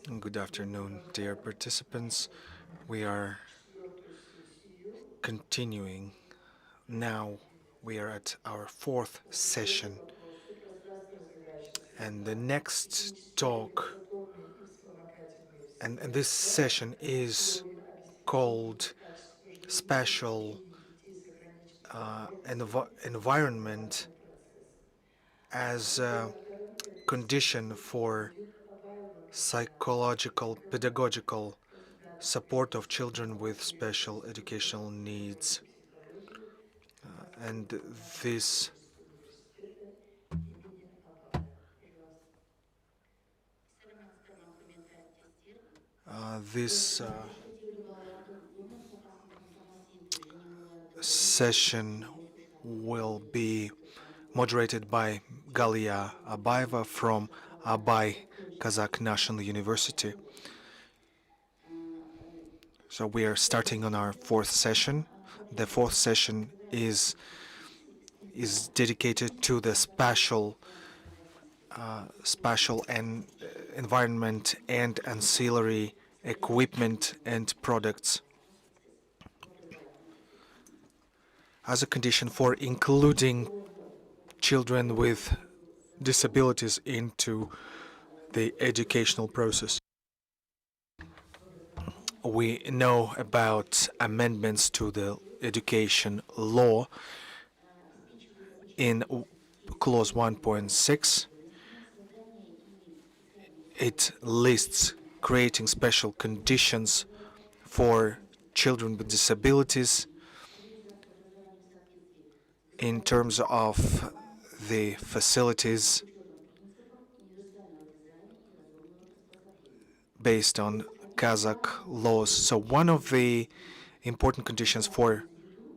Good afternoon, dear participants. We are continuing. Now we are at our fourth session, and the next talk and this session is called Spatial Environment as a condition for psychological, pedagogical support of children with special educational needs. And this this session will be moderated by Galia Abaeva from Abay Kazakh National University. So we are starting on our fourth session. The fourth session is dedicated to the spatial and environment and ancillary equipment and products as a condition for including children with disabilities into the educational process. We know about amendments to the education law in clause 1.6. It lists creating special conditions for children with disabilities in terms of the facilities based on Kazakh laws. So one of the important conditions for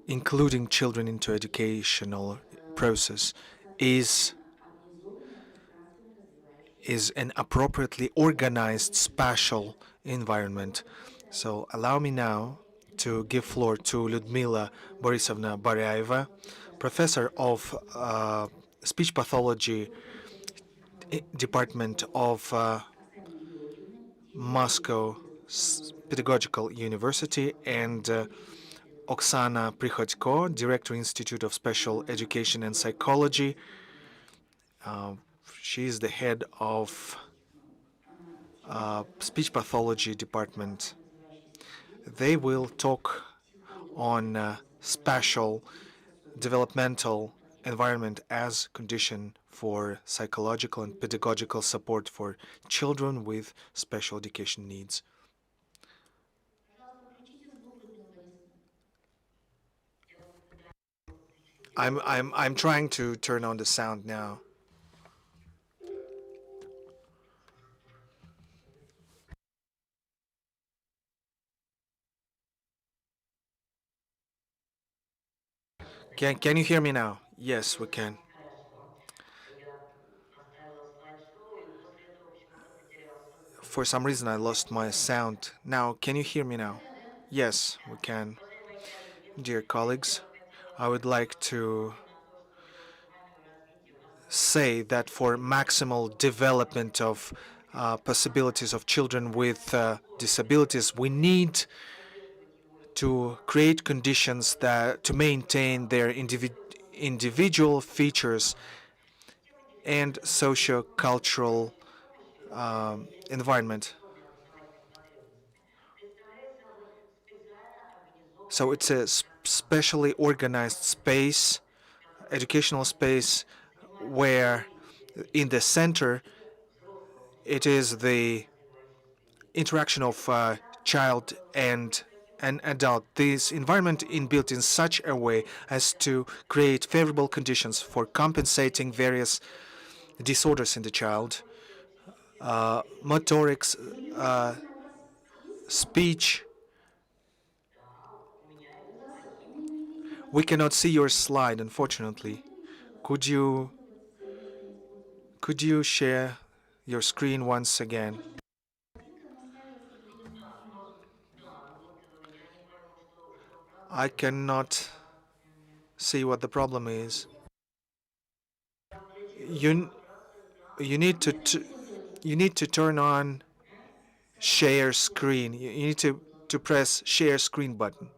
including children into educational process is an appropriately organized spatial environment. So allow me now to give floor to Lyudmila Borisovna Baryaeva, professor of speech pathology department of Moscow Pedagogical University, and Oksana Prihodko, Director Institute of Special Education and Psychology. She is the head of speech pathology department. They will talk on spatial developmental environment as condition for psychological and pedagogical support for children with special education needs. I'm trying to turn on the sound now. Can you hear me now? Yes, we can. For some reason, I lost my sound. Now, can you hear me now? Yes, we can. Dear colleagues, I would like to say that for maximal development of possibilities of children with disabilities, we need to create conditions that to maintain their individual features and socio-cultural environment. So it's a specially organized space, educational space, where in the center it is the interaction of child and an adult. This environment is built in such a way as to create favorable conditions for compensating various disorders in the child, motorics, speech. We cannot see your slide, unfortunately. Could you share your screen once again? I cannot see what the problem is. You you need to turn on share screen. You need to press share screen button.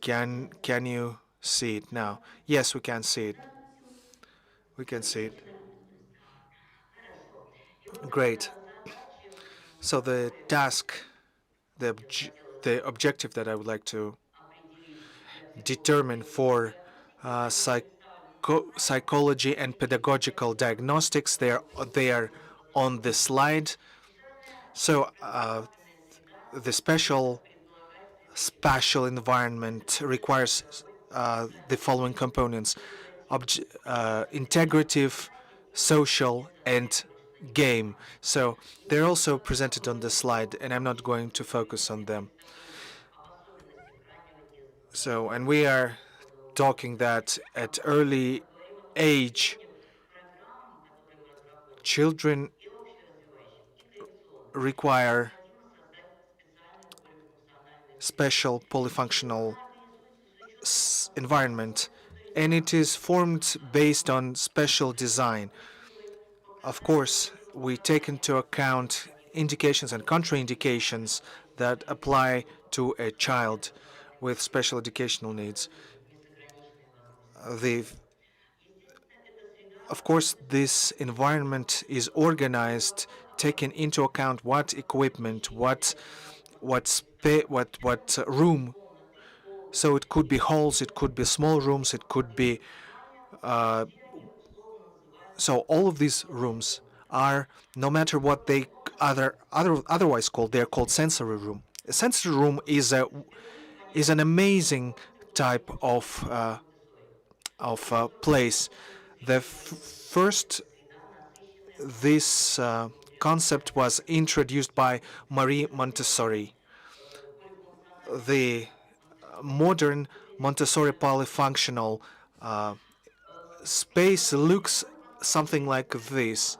Can you see it now? Yes, we can see it. We can see it. Great. So the task, the objective that I would like to determine for psychology and pedagogical diagnostics, they are on the slide. So the spatial environment requires the following components: integrative, social, and game. So they're also presented on the slide, and I'm not going to focus on them. So, and we are talking that at early age, children require special polyfunctional environment, and it is formed based on special design. Of course, we take into account indications and contraindications that apply to a child with special educational needs. The, of course, this environment is organized, taking into account what equipment, what room. So it could be halls, it could be small rooms, it could be. So all of these rooms are, no matter what they otherwise called, they are called sensory room. A sensory room is an amazing type of place. First, this concept was introduced by Marie Montessori. The modern Montessori polyfunctional space looks something like this.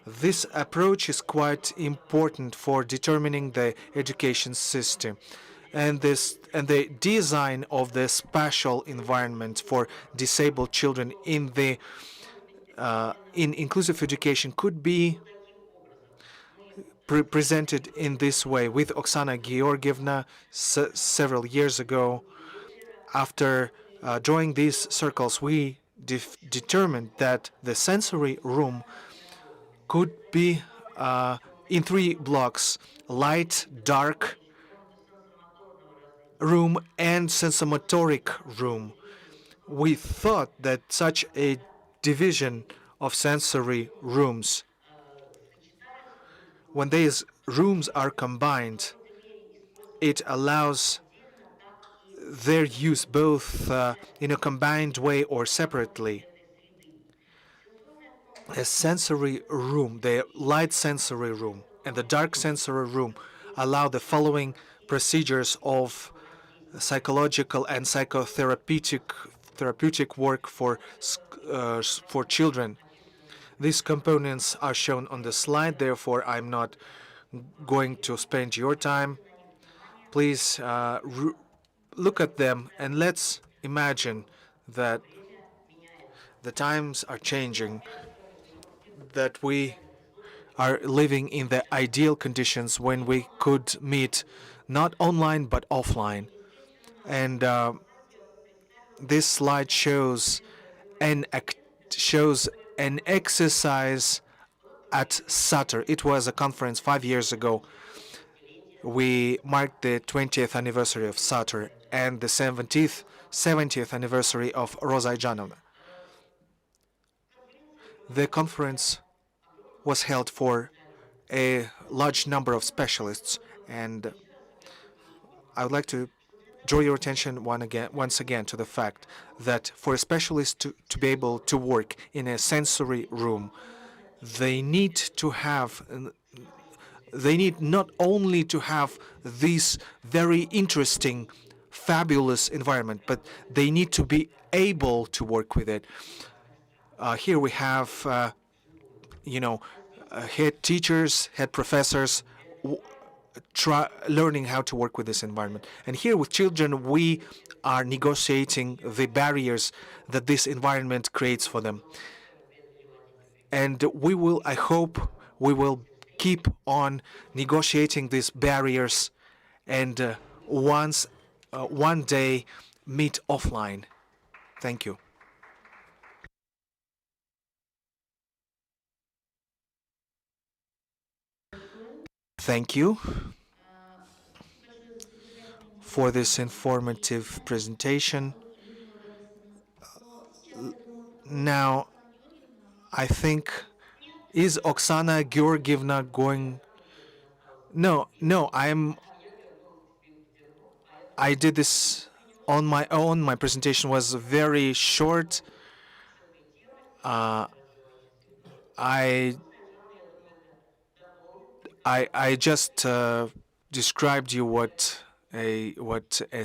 This approach is quite important for determining the education system. And the design of the spatial environment for disabled children in inclusive education could be presented in this way with Oksana Georgievna several years ago. After drawing these circles, we determined that the sensory room could be in three blocks: light, dark room, and sensomotoric room. We thought that such a division of sensory rooms, when these rooms are combined, it allows their use both in a combined way or separately. A sensory room, the light sensory room and the dark sensory room, allow the following procedures of psychological and therapeutic work for children. These components are shown on the slide, therefore I'm not going to spend your time. Please look at them and let's imagine that the times are changing, that we are living in the ideal conditions when we could meet not online but offline. And this slide an shows an exercise at Sutter. It was a conference 5 years ago. We marked the 20th anniversary of Sutter and the 70th anniversary of Rosa Ijanova. The conference was held for a large number of specialists, and I would like to draw your attention once again to the fact that for a specialist to be able to work in a sensory room, they need to have they need not only to have this very interesting, fabulous environment, but they need to be able to work with it. Here we have, head teachers, head professors learning how to work with this environment. And here with children, we are negotiating the barriers that this environment creates for them. And I hope, we will keep on negotiating these barriers and one day meet offline. Thank you. Thank you for this informative presentation. Now, I think, is Oksana Georgievna going? No, no, I did this on my own. My presentation was very short. I I just described you what a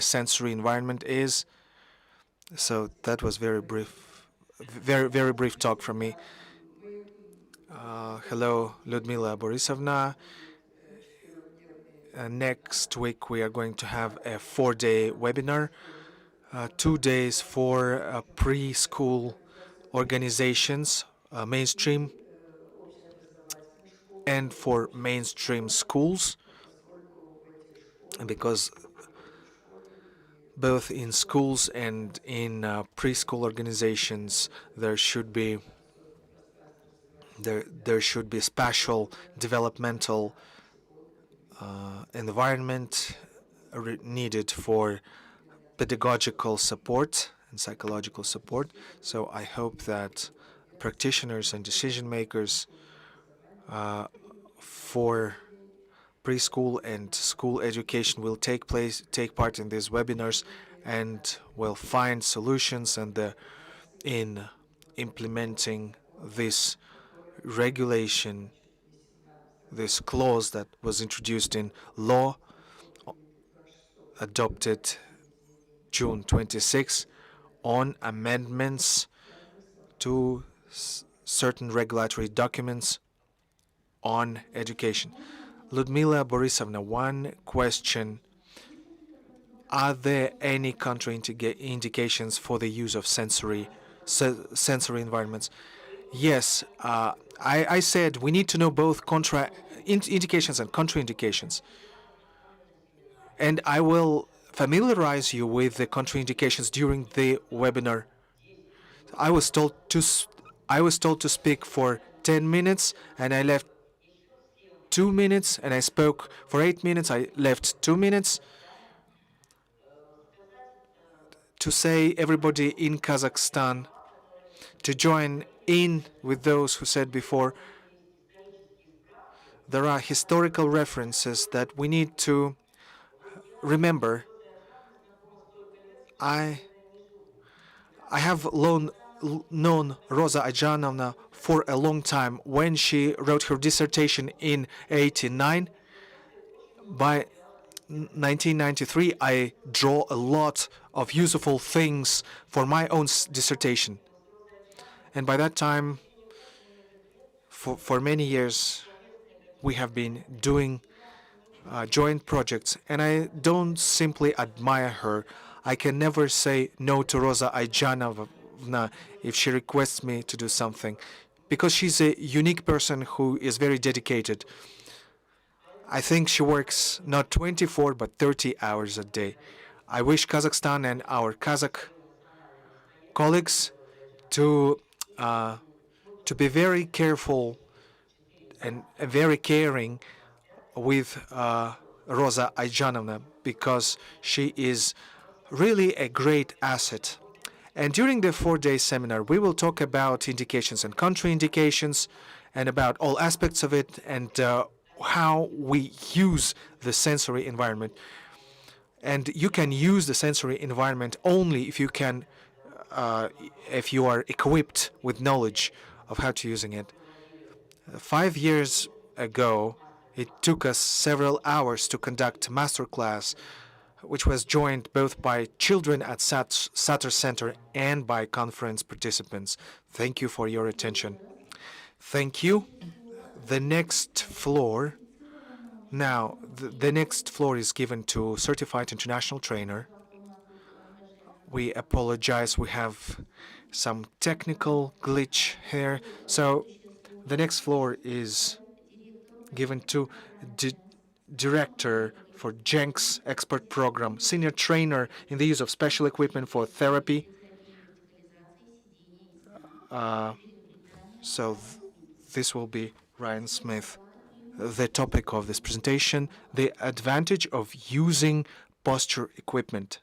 sensory environment is. So that was very brief, very brief talk from me. Hello, Ludmila Borisovna. Next week we are going to have a 4-day webinar, 2 days for preschool organizations, mainstream, and for mainstream schools, because both in schools and in preschool organizations there should be spatial developmental environment needed for pedagogical support and psychological support. So I hope that practitioners and decision makers for preschool and school education will take part in these webinars, and will find solutions in implementing this regulation, this clause that was introduced in law adopted June 26 on amendments to certain regulatory documents on education. Ludmila Borisovna, one question. Are there any contraindications for the use of sensory environments? Yes, I said we need to know both indications and contraindications. And I will familiarize you with the contraindications during the webinar. I was told to I was told to speak for 10 minutes, and I left 2 minutes, and I spoke for 8 minutes. I left 2 minutes to say everybody in Kazakhstan to join in with those who said before. There are historical references that we need to remember. I I have known Rosa Ajanovna for a long time. When she wrote her dissertation in '89, by 1993, I draw a lot of useful things for my own dissertation. And by that time, for many years, we have been doing joint projects. And I don't simply admire her. I can never say no to Rosa Ajanovna if she requests me to do something, because she's a unique person who is very dedicated. I think she works not 24 but 30 hours a day. I wish Kazakhstan and our Kazakh colleagues to to be very careful and very caring with Rosa Ajanovna, because she is really a great asset. And during the 4-day seminar, we will talk about indications and contraindications, and about all aspects of it, and how we use the sensory environment. And you can use the sensory environment only if you are equipped with knowledge of how to using it. 5 years ago, it took us several hours to conduct a master class, which was joined both by children at Satter Center and by conference participants. Thank you for your attention. Thank you. The next floor Now, the next floor is given to certified international trainer. We apologize, we have some technical glitch here. So the next floor is given to director for Jenks expert program, senior trainer in the use of special equipment for therapy. So this will be Ryan Smith. The topic of this presentation, the advantage of using posture equipment.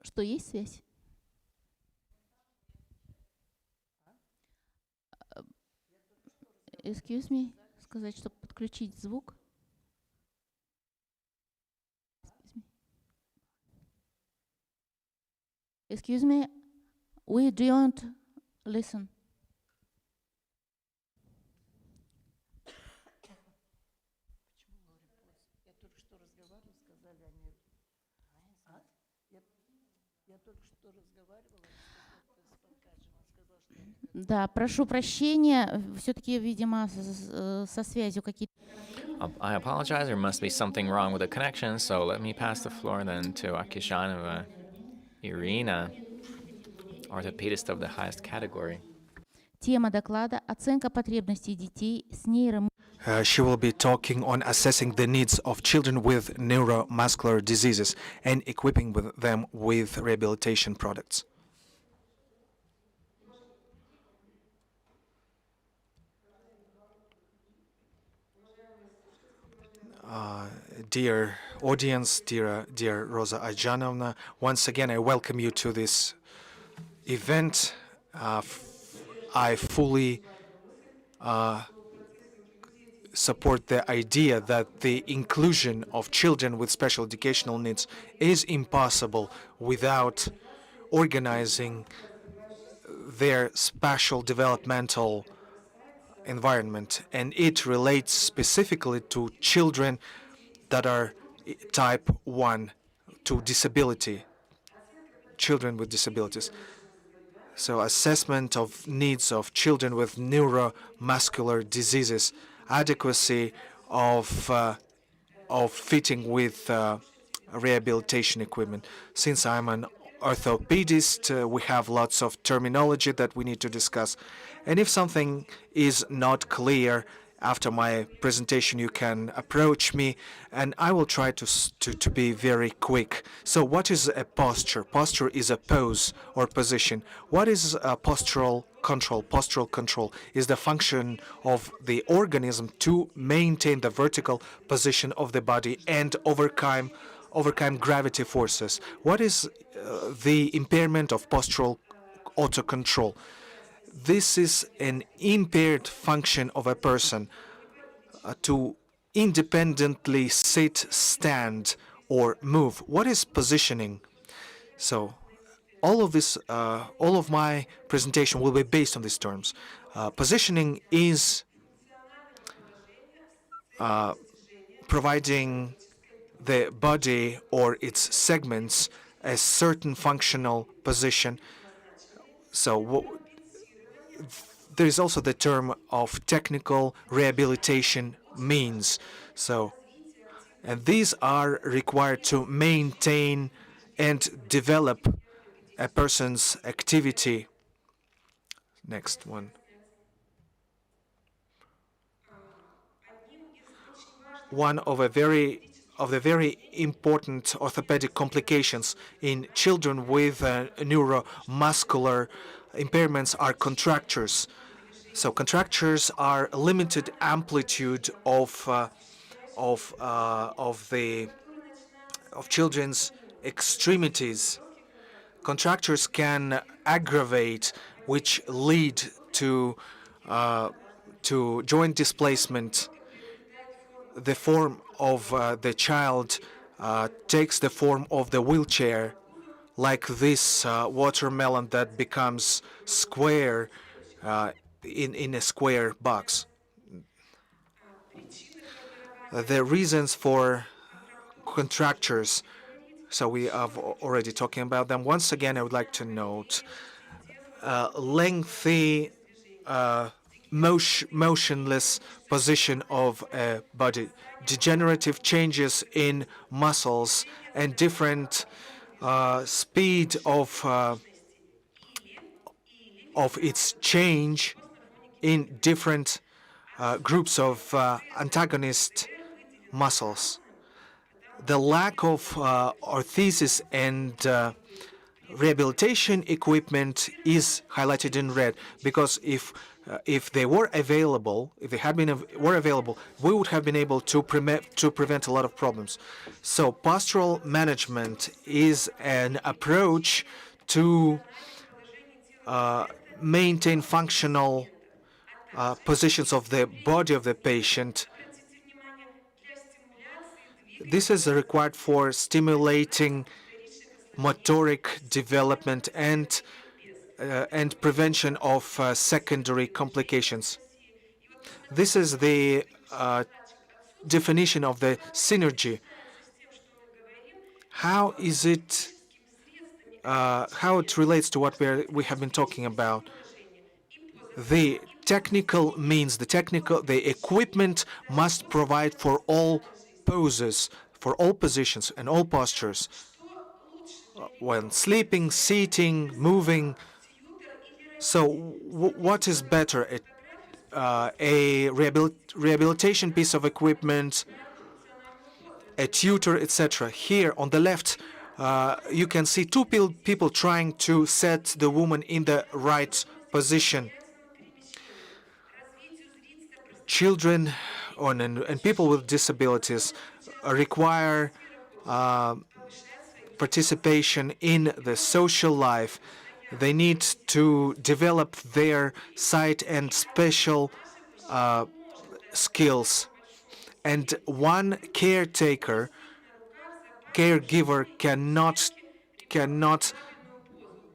Что, есть связь? Excuse me, сказать, чтобы подключить звук. Excuse me, we don't listen. Да, прошу прощения, все-таки, видимо, со связью какие-то. I apologize. There must be something wrong with the connection, so let me pass the floor then to Akishanova Irina, orthopedist of the highest category. Тема доклада «Оценка потребностей детей с нейромышленными». She will be talking on assessing the needs of children with neuromuscular diseases and equipping them with rehabilitation products. Dear audience, dear Rosa Ajanovna, once again I welcome you to this event. I fully support the idea that the inclusion of children with special educational needs is impossible without organizing their spatial developmental environment, and it relates specifically to children that are type 1, to disability, children with disabilities. So assessment of needs of children with neuromuscular diseases, adequacy of fitting with rehabilitation equipment. Since I'm an orthopedist, we have lots of terminology that we need to discuss. And if something is not clear after my presentation, you can approach me, and I will try to be very quick. So what is a posture? Posture is a pose or position. What is a postural control? Postural control is the function of the organism to maintain the vertical position of the body and overcome gravity forces. What is the impairment of postural autocontrol? This is an impaired function of a person to independently sit, stand, or move. What is positioning? So all of my presentation will be based on these terms. Positioning is providing the body or its segments a certain functional position. So there is also the term of technical rehabilitation means. And these are required to maintain and develop a person's activity. Next one. One of the very important orthopedic complications in children with neuromuscular impairments are contractures. So contractures are limited amplitude of children's extremities. Contractures can aggravate, which lead to joint displacement. the form of the child takes the form of the wheelchair, like this watermelon that becomes square in a square box. The reasons for contractures, so we have already talking about them. Once again, I would like to note lengthy motionless position of a body, degenerative changes in muscles, and different speed of its change in different groups of antagonist muscles. The lack of orthesis and rehabilitation equipment is highlighted in red, because if they were available, if they had been were available, we would have been able to prevent a lot of problems. So postural management is an approach to maintain functional positions of the body of the patient. This is required for stimulating motoric development and prevention of secondary complications. This is the definition of the synergy. How is it? How it relates to what we have been talking about? The technical means, the equipment must provide for all poses, for all positions and all postures. When sleeping, sitting, moving. So, what is better? A rehabilitation piece of equipment, a tutor, etc. Here on the left, you can see two people trying to set the woman in the right position. Children and people with disabilities require participation in the social life. They need to develop their sight and spatial skills. And one caregiver cannot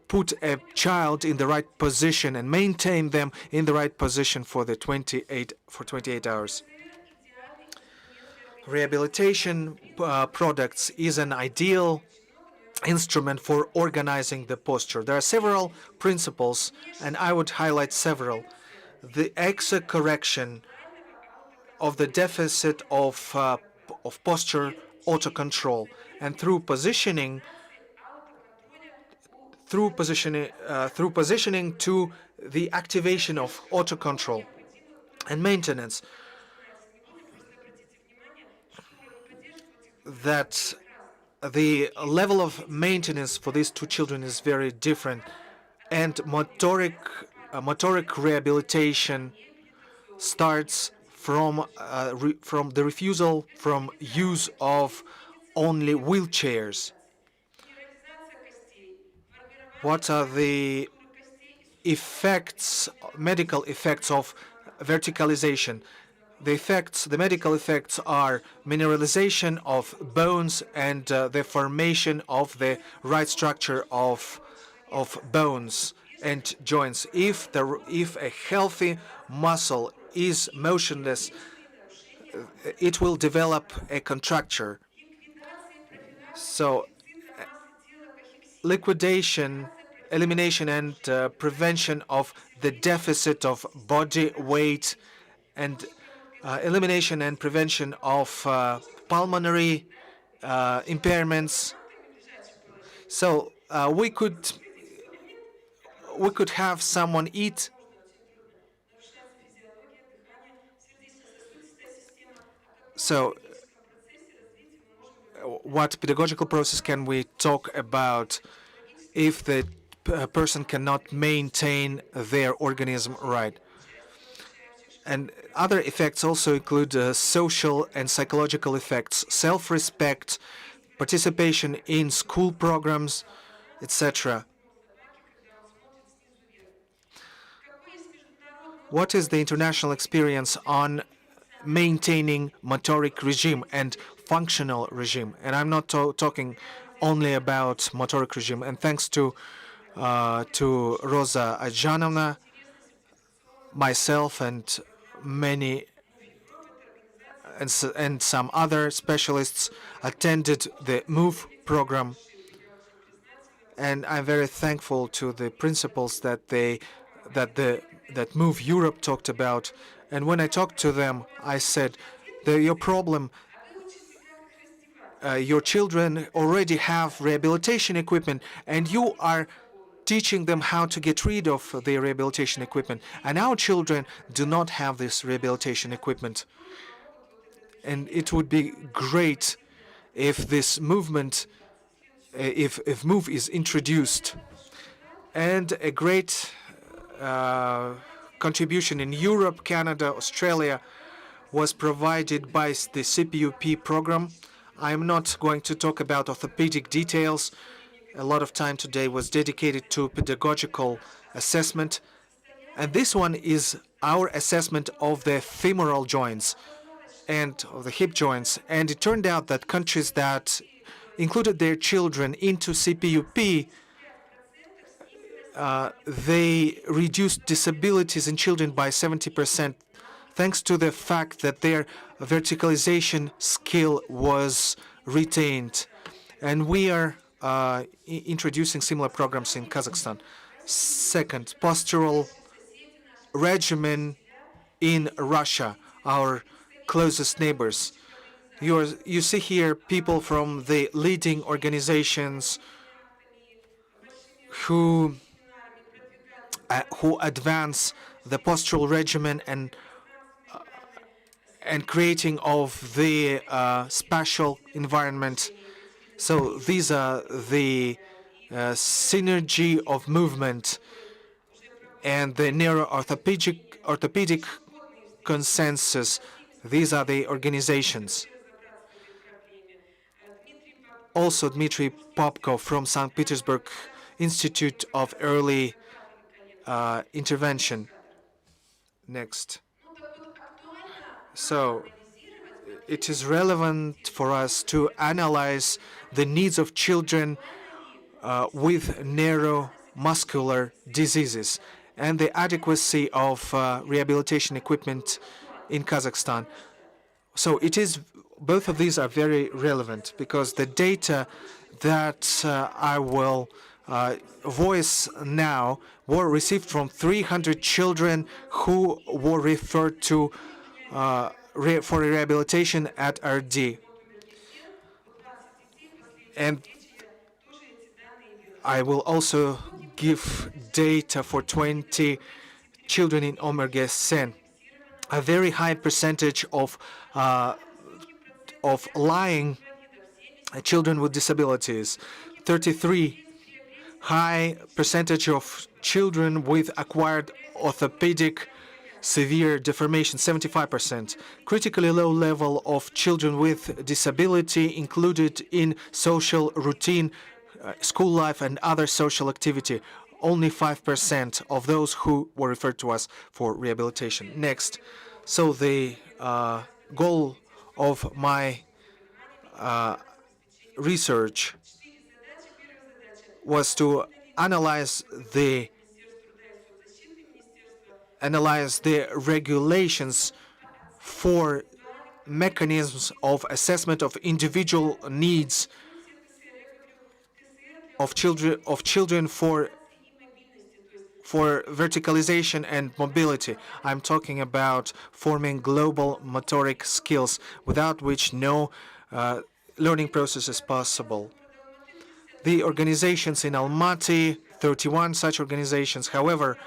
put a child in the right position and maintain them in the right position for 28 hours. Rehabilitation products is an ideal instrument for organizing the posture. There are several principles, and I would highlight several. The correction of the deficit of posture autocontrol, and through positioning to the activation of autocontrol and maintenance, that the level of maintenance for these two children is very different, and motoric rehabilitation starts from the refusal from use of only wheelchairs. What are the medical effects of verticalization? The medical effects are mineralization of bones and the formation of the right structure of bones and joints. If a healthy muscle is motionless, it will develop a contracture. So elimination and prevention of the deficit of body weight, and elimination and prevention of pulmonary impairments. So we could have someone eat. So what pedagogical process can we talk about if the person cannot maintain their organism right? And other effects also include social and psychological effects, self-respect, participation in school programs, etc. What is the international experience on maintaining motoric regime and functional regime. And I'm not talking only about motoric regime. And thanks to Rosa Ajanovna, myself, and many and some other specialists attended the MOVE program, and I'm very thankful to the principles that MOVE Europe talked about. And when I talked to them, I said, your problem, your children already have rehabilitation equipment, and you are teaching them how to get rid of their rehabilitation equipment. And our children do not have this rehabilitation equipment. And it would be great if this movement, if MOVE is introduced. And a great contribution in Europe, Canada, Australia was provided by the CPUP program. I'm not going to talk about orthopedic details. A lot of time today was dedicated to pedagogical assessment. And this one is our assessment of the femoral joints and of the hip joints. And it turned out that countries that included their children into CPUP, they reduced disabilities in children by 70%, thanks to the fact that their verticalization skill was retained. And we are introducing similar programs in Kazakhstan. Second, postural regimen in Russia, our closest neighbors. You see here people from the leading organizations who advance the postural regimen and creating of the spatial environment. So these are the synergy of movement and the orthopedic consensus. These are the organizations. Also, Dmitry Popko from St. Petersburg Institute of Early Intervention. Next. So it is relevant for us to analyze the needs of children with neuromuscular diseases and the adequacy of rehabilitation equipment in Kazakhstan. So it is, both of these are very relevant because the data that I will voice now were received from 300 children who were referred to for rehabilitation at RD. And I will also give data for 20 children in Omergesen. A very high percentage of lying children with disabilities. 33 high percentage of children with acquired orthopedic severe deformation, 75%. Critically low level of children with disability included in social routine, school life, and other social activity. Only 5% of those who were referred to us for rehabilitation. Next. So the goal of my research was to analyze the regulations for mechanisms of assessment of individual needs of children for verticalization and mobility. I'm talking about forming global motoric skills, without which no learning process is possible. The organizations in Almaty, 31 such organizations. However,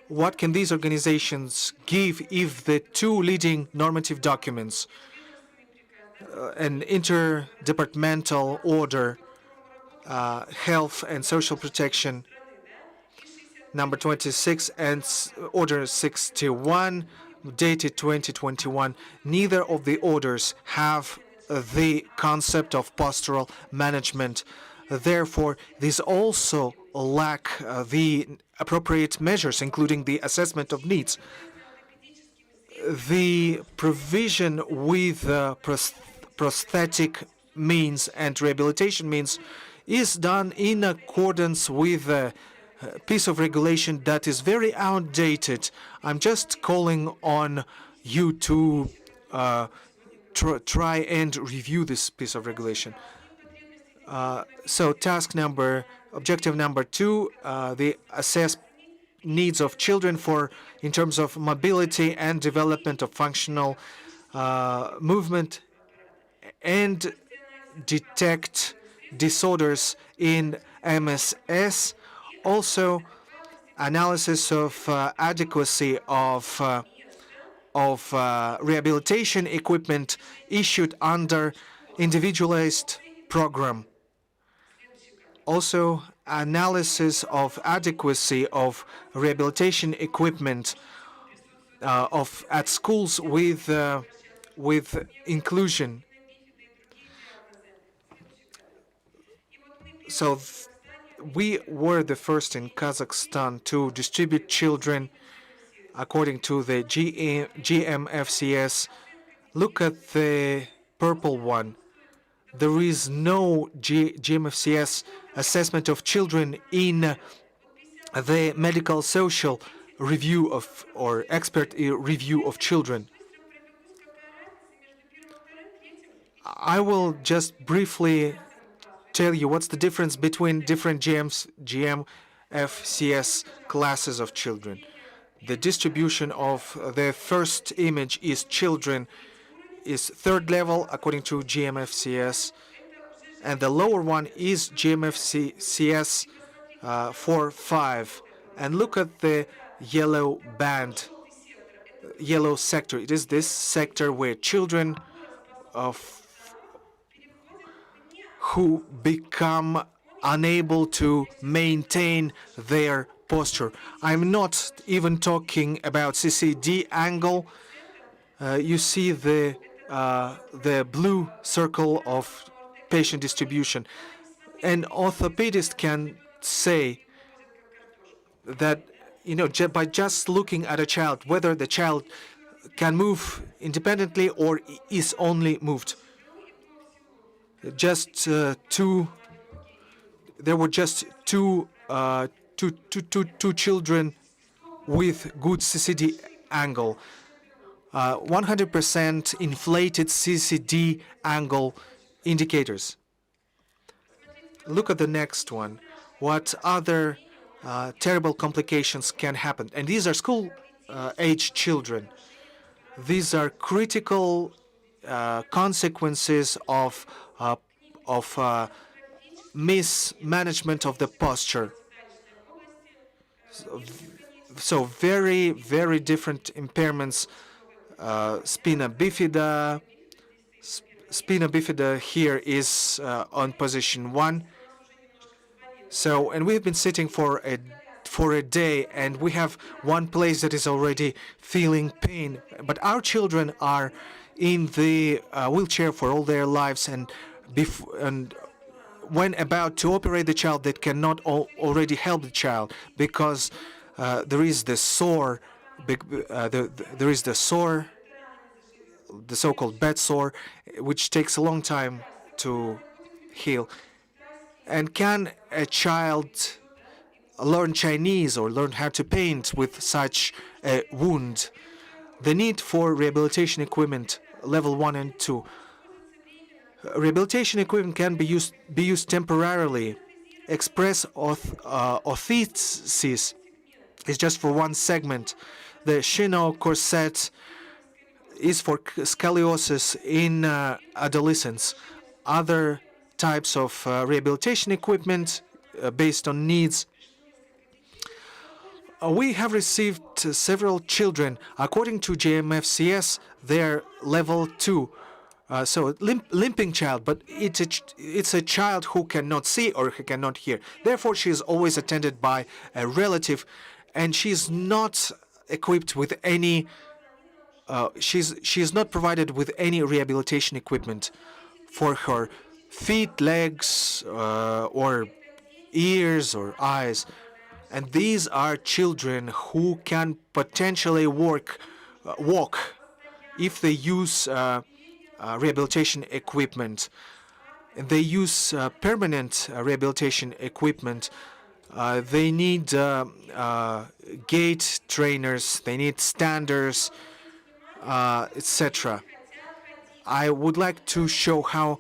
what can these organizations give if the two leading normative documents, an interdepartmental order, health and social protection, number 26, and order 61, dated 2021, neither of the orders have the concept of postural management. Therefore, these also lack the appropriate measures, including the assessment of needs. the provision with prosthetic means and rehabilitation means is done in accordance with a piece of regulation that is very outdated. I'm just calling on you to try and review this piece of regulation. So objective number 2, the assess needs of children for in terms of mobility and development of functional movement and detect disorders in MSS. Also, analysis of adequacy of rehabilitation equipment issued under individualized program. Also, analysis of adequacy of rehabilitation equipment at schools with inclusion. So we were the first in Kazakhstan to distribute children according to the GMFCS. Look at the purple one. There is no GMFCS assessment of children in the medical social review of or expert review of children. I will just briefly tell you what's the difference between different GMFCS classes of children. The distribution of the first image is children is third level according to GMFCS, and the lower one is GMFCS 4-5. And look at the yellow band, yellow sector. It is this sector where children who become unable to maintain their posture. I'm not even talking about CCD angle. You see the blue circle of patient distribution. An orthopedist can say that by just looking at a child, whether the child can move independently or is only moved. Just there were just two children with good CCD angle. 100% inflated CCD angle indicators. Look at the next one. What other terrible complications can happen? And these are school-age children. These are critical consequences of mismanagement of the posture. So very, very different impairments. Spina bifida. Spina bifida here is on position 1. So, and we've been sitting for a day, and we have one place that is already feeling pain. But our children are in the wheelchair for all their lives, and when about to operate the child, they cannot already help the child because there is the sore, there is the sore, the so-called bed sore, which takes a long time to heal. And can a child learn Chinese or learn how to paint with such a wound? The need for rehabilitation equipment, level 1 and 2. Rehabilitation equipment can be used temporarily. Express orthesis is just for one segment. The Shino corset is for scoliosis in adolescents. Other types of rehabilitation equipment based on needs. We have received several children. According to JMFCS, they're level 2. So limping child, but it's a child who cannot see or who cannot hear. Therefore, she is always attended by a relative, and she's not equipped with any. She's not provided with any rehabilitation equipment for her feet, legs, or ears or eyes. And these are children who can potentially work walk, if they use rehabilitation equipment, and they use permanent rehabilitation equipment, they need gait trainers, they need standers, etc. I would like to show how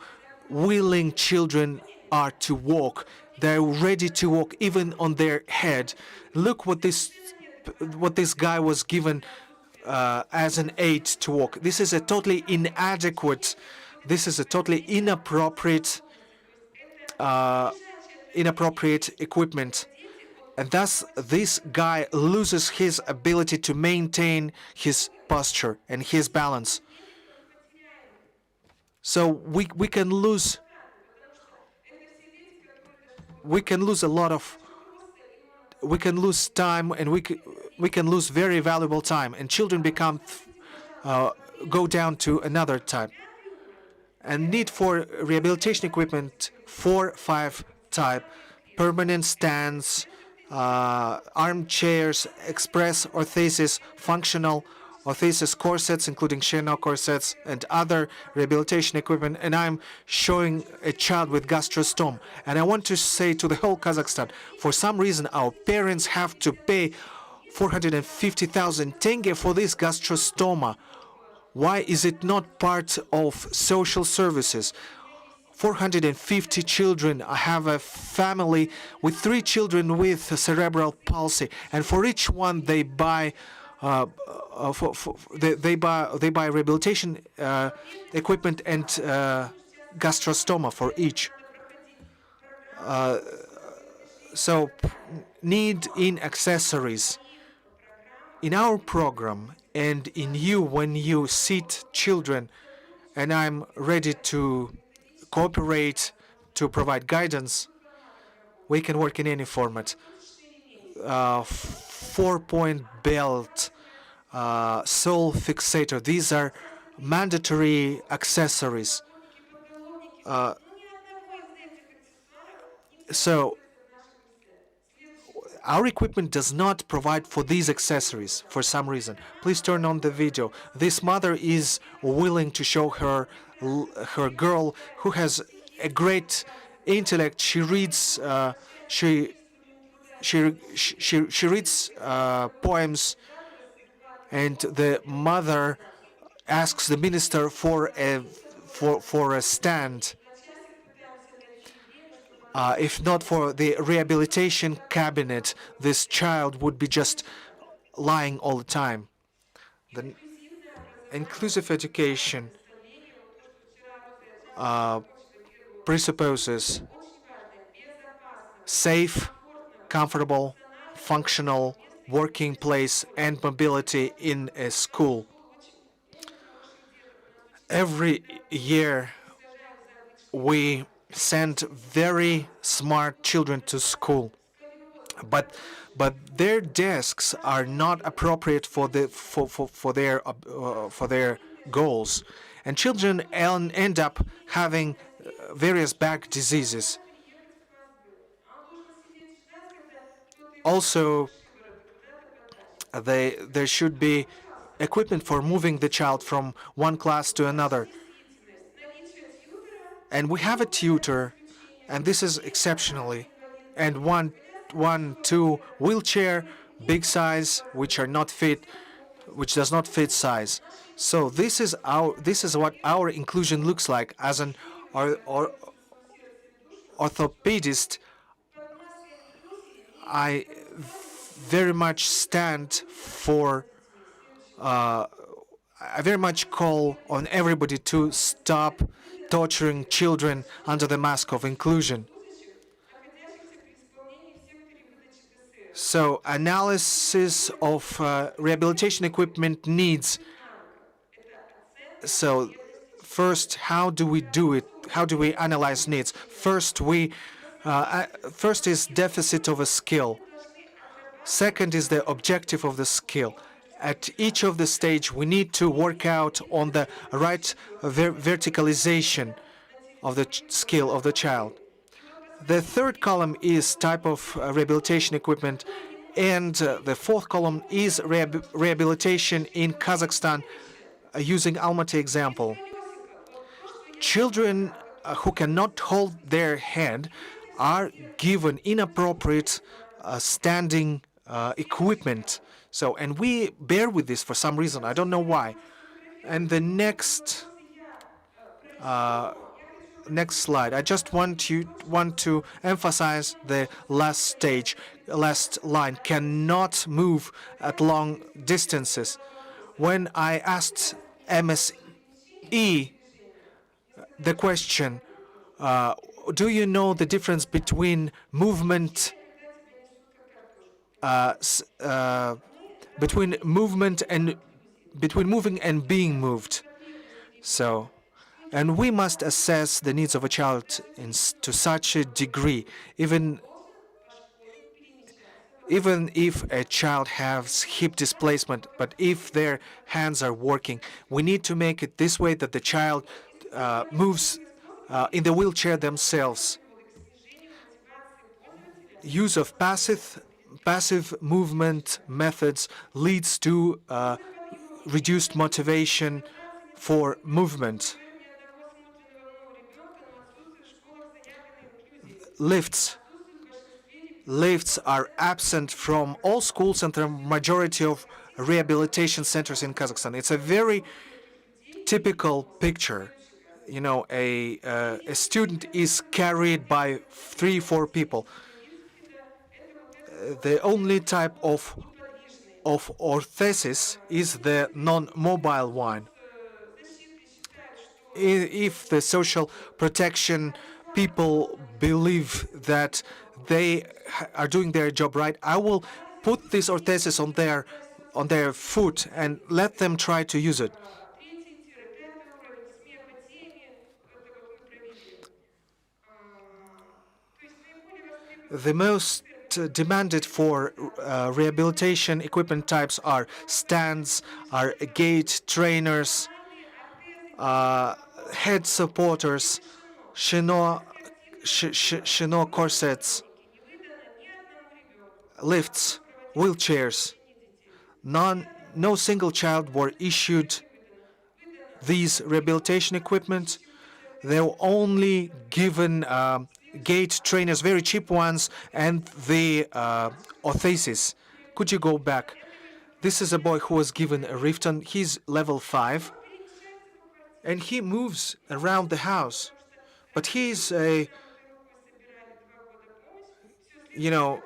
willing children are to walk. They're ready to walk even on their head. Look what this guy was given as an aid to walk. This is a totally inadequate, this is a totally inappropriate equipment, and thus this guy loses his ability to maintain his posture and his balance. So we can lose a lot of, we can lose time, and we can lose very valuable time, and children become go down to another type. And need for rehabilitation equipment 4-5 type: permanent stands, armchairs, express orthesis, functional orthesis corsets, including Shena corsets and other rehabilitation equipment. And I'm showing a child with gastrostome. And I want to say to the whole Kazakhstan, for some reason our parents have to pay 450,000 tenge for this gastrostoma. Why is it not part of social services? 450 children. I have a family with 3 children with cerebral palsy, and for each one they buy they buy rehabilitation equipment and gastrostoma for each. So need in accessories. In our program and in you, when you sit children, and I'm ready to cooperate, to provide guidance, we can work in any format. 4-point belt, sole fixator, these are mandatory accessories. So our equipment does not provide for these accessories for some reason. Please turn on the video. This mother is willing to show her girl who has a great intellect. She reads she reads poems, and the mother asks the minister for a stand. If not for the rehabilitation cabinet, this child would be just lying all the time. The inclusive education presupposes safe, comfortable, functional working place and mobility in a school. Every year we send very smart children to school, but their desks are not appropriate for their goals, and children end up having various back diseases. Also, there should be equipment for moving the child from one class to another. And we have a tutor, and this is exceptionally, and two wheelchair, big size, which are not fit, which does not fit size. So this is what our inclusion looks like. As an orthopedist, I very much stand for. I very much call on everybody to stop torturing children under the mask of inclusion. So analysis of rehabilitation equipment needs. So first, how do we do it? How do we analyze needs? First is deficit of a skill. Second is the objective of the skill. At each of the stage, we need to work out on the right verticalization of the skill of the child. The third column is type of rehabilitation equipment And the fourth column is rehabilitation in Kazakhstan, using Almaty example. Children who cannot hold their head are given inappropriate standing equipment. So, and we bear with this for some reason. I don't know why. And the next slide. I just want to emphasize the last stage, last line. Cannot move at long distances. When I asked MSE the question, do you know the difference between movement, between movement and between moving and being moved? So, and we must assess the needs of a child to such a degree, even if a child has hip displacement, but if their hands are working, we need to make it this way that the child moves in the wheelchair themselves. Use of passive movement methods leads to reduced motivation for movement. Lifts. Lifts are absent from all schools and the majority of rehabilitation centers in Kazakhstan. It's a very typical picture. You know, a student is carried by 3-4 people. The only type of orthesis is the non-mobile one. If the social protection people believe that they are doing their job right, I will put this orthesis on their foot and let them try to use it. The most demanded for rehabilitation equipment types are stands, are gait trainers, head supporters, Chino corsets, lifts, wheelchairs. No single child were issued these rehabilitation equipment. They were only given gait trainers, very cheap ones, and the orthesis. Could you go back? This is a boy who was given a Rifton. He's level 5, and he moves around the house. But he's a, you know,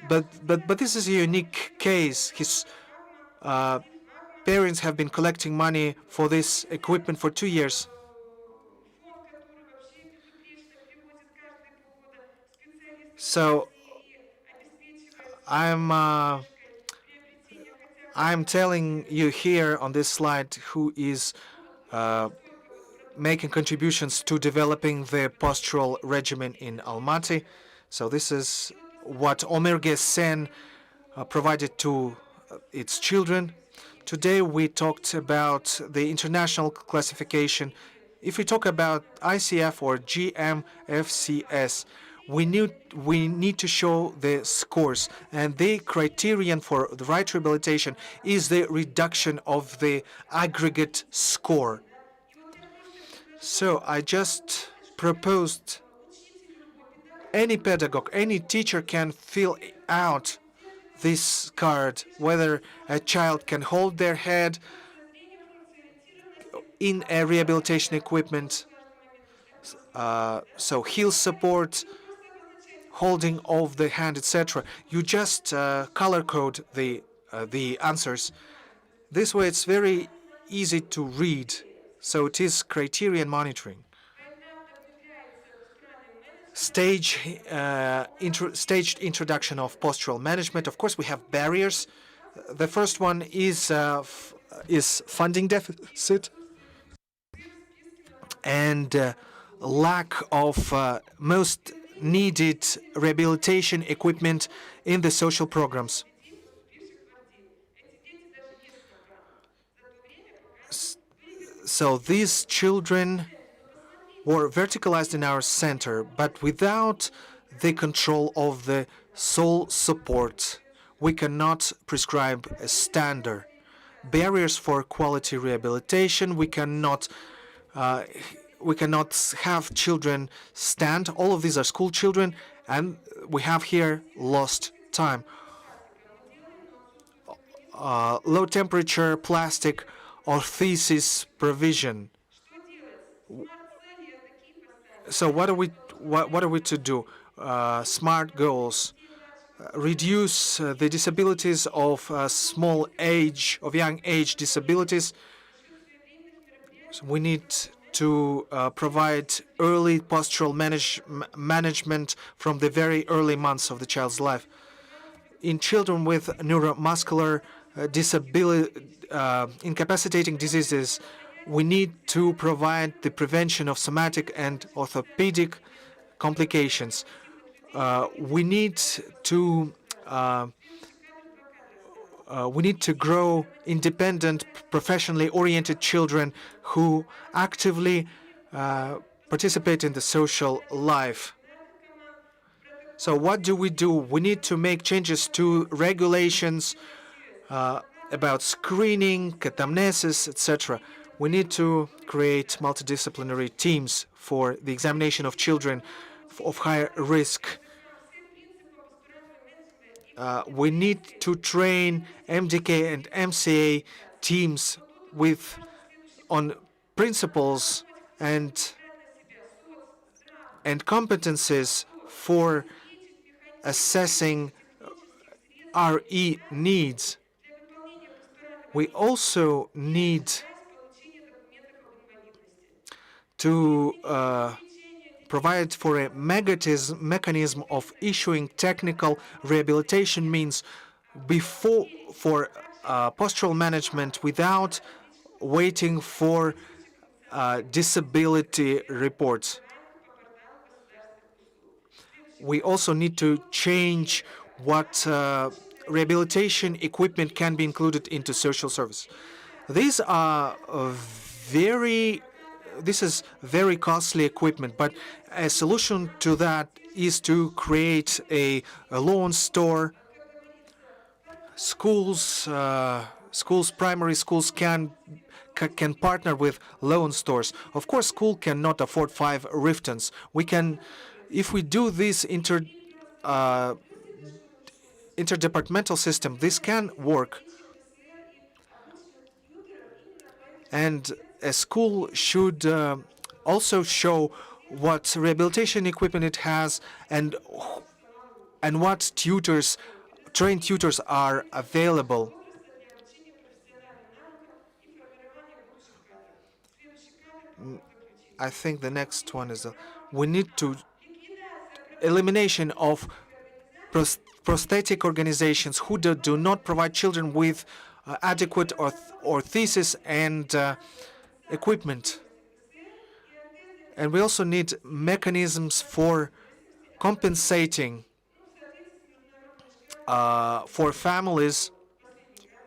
but this is a unique case. His parents have been collecting money for this equipment for 2 years. So I'm telling you here on this slide who is making contributions to developing the postural regimen in Almaty. So this is what Omerge Sen provided to its children. Today we talked about the international classification. If we talk about ICF or GMFCS, we need to show the scores, and the criterion for the right rehabilitation is the reduction of the aggregate score. So I just proposed any pedagogue, any teacher can fill out this card, whether a child can hold their head in a rehabilitation equipment, so heel support, holding of the hand, etc. You just color code the answers. This way, it's very easy to read. So it is criterion monitoring. Staged introduction of postural management. Of course, we have barriers. The first one is funding deficit and lack of most needed rehabilitation equipment in the social programs. So these children were verticalized in our center, but without the control of the sole support. We cannot prescribe a standard. Barriers for quality rehabilitation. Uh, we cannot have children stand. All of these are school children, and we have here lost time. Low temperature plastic orthesis provision. So what are we to do? Smart goals. Reduce the disabilities of young age disabilities. So we need to provide early postural management from the very early months of the child's life. In children with neuromuscular incapacitating diseases, we need to provide the prevention of somatic and orthopedic complications. We need to grow independent, professionally oriented children who actively participate in the social life. So what do? We need to make changes to regulations about screening, catamnesis, etc. We need to create multidisciplinary teams for the examination of children of higher risk. We need to train MDK and MCA teams on principles and competencies for assessing RE needs. We also need to provide for a mechanism of issuing technical rehabilitation means for postural management without waiting for disability reports. We also need to change what rehabilitation equipment can be included into social service. These are this is very costly equipment, but a solution to that is to create a loan store. Primary schools can partner with loan stores. Of course, school cannot afford 5 Riftons. If we do this interdepartmental system, this can work. And a school should also show what rehabilitation equipment it has and what trained tutors are available. I think the next one is we need to elimination of prosthetic organizations who do not provide children with adequate orthesis and equipment. And we also need mechanisms for compensating for families,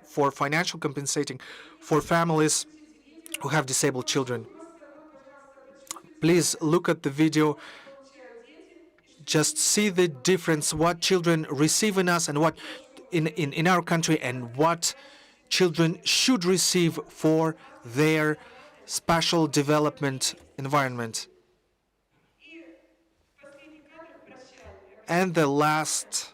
for financial compensating for families who have disabled children. Please look at the video. Just see the difference, what children receive in us and what in our country, and what children should receive for their spatial development environment. And the last,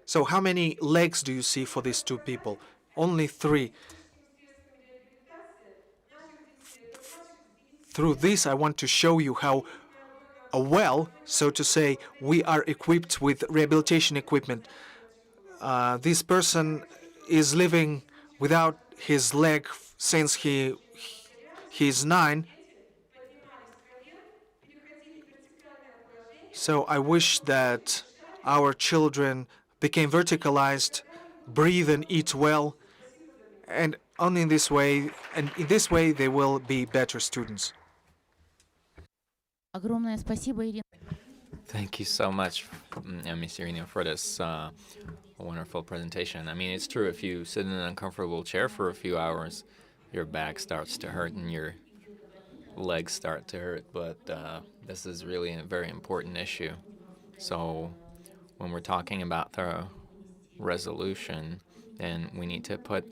so how many legs do you see for these two people? Only 3. Through this, I want to show you how so to say, we are equipped with rehabilitation equipment. This person is living without his leg since he is 9. So I wish that our children became verticalized, breathe and eat well, and only in this way, they will be better students. Огромное спасибо, Ирина. Thank you so much, Ms. Irina, for this wonderful presentation. I mean, it's true, if you sit in an uncomfortable chair for a few hours, your back starts to hurt and your legs start to hurt, but this is really a very important issue. So when we're talking about the resolution, then we need to put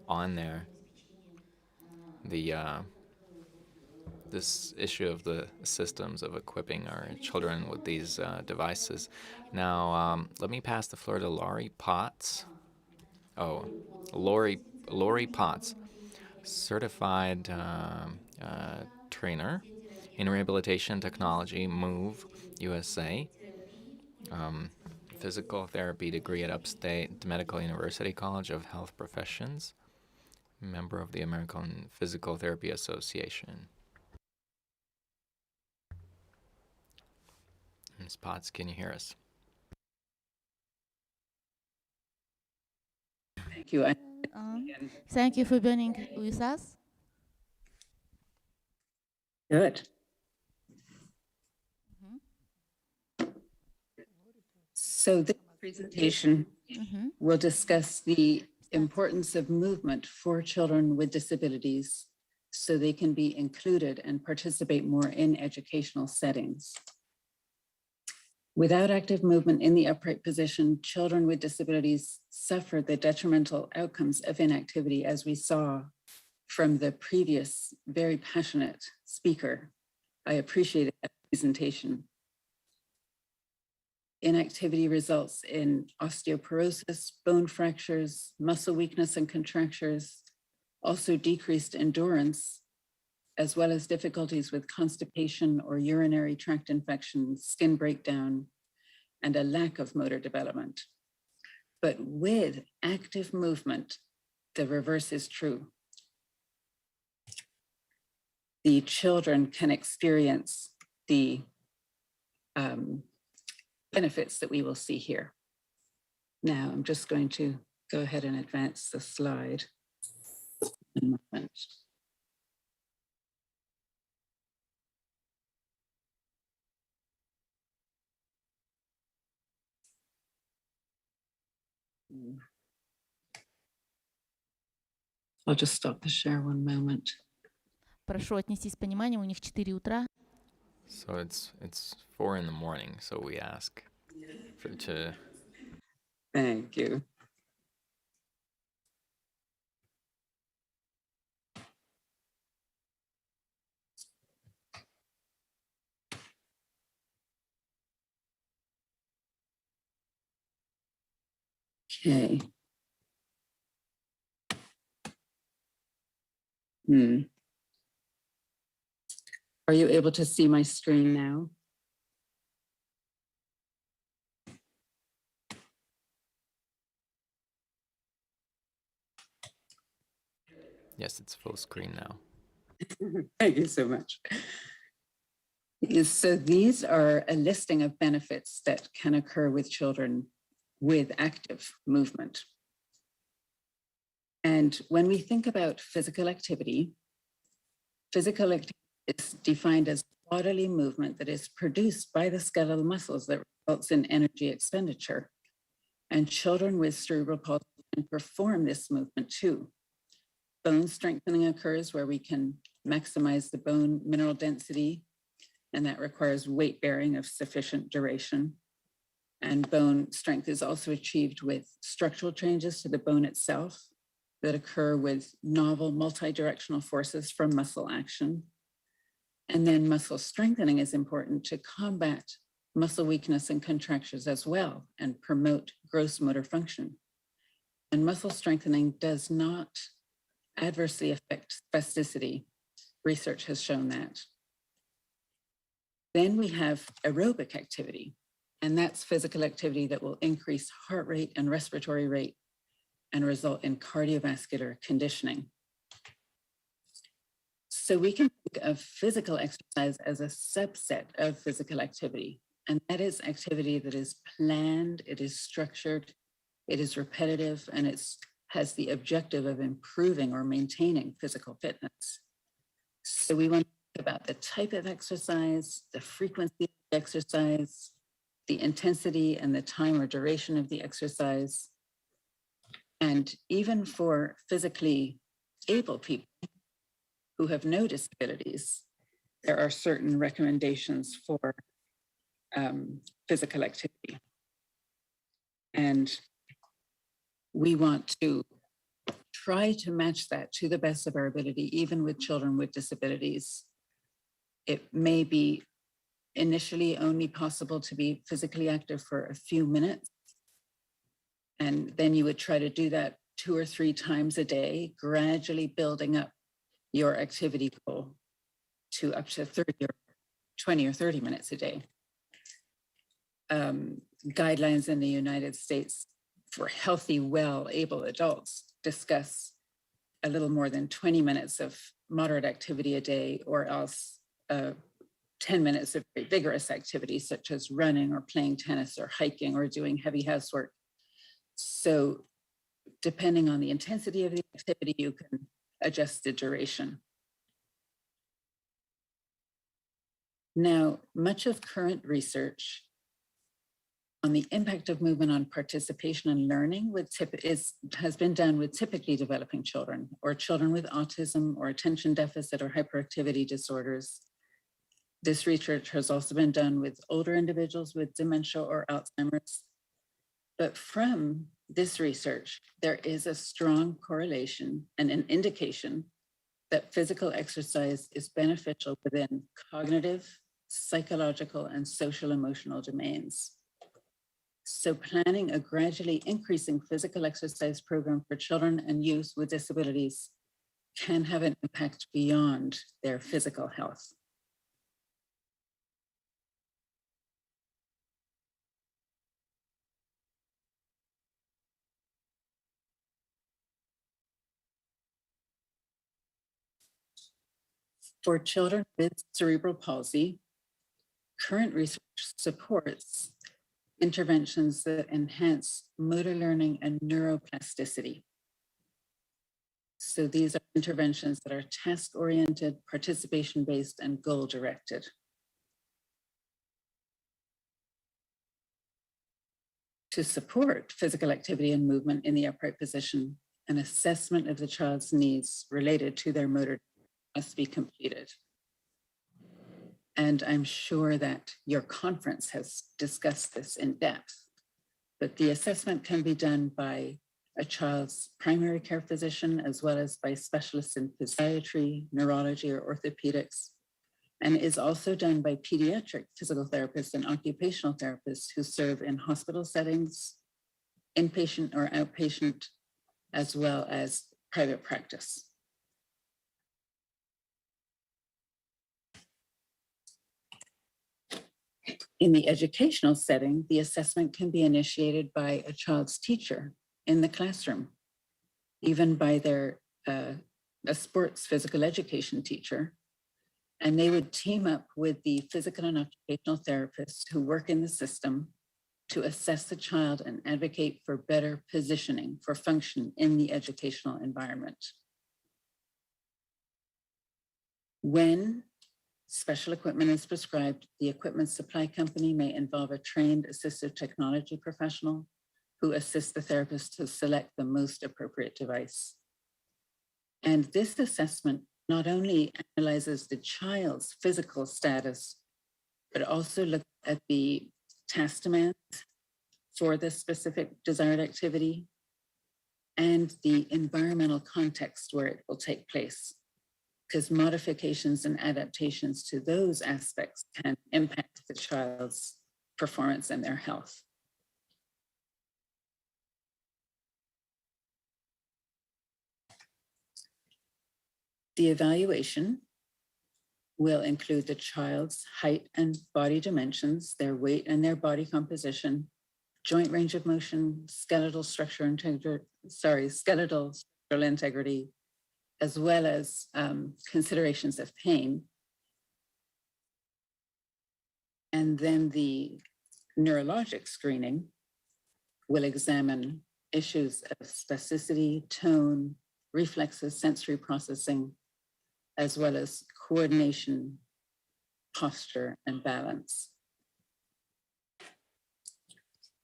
on there the this issue of the systems of equipping our children with these devices. Now, let me pass the floor to Laurie Potts. Oh, Lori Potts, certified trainer in rehabilitation technology, MOVE USA. Physical therapy degree at Upstate Medical University College of Health Professions, member of the American Physical Therapy Association. Ms. Potts, can you hear us? Thank you. Thank you for being with us. Good. So this presentation will discuss the importance of movement for children with disabilities so they can be included and participate more in educational settings. Without active movement in the upright position, children with disabilities suffer the detrimental outcomes of inactivity, as we saw from the previous very passionate speaker. I appreciated that presentation. Inactivity results in osteoporosis, bone fractures, muscle weakness and contractures, also decreased endurance, as well as difficulties with constipation or urinary tract infection, skin breakdown, and a lack of motor development. But with active movement, the reverse is true. The children can experience the benefits that we will see here. Now, I'm just going to go ahead and advance the slide. I'll just stop the share one moment. Прошу отнестись с пониманием, у них 4 утра. So it's 4 in the morning, so we ask to. Thank you. Okay. Are you able to see my screen now? Yes, it's full screen now. Thank you so much. So these are a listing of benefits that can occur with children with active movement. And when we think about physical activity is defined as bodily movement that is produced by the skeletal muscles that results in energy expenditure. And children with cerebral palsy can perform this movement too. Bone strengthening occurs where we can maximize the bone mineral density, and that requires weight bearing of sufficient duration. And bone strength is also achieved with structural changes to the bone itself that occur with novel multi-directional forces from muscle action. And then muscle strengthening is important to combat muscle weakness and contractures as well and promote gross motor function. And muscle strengthening does not adversely affect spasticity. Research has shown that. Then we have aerobic activity, and that's physical activity that will increase heart rate and respiratory rate and result in cardiovascular conditioning. So we can think of physical exercise as a subset of physical activity, and that is activity that is planned, it is structured, it is repetitive, and it has the objective of improving or maintaining physical fitness. So we want to think about the type of exercise, the frequency of the exercise, the intensity and the time or duration of the exercise. And even for physically able people who have no disabilities, there are certain recommendations for physical activity. And we want to try to match that to the best of our ability, even with children with disabilities. It may be initially only possible to be physically active for a few minutes. And then you would try to do that 2 or 3 times a day, gradually building up your activity goal to up to 30 or 20 or 30 minutes a day. Guidelines in the United States for healthy, well-able adults discuss a little more than 20 minutes of moderate activity a day, or else 10 minutes of very vigorous activity, such as running or playing tennis or hiking or doing heavy housework. So depending on the intensity of the activity, you can adjust the duration. Now, much of current research on the impact of movement on participation and learning has been done with typically developing children, or children with autism or attention deficit or hyperactivity disorders. This research has also been done with older individuals with dementia or Alzheimer's. But from this research, there is a strong correlation and an indication that physical exercise is beneficial within cognitive, psychological, and social emotional domains. So planning a gradually increasing physical exercise program for children and youth with disabilities can have an impact beyond their physical health. For children with cerebral palsy, current research supports interventions that enhance motor learning and neuroplasticity. So these are interventions that are task-oriented, participation-based, and goal-directed. To support physical activity and movement in the upright position, an assessment of the child's needs related to their motor must be completed. And I'm sure that your conference has discussed this in depth, but the assessment can be done by a child's primary care physician, as well as by specialists in physiatry, neurology, or orthopedics, and is also done by pediatric physical therapists and occupational therapists who serve in hospital settings, inpatient or outpatient, as well as private practice. In the educational setting, the assessment can be initiated by a child's teacher in the classroom, even by their a sports physical education teacher. And they would team up with the physical and occupational therapists who work in the system to assess the child and advocate for better positioning for function in the educational environment. When special equipment is prescribed, the equipment supply company may involve a trained assistive technology professional who assists the therapist to select the most appropriate device. And this assessment not only analyzes the child's physical status, but also looks at the task demands for the specific desired activity and the environmental context where it will take place, because modifications and adaptations to those aspects can impact the child's performance and their health. The evaluation will include the child's height and body dimensions, their weight and their body composition, joint range of motion, skeletal structural integrity, as well as considerations of pain. And then the neurologic screening will examine issues of spasticity, tone, reflexes, sensory processing, as well as coordination, posture, and balance.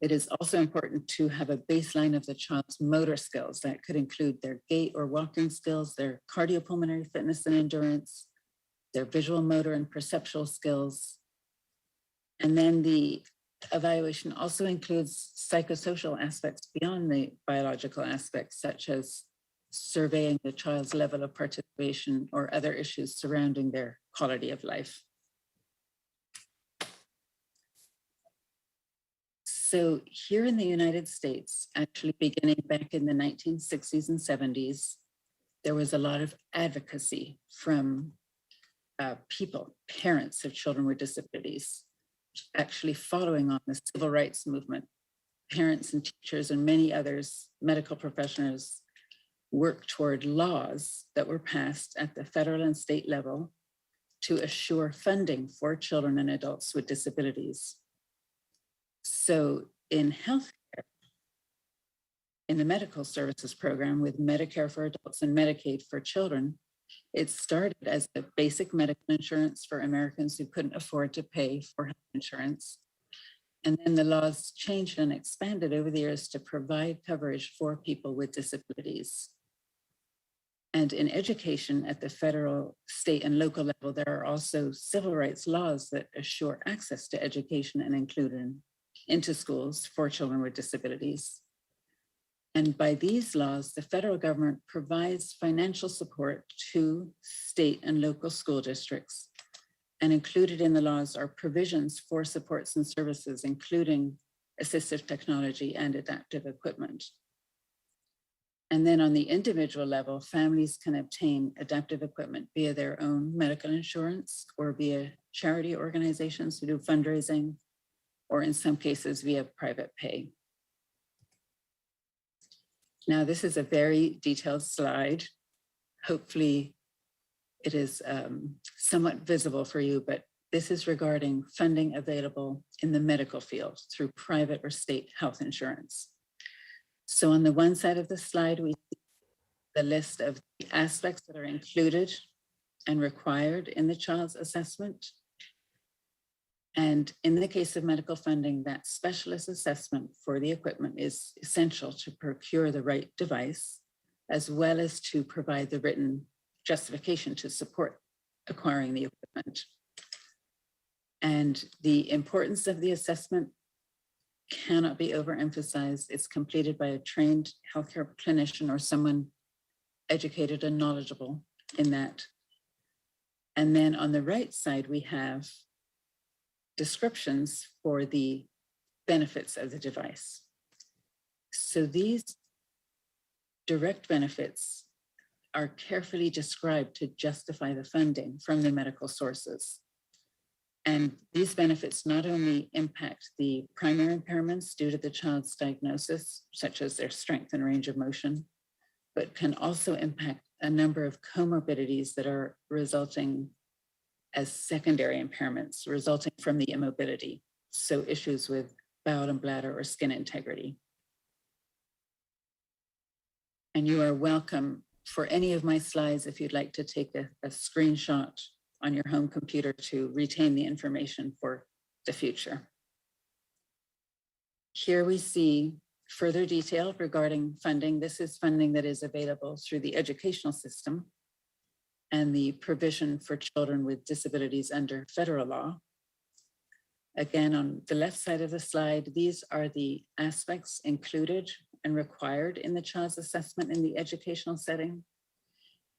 It is also important to have a baseline of the child's motor skills. That could include their gait or walking skills, their cardiopulmonary fitness and endurance, their visual motor and perceptual skills. And then the evaluation also includes psychosocial aspects beyond the biological aspects, such as surveying the child's level of participation or other issues surrounding their quality of life. So here in the United States, actually beginning back in the 1960s and 70s, there was a lot of advocacy from people, parents of children with disabilities, actually following on the civil rights movement. Parents and teachers and many others, medical professionals, worked toward laws that were passed at the federal and state level to assure funding for children and adults with disabilities. So in healthcare, in the medical services program with Medicare for adults and Medicaid for children, it started as a basic medical insurance for Americans who couldn't afford to pay for health insurance. And then the laws changed and expanded over the years to provide coverage for people with disabilities. And in education at the federal, state, and local level, there are also civil rights laws that assure access to education and inclusion into schools for children with disabilities. And by these laws, the federal government provides financial support to state and local school districts. And included in the laws are provisions for supports and services, including assistive technology and adaptive equipment. And then on the individual level, families can obtain adaptive equipment via their own medical insurance or via charity organizations who do fundraising, or in some cases via private pay. Now, this is a very detailed slide. Hopefully it is somewhat visible for you, but this is regarding funding available in the medical field through private or state health insurance. So on the one side of the slide, we see the list of the aspects that are included and required in the child's assessment. And in the case of medical funding, that specialist assessment for the equipment is essential to procure the right device, as well as to provide the written justification to support acquiring the equipment. And the importance of the assessment cannot be overemphasized. It's completed by a trained healthcare clinician or someone educated and knowledgeable in that. And then on the right side, we have descriptions for the benefits of the device. So these direct benefits are carefully described to justify the funding from the medical sources. And these benefits not only impact the primary impairments due to the child's diagnosis, such as their strength and range of motion, but can also impact a number of comorbidities that are resulting as secondary impairments resulting from the immobility. So issues with bowel and bladder or skin integrity. And you are welcome for any of my slides if you'd like to take a screenshot on your home computer to retain the information for the future. Here we see further detail regarding funding. This is funding that is available through the educational system and the provision for children with disabilities under federal law. Again, on the left side of the slide, these are the aspects included and required in the child's assessment in the educational setting.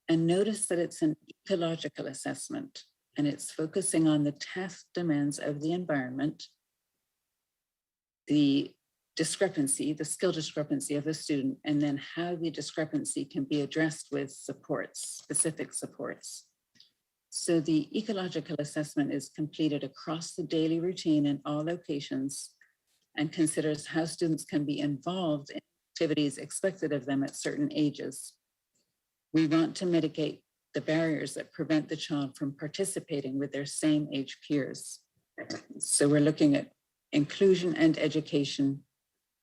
And notice that it's an ecological assessment, and it's focusing on the task demands of the environment, the discrepancy, the skill discrepancy of the student, and then how the discrepancy can be addressed with supports, specific supports. So the ecological assessment is completed across the daily routine in all locations and considers how students can be involved in activities expected of them at certain ages. We want to mitigate the barriers that prevent the child from participating with their same age peers. So we're looking at inclusion and education,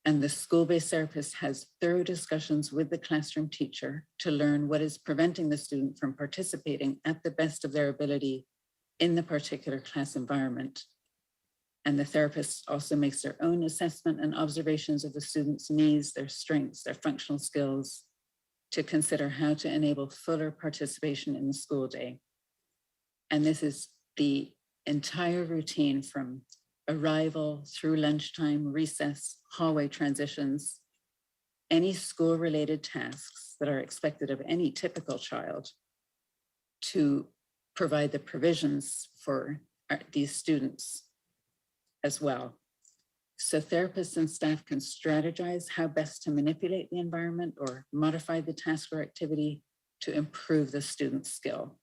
and the school-based therapist has thorough discussions with the classroom teacher to learn what is preventing the student from participating at the best of their ability in the particular class environment. And the therapist also makes their own assessment and observations of the student's needs, their strengths, their functional skills, to consider how to enable fuller participation in the school day. And this is the entire routine from arrival through lunchtime, recess, hallway transitions, any school-related tasks that are expected of any typical child, to provide the provisions for these students as well. So therapists and staff can strategize how best to manipulate the environment or modify the task or activity to improve the student's skill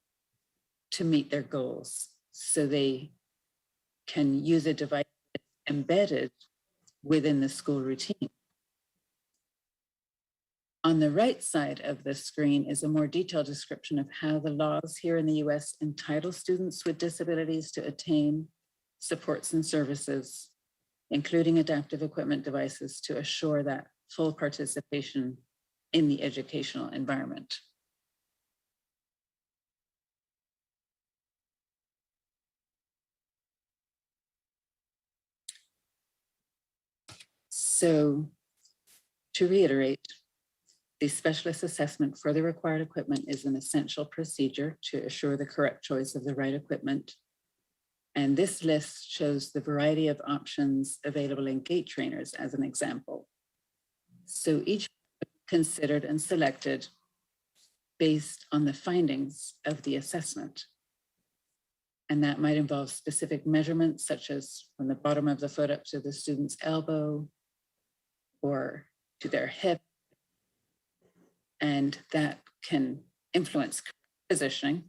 to meet their goals. So they can use a device embedded within the school routine. On the right side of the screen is a more detailed description of how the laws here in the US entitle students with disabilities to attain supports and services, including adaptive equipment devices, to assure that full participation in the educational environment. So to reiterate, the specialist assessment for the required equipment is an essential procedure to assure the correct choice of the right equipment. And this list shows the variety of options available in gait trainers as an example. So each considered and selected based on the findings of the assessment. And that might involve specific measurements, such as from the bottom of the foot up to the student's elbow or to their hip. And that can influence positioning.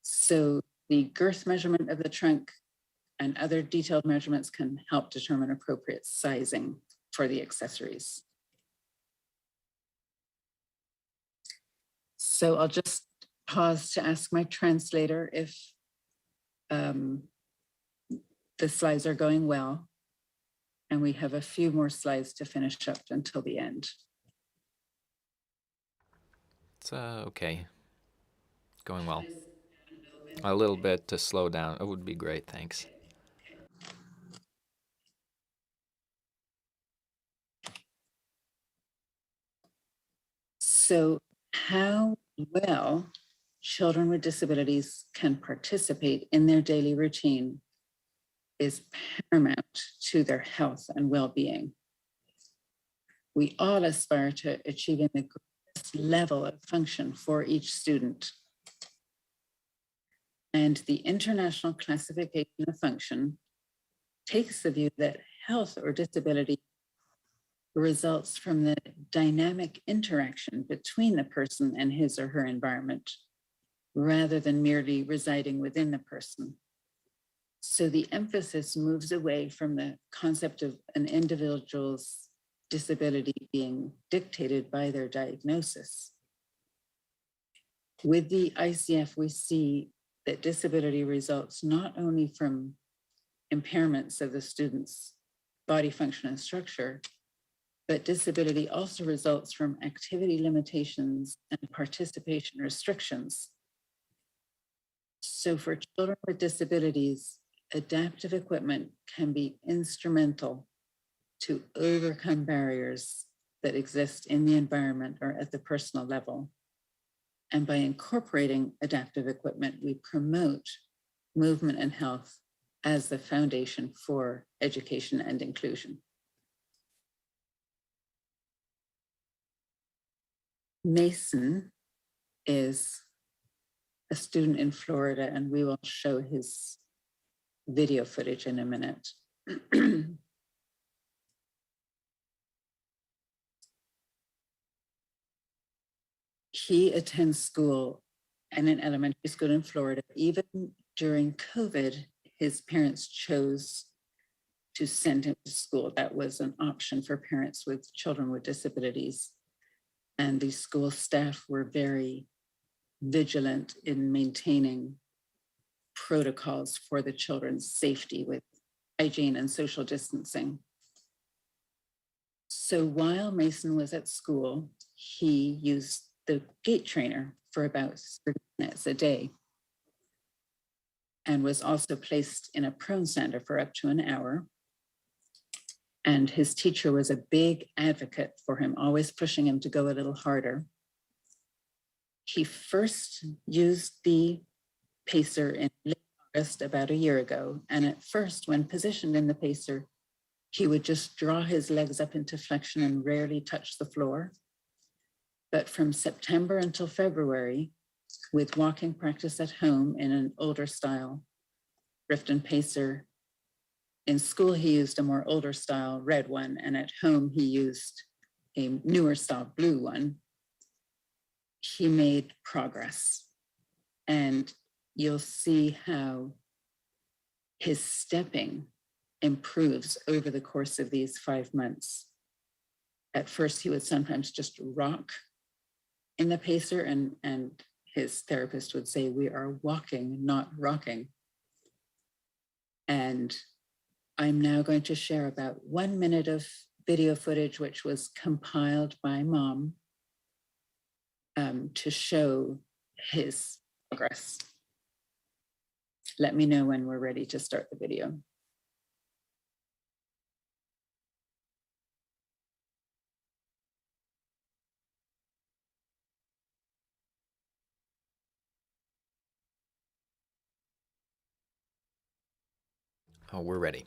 So the girth measurement of the trunk and other detailed measurements can help determine appropriate sizing for the accessories. So I'll just pause to ask my translator if the slides are going well. And we have a few more slides to finish up until the end. It's okay. Going well. A little bit to slow down. It would be great, thanks. So how well children with disabilities can participate in their daily routine is paramount to their health and well-being. We all aspire to achieving the greatest level of function for each student. And the International Classification of Function takes the view that health or disability results from the dynamic interaction between the person and his or her environment, rather than merely residing within the person. So the emphasis moves away from the concept of an individual's disability being dictated by their diagnosis. With the ICF, we see that disability results not only from impairments of the student's body function and structure, but disability also results from activity limitations and participation restrictions. So for children with disabilities, adaptive equipment can be instrumental to overcome barriers that exist in the environment or at the personal level. And by incorporating adaptive equipment, we promote movement and health as the foundation for education and inclusion. Mason is a student in Florida, and we will show his video footage in a minute. He attends school in an elementary school in Florida. Even during COVID, his parents chose to send him to school. That was an option for parents with children with disabilities. And the school staff were very vigilant in maintaining protocols for the children's safety with hygiene and social distancing. So while Mason was at school, he used the gait trainer for about 30 minutes a day and was also placed in a prone stander for up to an hour. And his teacher was a big advocate for him, always pushing him to go a little harder. He first used the pacer in late just about a year ago. And at first, when positioned in the pacer, he would just draw his legs up into flexion and rarely touch the floor. But from September until February, with walking practice at home in an older style, Rifton pacer, in school he used a more older style red one, and at home he used a newer style blue one. He made progress. And you'll see how his stepping improves over the course of these 5 months. At first, he would sometimes just rock in the pacer, and his therapist would say, "We are walking, not rocking." And I'm now going to share about 1 minute of video footage, which was compiled by Mom to show his progress. Let me know when we're ready to start the video. Oh, we're ready.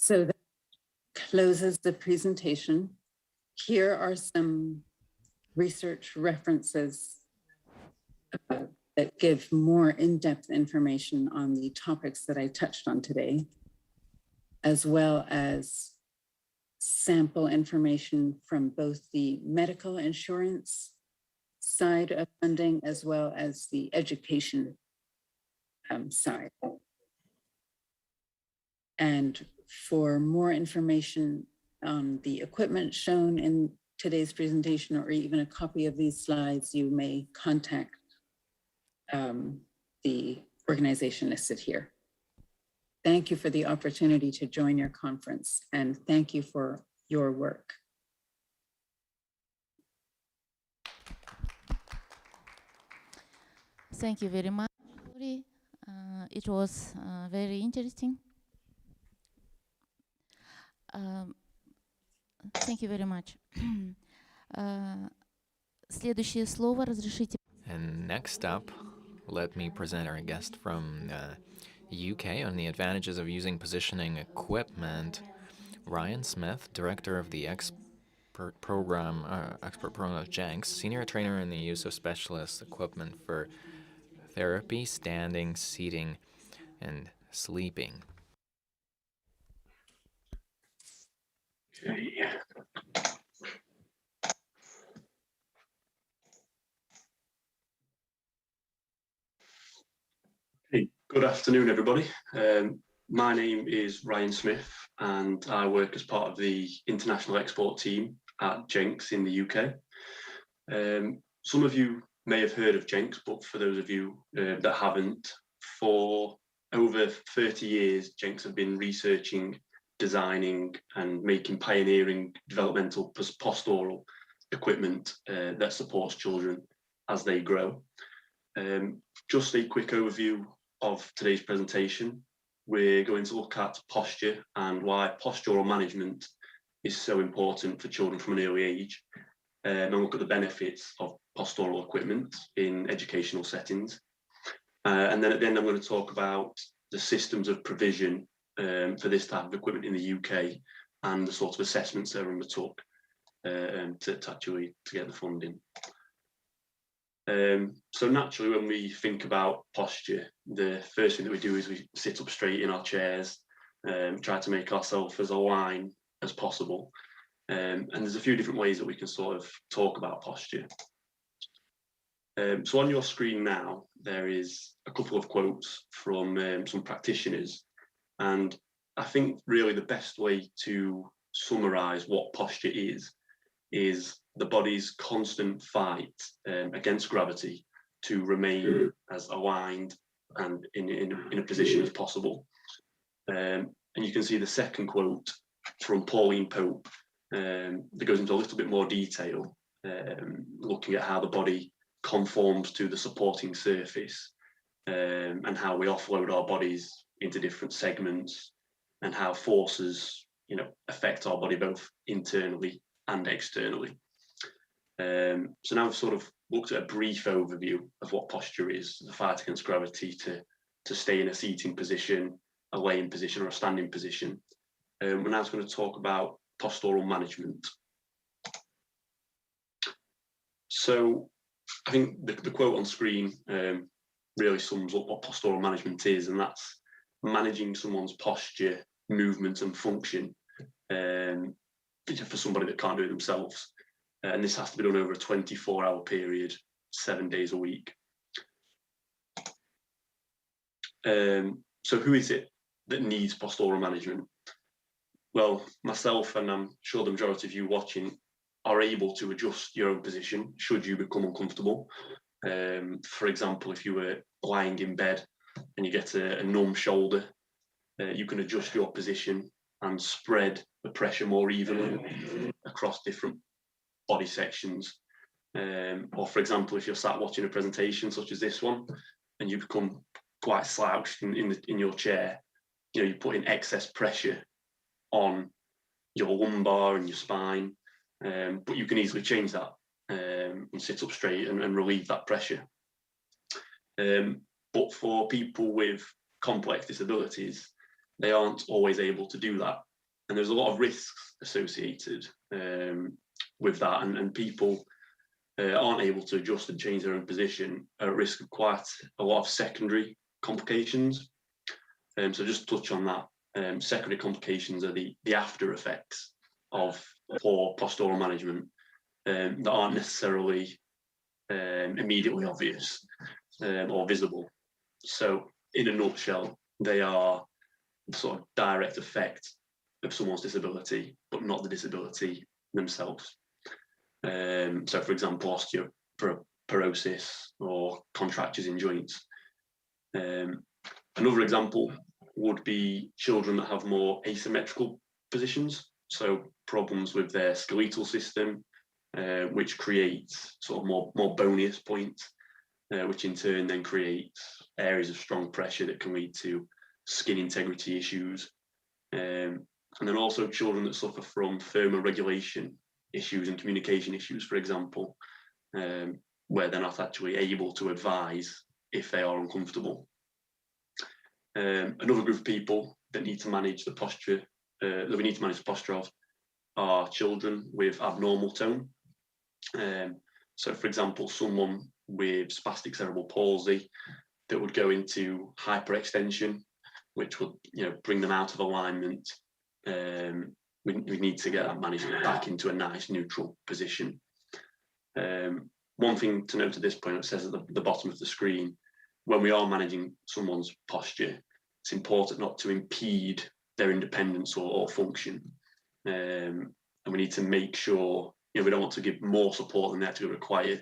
So that closes the presentation. Here are some research references that give more in-depth information on the topics that I touched on today, as well as sample information from both the medical insurance side of funding as well as the education side. And for more information on the equipment shown in today's presentation, or even a copy of these slides, you may contact the organization listed here. Thank you for the opportunity to join your conference, and thank you for your work. Thank you very much, Lori. It was very interesting. Thank you very much. Следующее слово разрешите. And next up, let me present our guest from UK on the advantages of using positioning equipment. Ryan Smith, director of the expert program of Jenks, senior trainer in the use of specialist equipment for therapy, standing, seating, and sleeping. Okay. Hey, good afternoon, everybody. My name is Ryan Smith, and I work as part of the international export team at Jenks in the UK. Some of you may have heard of Jenks, but for those of you that haven't, for over 30 years, Jenks have been researching, designing, and making pioneering developmental postural equipment that supports children as they grow. Just a quick overview of today's presentation. We're going to look at posture and why postural management is so important for children from an early age, and look at the benefits of postural equipment in educational settings. And then at the end, I'm going to talk about the systems of provision for this type of equipment in the UK, and the sort of assessments they undertook to actually get the funding. So naturally, when we think about posture, the first thing that we do is we sit up straight in our chairs, try to make ourselves as aligned as possible. And there's a few different ways that we can sort of talk about posture. So on your screen now, there is a couple of quotes from some practitioners. And I think really the best way to summarize what posture is the body's constant fight against gravity to remain as aligned and in a position as possible. And you can see the second quote from Pauline Pope that goes into a little bit more detail, looking at how the body conforms to the supporting surface and how we offload our bodies into different segments and how forces, affect our body both internally and externally. So now we've sort of looked at a brief overview of what posture is, the fight against gravity to stay in a seating position, a laying position, or a standing position. We're now going to talk about postural management. So I think the quote on screen really sums up what postural management is, and that's managing someone's posture, movement, and function for somebody that can't do it themselves. And this has to be done over a 24-hour period, 7 days a week. So who is it that needs postural management? Well, myself, and I'm sure the majority of you watching, are able to adjust your own position should you become uncomfortable. For example, if you were lying in bed and you get a numb shoulder, you can adjust your position and spread the pressure more evenly across different body sections. Or for example, if you're sat watching a presentation such as this one and you become quite slouched in your chair, you put in excess pressure on your lumbar and your spine, but you can easily change that and sit up straight and relieve that pressure. But for people with complex disabilities, they aren't always able to do that. And there's a lot of risks associated with that, and people aren't able to adjust and change their own position are at risk of quite a lot of secondary complications. So just to touch on that, secondary complications are the after effects of poor postural management that aren't necessarily immediately obvious or visible. So in a nutshell, they are the sort of direct effect of someone's disability, but not the disability themselves. So for example, osteoporosis or contractures in joints. Another example would be children that have more asymmetrical positions, so problems with their skeletal system, which creates sort of more boniest points, which in turn then creates areas of strong pressure that can lead to skin integrity issues. And then also children that suffer from thermoregulation issues and communication issues, for example, where they're not actually able to advise if they are uncomfortable. Another group of people that need to manage the posture, that we need to manage the posture of, are children with abnormal tone. So for example, someone with spastic cerebral palsy that would go into hyperextension, which would bring them out of alignment. We need to get that managed back into a nice neutral position. One thing to note at this point, it says at the bottom of the screen, when we are managing someone's posture, it's important not to impede their independence or function. And we need to make sure, we don't want to give more support than they actually require.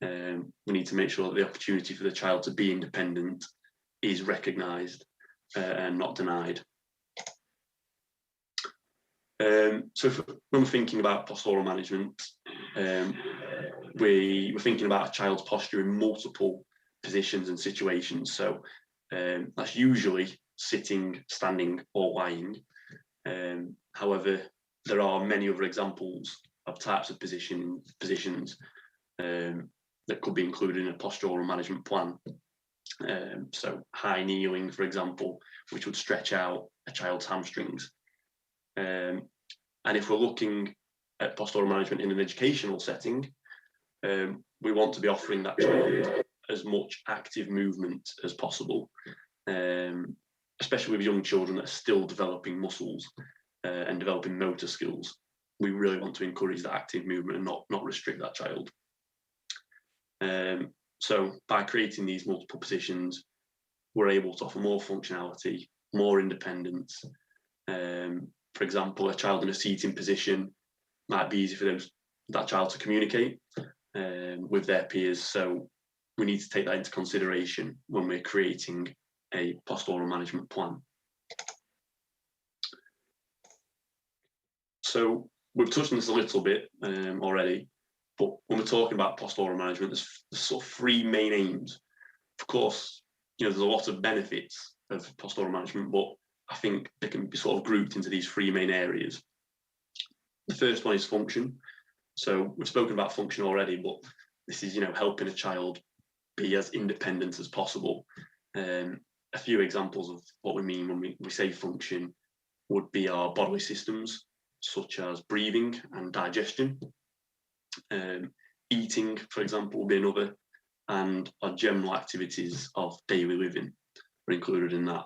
We need to make sure that the opportunity for the child to be independent is recognised and not denied. So when we're thinking about postural management, we're thinking about a child's posture in multiple positions and situations. So that's usually sitting, standing, or lying. However, there are many other examples of types of positions that could be included in a postural management plan. So high kneeling, for example, which would stretch out a child's hamstrings. And if we're looking at postural management in an educational setting, we want to be offering that child as much active movement as possible, especially with young children that are still developing muscles and developing motor skills. We really want to encourage that active movement and not restrict that child. So by creating these multiple positions, we're able to offer more functionality, more independence. For example, a child in a seating position might be easy for that child to communicate with their peers. So we need to take that into consideration when we're creating a postural management plan. So we've touched on this a little bit already, but when we're talking about postural management, there's sort of three main aims. Of course, there's a lot of benefits of postural management, but I think they can be sort of grouped into these three main areas. The first one is function. So we've spoken about function already, but this is, helping a child be as independent as possible. A few examples of what we mean when we say function would be our bodily systems, such as breathing and digestion. Eating, for example, will be another, and our general activities of daily living are included in that.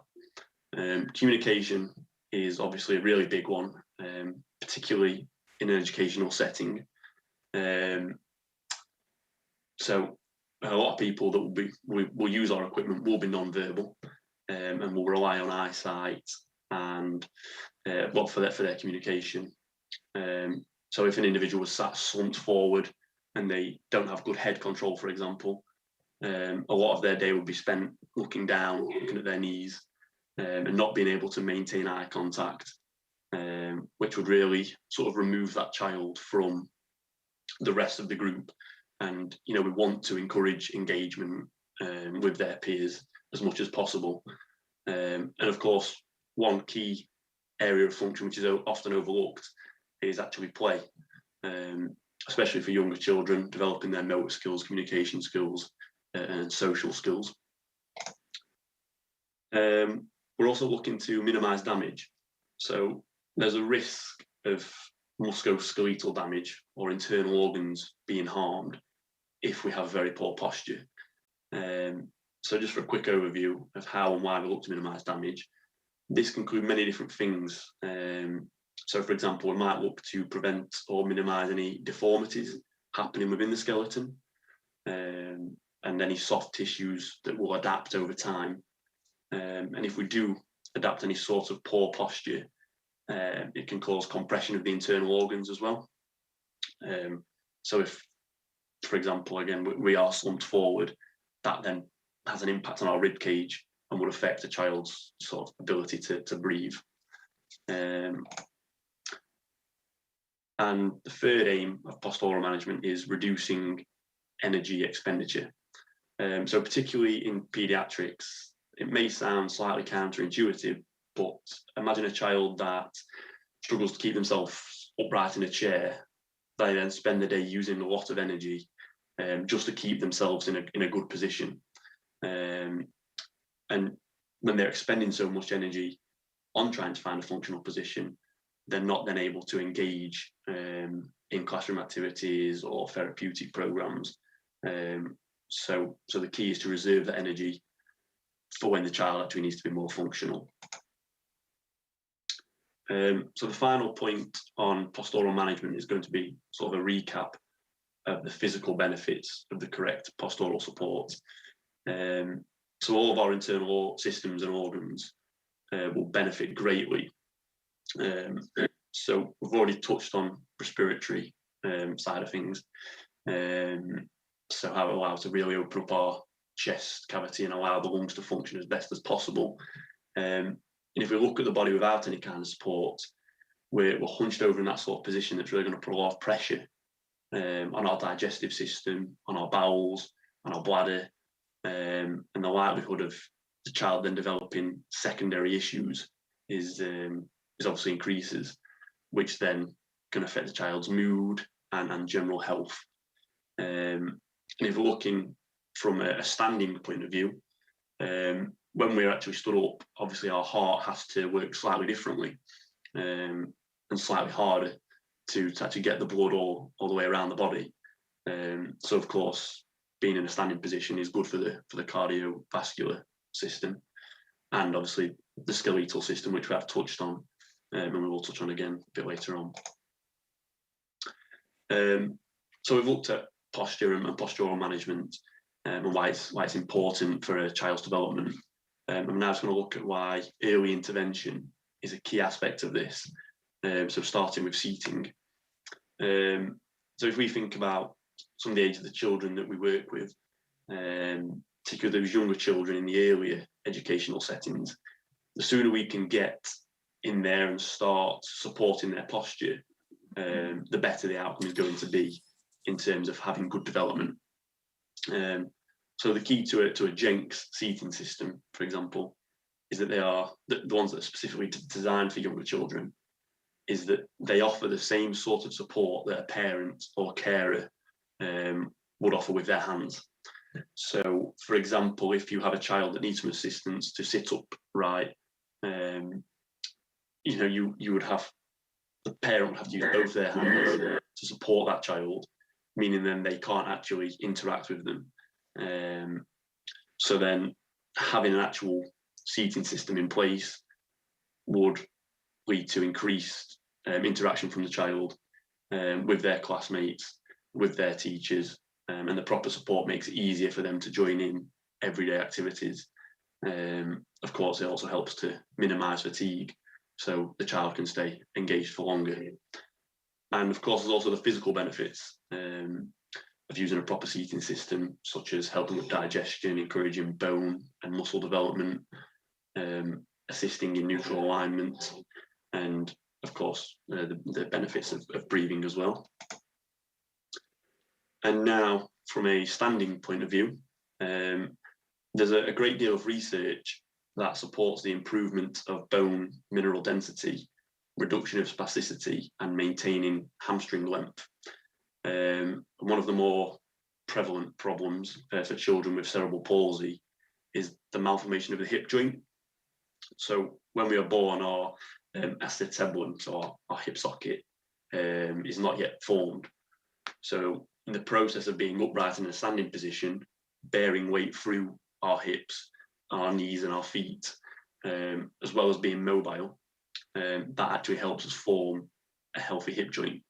Communication is obviously a really big one, particularly in an educational setting. So a lot of people that will use our equipment will be non-verbal, and will rely on eyesight and for their communication. So if an individual was sat slumped forward and they don't have good head control, for example, a lot of their day would be spent looking down, looking at their knees, and not being able to maintain eye contact, which would really sort of remove that child from the rest of the group. And we want to encourage engagement with their peers as much as possible. And of course, one key area of function which is often overlooked is actually play, especially for younger children, developing their motor skills, communication skills, and social skills. We're also looking to minimise damage. So there's a risk of musculoskeletal damage or internal organs being harmed if we have very poor posture. So just for a quick overview of how and why we look to minimise damage, this can include many different things. So for example, we might look to prevent or minimise any deformities happening within the skeleton, and any soft tissues that will adapt over time. And if we do adapt any sort of poor posture, it can cause compression of the internal organs as well. So if, for example, again, we are slumped forward, that then has an impact on our rib cage and would affect a child's sort of ability to breathe. And the third aim of postural management is reducing energy expenditure. So particularly in paediatrics, it may sound slightly counterintuitive, but imagine a child that struggles to keep themselves upright in a chair. They then spend the day using a lot of energy just to keep themselves in a good position. And when they're expending so much energy on trying to find a functional position, they're not then able to engage in classroom activities or therapeutic programs. So the key is to reserve that energy for when the child actually needs to be more functional. So the final point on postural management is going to be sort of a recap of the physical benefits of the correct postural support. So all of our internal systems and organs will benefit greatly. So we've already touched on respiratory side of things. So how it allows to really open up our chest cavity and allow the lungs to function as best as possible. And if we look at the body without any kind of support, we're hunched over in that sort of position that's really going to put a lot of pressure on our digestive system, on our bowels, on our bladder, and the likelihood of the child then developing secondary issues is obviously increases, which then can affect the child's mood and general health. And if we're looking from a standing point of view, when we're actually stood up, obviously our heart has to work slightly differently and slightly harder to actually get the blood all the way around the body. So of course, being in a standing position is good for the cardiovascular system, and obviously the skeletal system, which we have touched on, and we will touch on again a bit later on. So we've looked at posture and postural management and why it's important for a child's development. I'm now just going to look at why early intervention is a key aspect of this. So starting with seating. So if we think about some of the age of the children that we work with, particularly those younger children in the earlier educational settings, the sooner we can get in there and start supporting their posture, the better the outcome is going to be in terms of having good development. So the key to a Jenks seating system, for example, is that they are the ones that are specifically designed for younger children, is that they offer the same sort of support that a parent or carer would offer with their hands. So, for example, if you have a child that needs some assistance to sit up right, you would have, the parent would have to use both their hands to support that child, meaning then they can't actually interact with them. So then having an actual seating system in place would lead to increased interaction from the child with their classmates, with their teachers, and the proper support makes it easier for them to join in everyday activities. Of course, it also helps to minimise fatigue, so the child can stay engaged for longer. And of course, there's also the physical benefits of using a proper seating system, such as helping with digestion, encouraging bone and muscle development, assisting in neutral alignment, and of course, the benefits of breathing as well. And now, from a standing point of view, there's a great deal of research that supports the improvement of bone mineral density, reduction of spasticity, and maintaining hamstring length. One of the more prevalent problems for children with cerebral palsy is the malformation of the hip joint. So when we are born, our acetabulum, or our hip socket, is not yet formed. So in the process of being upright in a standing position, bearing weight through our hips, our knees and our feet, as well as being mobile, that actually helps us form a healthy hip joint.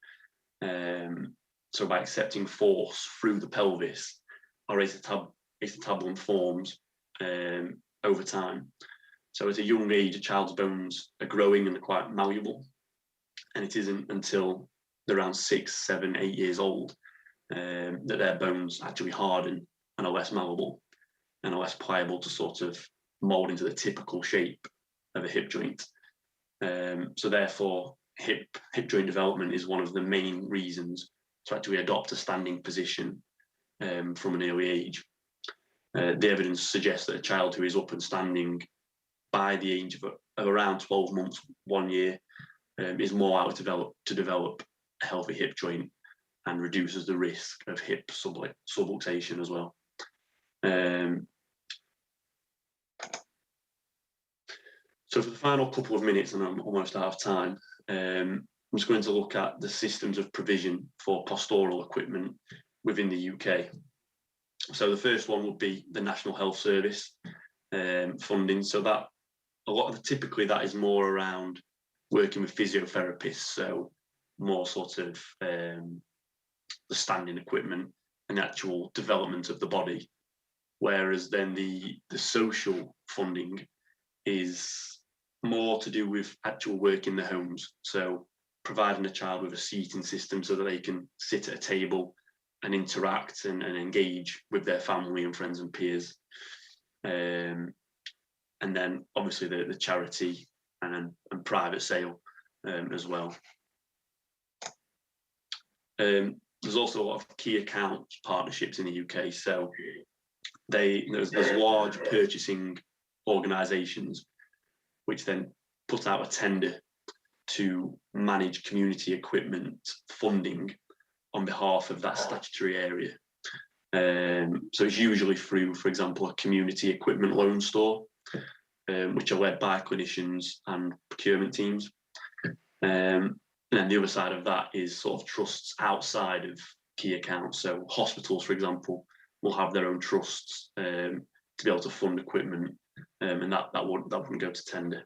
So by accepting force through the pelvis, our acetabulum forms over time. So at a young age, a child's bones are growing and are quite malleable. And it isn't until they're around 6, 7, 8 years old that their bones actually harden and are less malleable and are less pliable to sort of mold into the typical shape of a hip joint. So therefore, hip joint development is one of the main reasons to actually adopt a standing position from an early age. The evidence suggests that a child who is up and standing by the age of around 12 months, 1 year, is more likely to develop a healthy hip joint and reduces the risk of hip subluxation as well. So for the final couple of minutes, and I'm almost out of time, I'm just going to look at the systems of provision for postural equipment within the UK. So the first one would be the National Health Service funding. So that typically that is more around working with physiotherapists, so more sort of the standing equipment and the actual development of the body. Whereas then the social funding is more to do with actual work in the homes. So providing a child with a seating system so that they can sit at a table and interact and engage with their family and friends and peers. And then obviously the charity and private sale as well. There's also a lot of key account partnerships in the UK. So there's large purchasing organisations which then put out a tender to manage community equipment funding on behalf of that statutory area. So it's usually through, for example, a community equipment loan store. which are led by clinicians and procurement teams. And then the other side of that is sort of trusts outside of key accounts. So hospitals, for example, will have their own trusts to be able to fund equipment, and that wouldn't go to tender.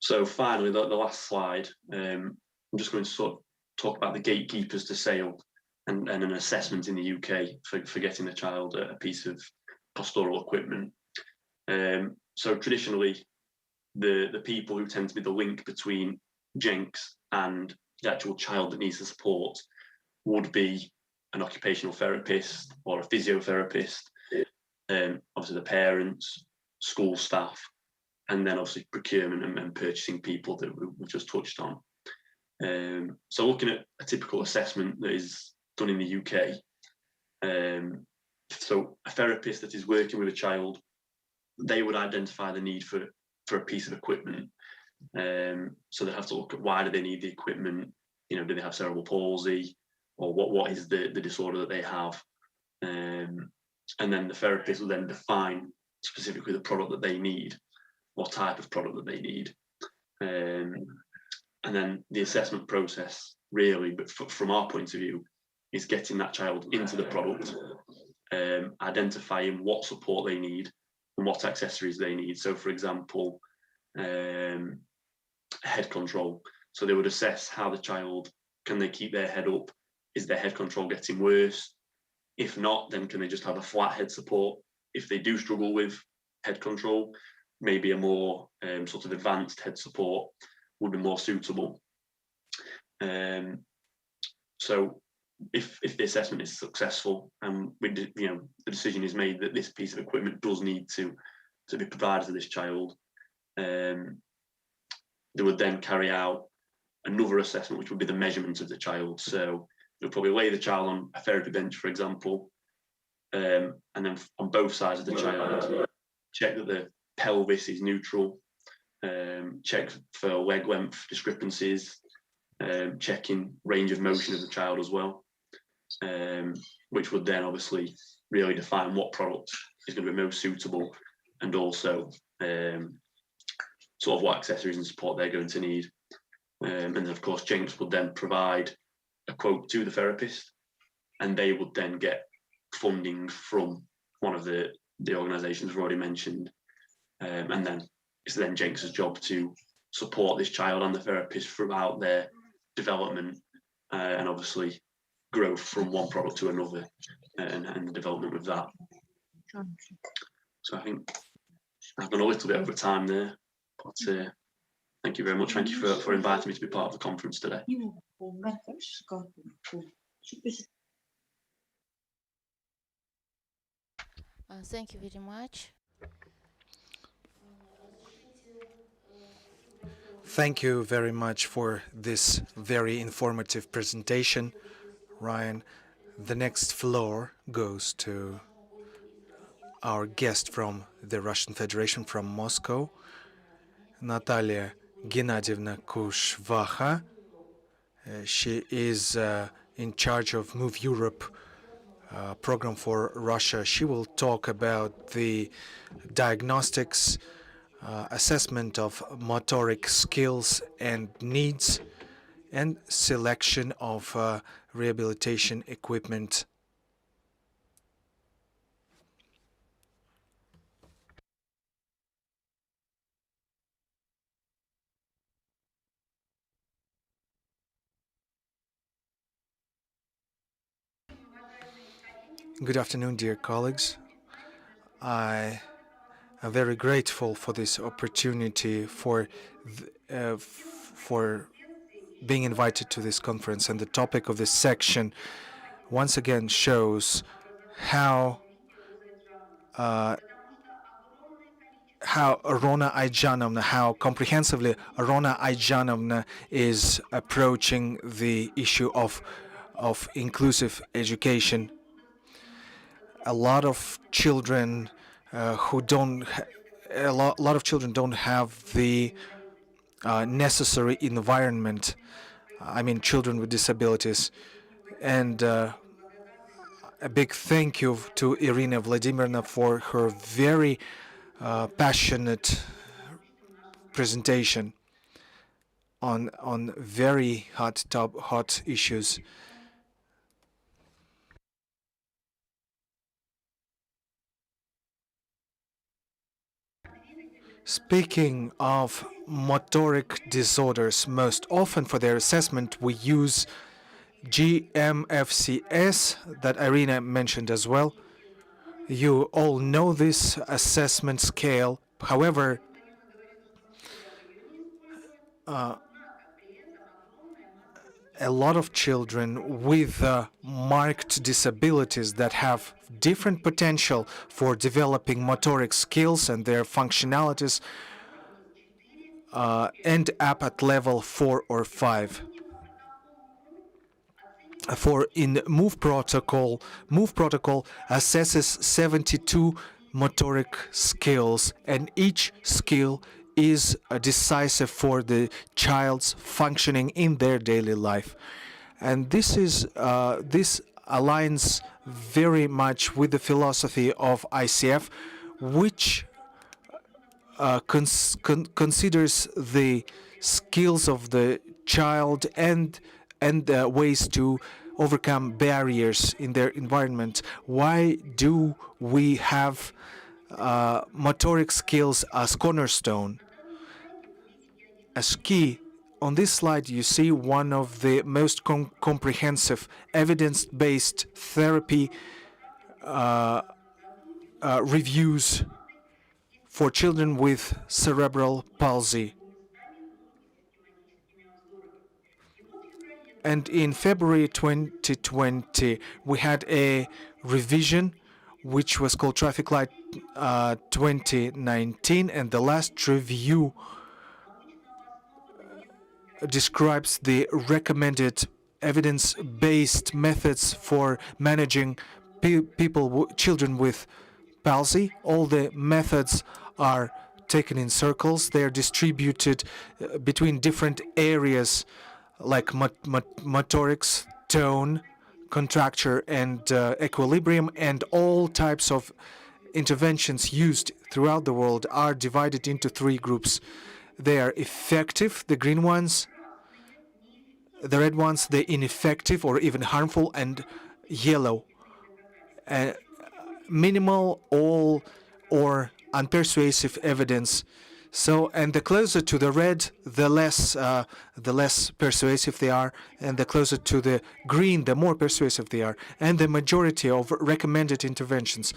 So finally, the last slide, I'm just going to sort of talk about the gatekeepers to sale and an assessment in the UK for getting a child a piece of pastoral equipment. So traditionally, the people who tend to be the link between Jenks and the actual child that needs the support would be an occupational therapist or a physiotherapist, obviously the parents, school staff, and then obviously procurement and purchasing people that we've just touched on. So looking at a typical assessment that is done in the UK, so a therapist that is working with a child, they would identify the need for a piece of equipment. So they have to look at why do they need the equipment, do they have cerebral palsy, or what is the disorder that they have. And then the therapist will then define specifically the product that they need, or type of product that they need. And then the assessment process really, but from our point of view, is getting that child into the product, identifying what support they need and what accessories they need. So for example, head control. So they would assess how the child, can they keep their head up? Is their head control getting worse? If not, then can they just have a flat head support? If they do struggle with head control, maybe a more sort of advanced head support would be more suitable. So if the assessment is successful and the decision is made that this piece of equipment does need to be provided to this child, they would then carry out another assessment, which would be the measurement of the child. So they'll probably lay the child on a therapy bench, for example, and then on both sides of the child, check that the pelvis is neutral, check for leg length discrepancies, checking range of motion of the child as well, which would then obviously really define what product is going to be most suitable, and also sort of what accessories and support they're going to need. And then of course Jenks would then provide a quote to the therapist, and they would then get funding from one of the organisations we've already mentioned, and then it's then Jenks's job to support this child and the therapist throughout their development, and obviously growth from one product to another, and the development of that. So I think I've gone a little bit over time there, but thank you very much. Thank you for inviting me to be part of the conference today. Thank you very much. Thank you very much for this very informative presentation, Ryan. The next floor goes to our guest from the Russian Federation, from Moscow, Natalia Gennadievna Kushvaha. She is in charge of Move Europe program for Russia. She will talk about the diagnostics, assessment of motoric skills and needs, and selection of rehabilitation equipment. Good afternoon, dear colleagues. I am very grateful for this opportunity, for being invited to this conference, and the topic of this section once again shows how Rona Ayjanovna, how comprehensively Rona Ayjanovna is approaching the issue of inclusive education. A lot of children who don't a lot of children don't have the necessary environment. I mean, children with disabilities, and a big thank you to Irina Vladimirovna for her very passionate presentation on very hot issues. Speaking of motoric disorders, most often for their assessment we use GMFCS that Irina mentioned as well. You all know this assessment scale. However, a lot of children with marked disabilities that have different potential for developing motoric skills and their functionalities end up at level 4 or 5. For in move protocol assesses 72 motoric skills, and each skill is decisive for the child's functioning in their daily life. And this aligns very much with the philosophy of ICF, which considers the skills of the child and ways to overcome barriers in their environment. Why do we have motoric skills as cornerstone, as key? On this slide, you see one of the most comprehensive evidence-based therapy reviews for children with cerebral palsy. And in February 2020, we had a revision which was called Traffic Light 2019, and the last review describes the recommended evidence-based methods for managing children with palsy. All the methods are taken in circles. They are distributed between different areas like motorics, tone, contracture, and equilibrium, and all types of interventions used throughout the world are divided into 3 groups. They are effective, the green ones, the red ones, the ineffective or even harmful, and yellow, minimal, all, or unpersuasive evidence. So, and the closer to the red, the less persuasive they are, and the closer to the green, the more persuasive they are. And the majority of recommended interventions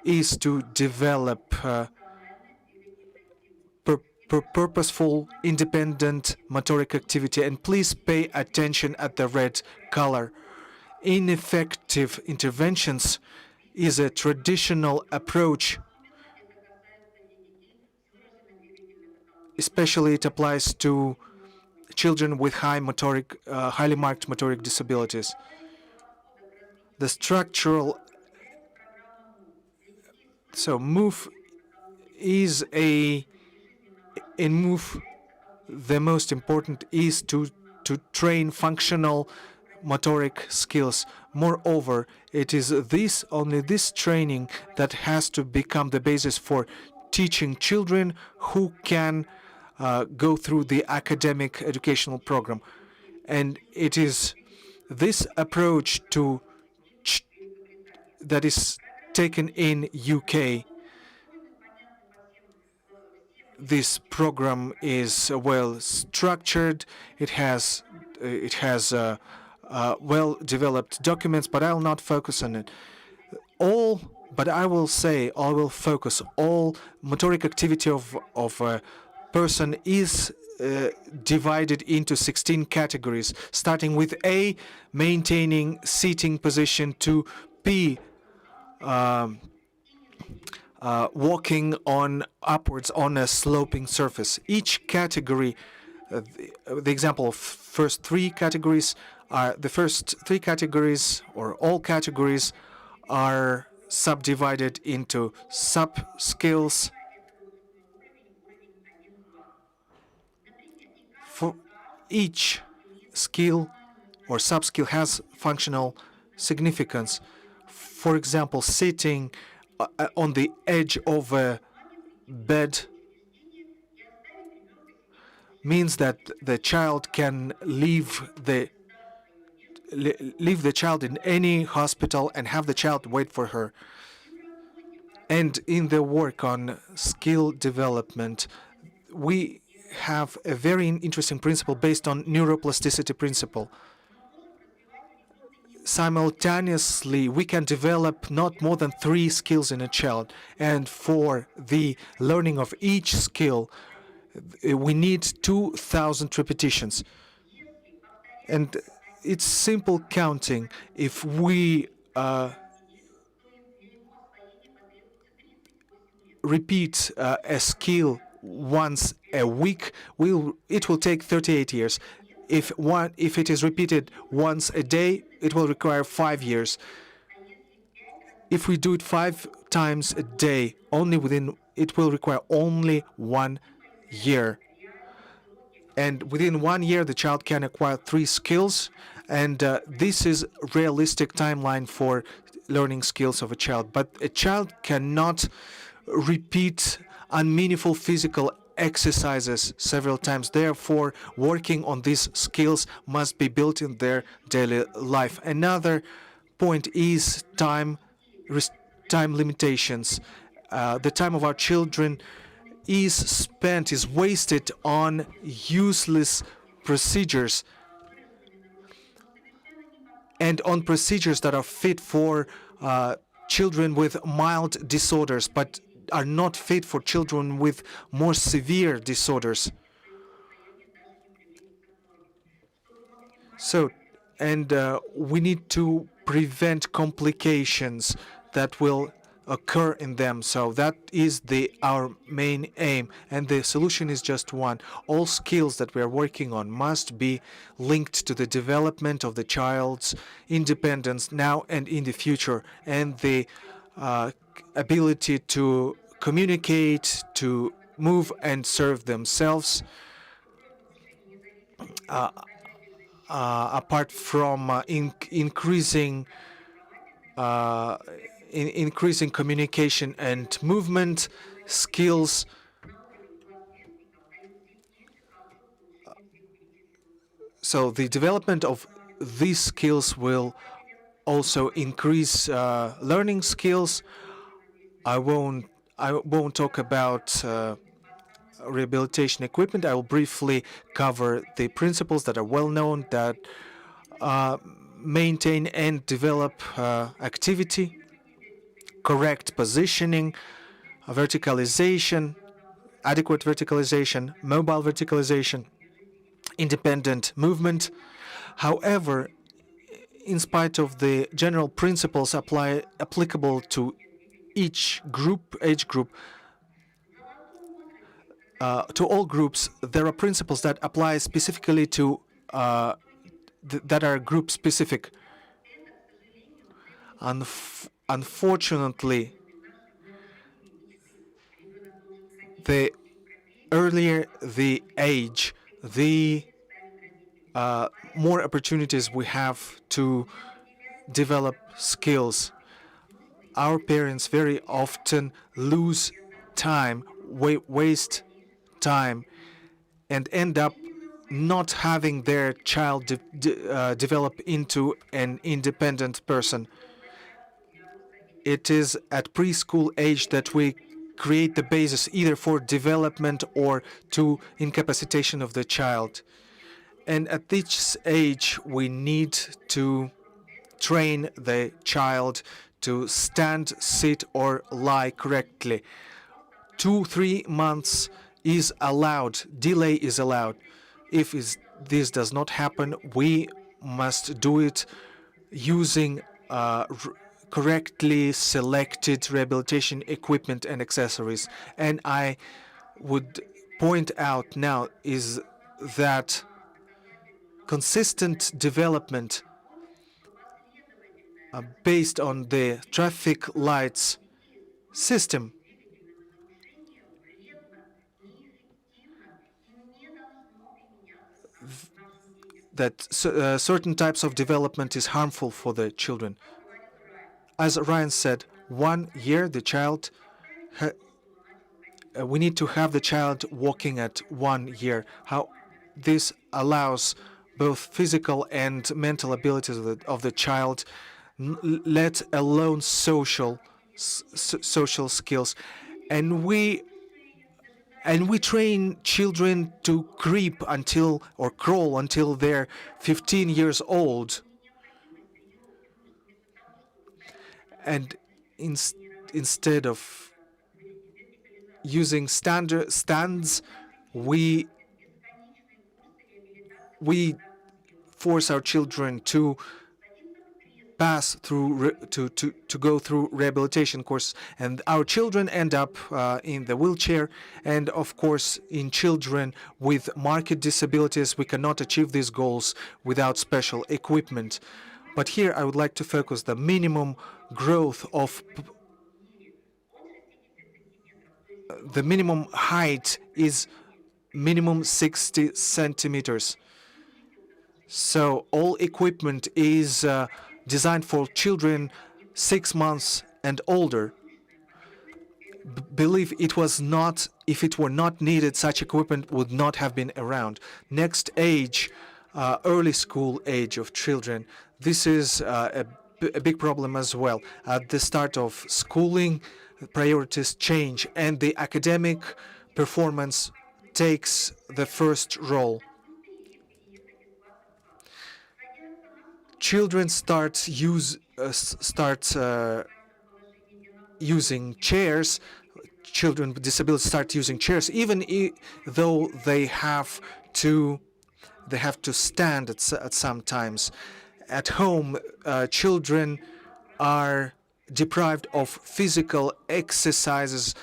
is to develop purposeful, independent motoric activity. And please pay attention at the red color. Ineffective interventions is a traditional approach. Especially it applies to children with highly marked motoric disabilities. The structural, so MOVE is in MOVE, the most important is to train functional motoric skills. Moreover, it is only this training that has to become the basis for teaching children who can go through the academic educational program. And it is this approach that is taken in UK. This program is well structured. It has well developed documents, but I'll not focus on it. But I will focus all motoric activity of a person is divided into 16 categories, starting with A, maintaining seating position, to B, walking upwards on a sloping surface. Each category, the example of first 3 categories are or all categories are subdivided into sub-skills. For each skill or sub-skill has functional significance. For example, sitting on the edge of a bed means that the child can leave the child in any hospital and have the child wait for her. And in the work on skill development, we have a very interesting principle based on neuroplasticity principle. Simultaneously, we can develop not more than 3 skills in a child, and for the learning of each skill, we need 2,000 repetitions. And it's simple counting. If we repeat a skill once a week, it will take 38 years. If it is repeated once a day, it will require 5 years. If we do it 5 times a day, it will require only 1 year. And within 1 year, the child can acquire 3 skills, and this is realistic timeline for learning skills of a child. But a child cannot repeat unmeaningful physical exercises several times. Therefore, working on these skills must be built in their daily life. Another point is time limitations. The time of our children is wasted on useless procedures and on procedures that are fit for children with mild disorders, but are not fit for children with more severe disorders. So, and we need to prevent complications that will occur in them. So that is our main aim, and the solution is just one. All skills that we are working on must be linked to the development of the child's independence now and in the future, and the ability to communicate, to move and serve themselves, apart from increasing communication and movement skills. So the development of these skills will also increase learning skills. I won't talk about rehabilitation equipment. I will briefly cover the principles that are well known that maintain and develop activity, correct positioning, verticalization, adequate verticalization, mobile verticalization, independent movement. However, in spite of the general principles applicable to each age group, to all groups, there are principles that apply specifically to that are group specific. Unfortunately, the earlier the age, the more opportunities we have to develop skills. Our parents very often lose time, waste time, and end up not having their child develop into an independent person. It is at preschool age that we create the basis either for development or to incapacitation of the child. And at this age, we need to train the child to stand, sit, or lie correctly. 2-3 months is allowed, delay is allowed. If this does not happen, we must do it using correctly selected rehabilitation equipment and accessories. And I would point out now is that consistent development based on the traffic lights system, that certain types of development is harmful for the children. As Ryan said, 1 year the child, we need to have the child walking at 1 year. How this allows both physical and mental abilities of the child, let alone social skills, and we train children to creep until or crawl until they're 15 years old, and instead of using standard stands, we force our children to pass through to go through rehabilitation course, and our children end up in the wheelchair. And of course, in children with marked disabilities, we cannot achieve these goals without special equipment. But here I would like to focus the minimum growth of the minimum height is minimum 60 centimeters. So all equipment is designed for children 6 months and older. Believe it was not, if it were not needed, such equipment would not have been around. Next age, early school age of children. This is a big problem as well. At the start of schooling, priorities change, and the academic performance takes the first role. Children start using chairs. Children with disabilities start using chairs, even though they have to stand at some times. At home, children are deprived of physical exercises,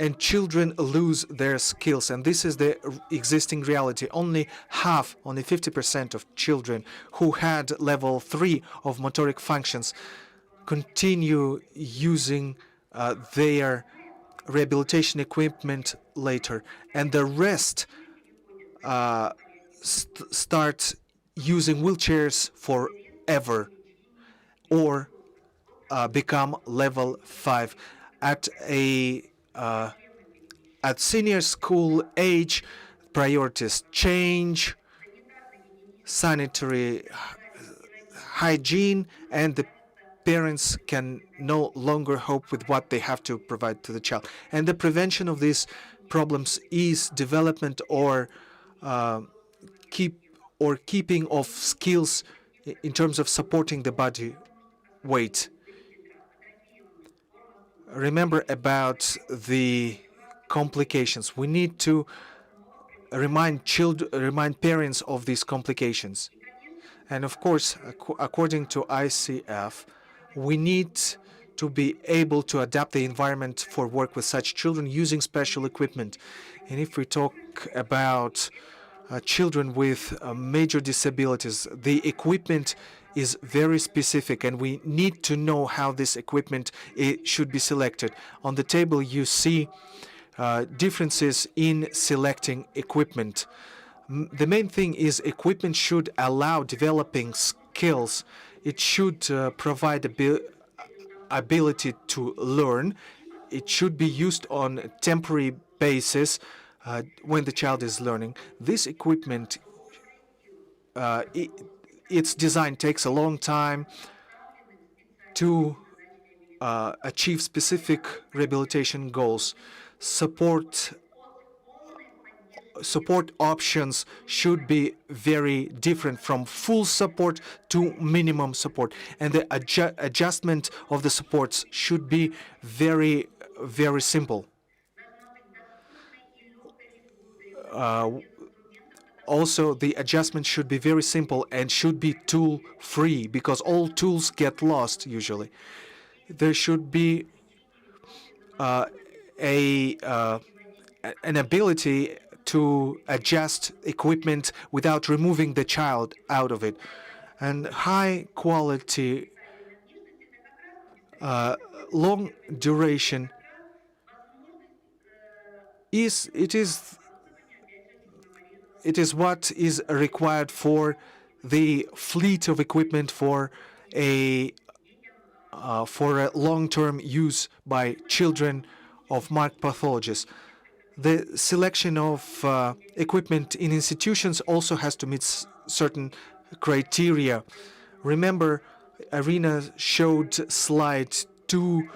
and children lose their skills. And this is the existing reality. Only 50% of children who had level 3 of motoric functions continue using their rehabilitation equipment later, and the rest start using wheelchairs forever, or become level 5. At senior school age, priorities change, sanitary hygiene, and the parents can no longer cope with what they have to provide to the child. And the prevention of these problems is development or keeping of skills in terms of supporting the body weight. Remember about the complications. We need to remind parents of these complications. And of course, according to ICF, we need to be able to adapt the environment for work with such children using special equipment. And if we talk about children with major disabilities, the equipment is very specific, and we need to know how this equipment should be selected. On the table, you see differences in selecting equipment. The main thing is equipment should allow developing skills. It should provide ability to learn. It should be used on a temporary basis when the child is learning. This equipment, its design takes a long time to achieve specific rehabilitation goals. Support options should be very different, from full support to minimum support, and the adjustment of the supports should be very, very simple. Also, the adjustment should be very simple and should be tool free, because all tools get lost usually. There should be an ability to adjust equipment without removing the child out of it. And high quality, long duration is what is required for the fleet of equipment for a for long-term use by children of marked pathologies. The selection of equipment in institutions also has to meet certain criteria. Remember, Irina showed slide two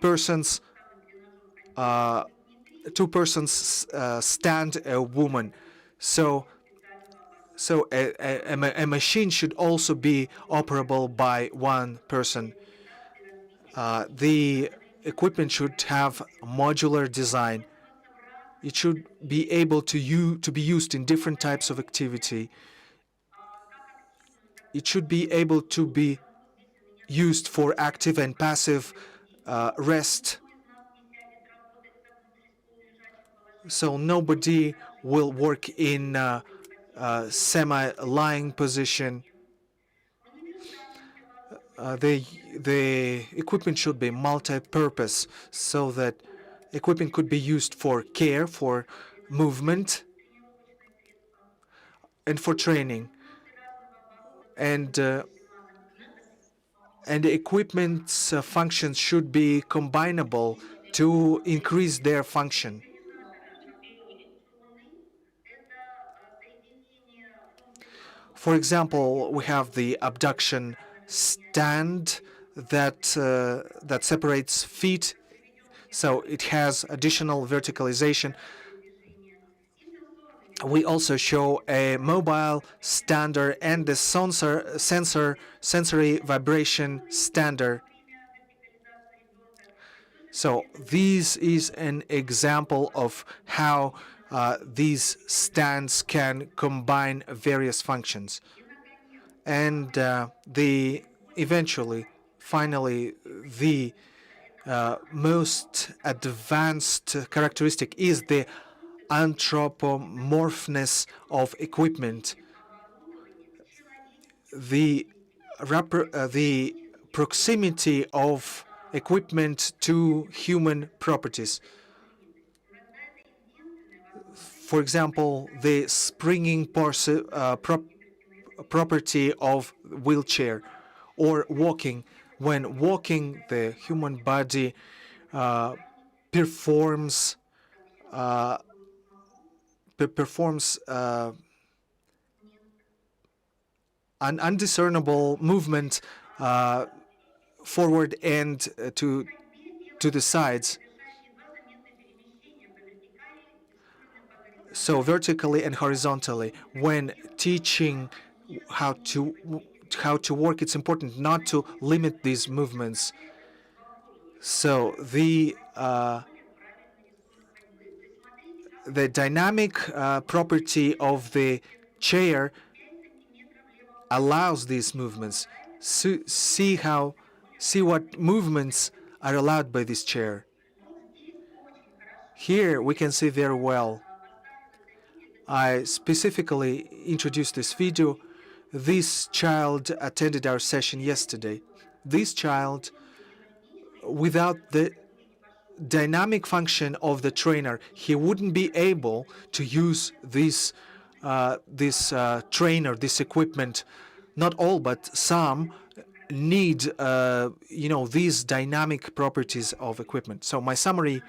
persons stand a woman. So a machine should also be operable by one person. The equipment should have a modular design. It should be able to be used in different types of activity. It should be able to be used for active and passive rest. So nobody will work in semi-lying position. The equipment should be multi-purpose so that equipment could be used for care, for movement, and for training. And the equipment's functions should be combinable to increase their function. For example, we have the abduction stand that separates feet, so it has additional verticalization. We also show a mobile stander and the sensory vibration stander. So this is an example of how these stands can combine various functions. And finally, the most advanced characteristic is the anthropomorphness of equipment. The proximity of equipment to human properties. For example, the springing property of wheelchair or walking. When walking, the human body performs an undiscernible movement forward and to the sides. So vertically and horizontally. When teaching how to work, it's important not to limit these movements. So the dynamic property of the chair allows these movements. See what movements are allowed by this chair. Here we can see very well. I specifically introduced this video. This child attended our session yesterday. This child, without the dynamic function of the trainer, he wouldn't be able to use this trainer, this equipment. Not all, but some need these dynamic properties of equipment. So my summary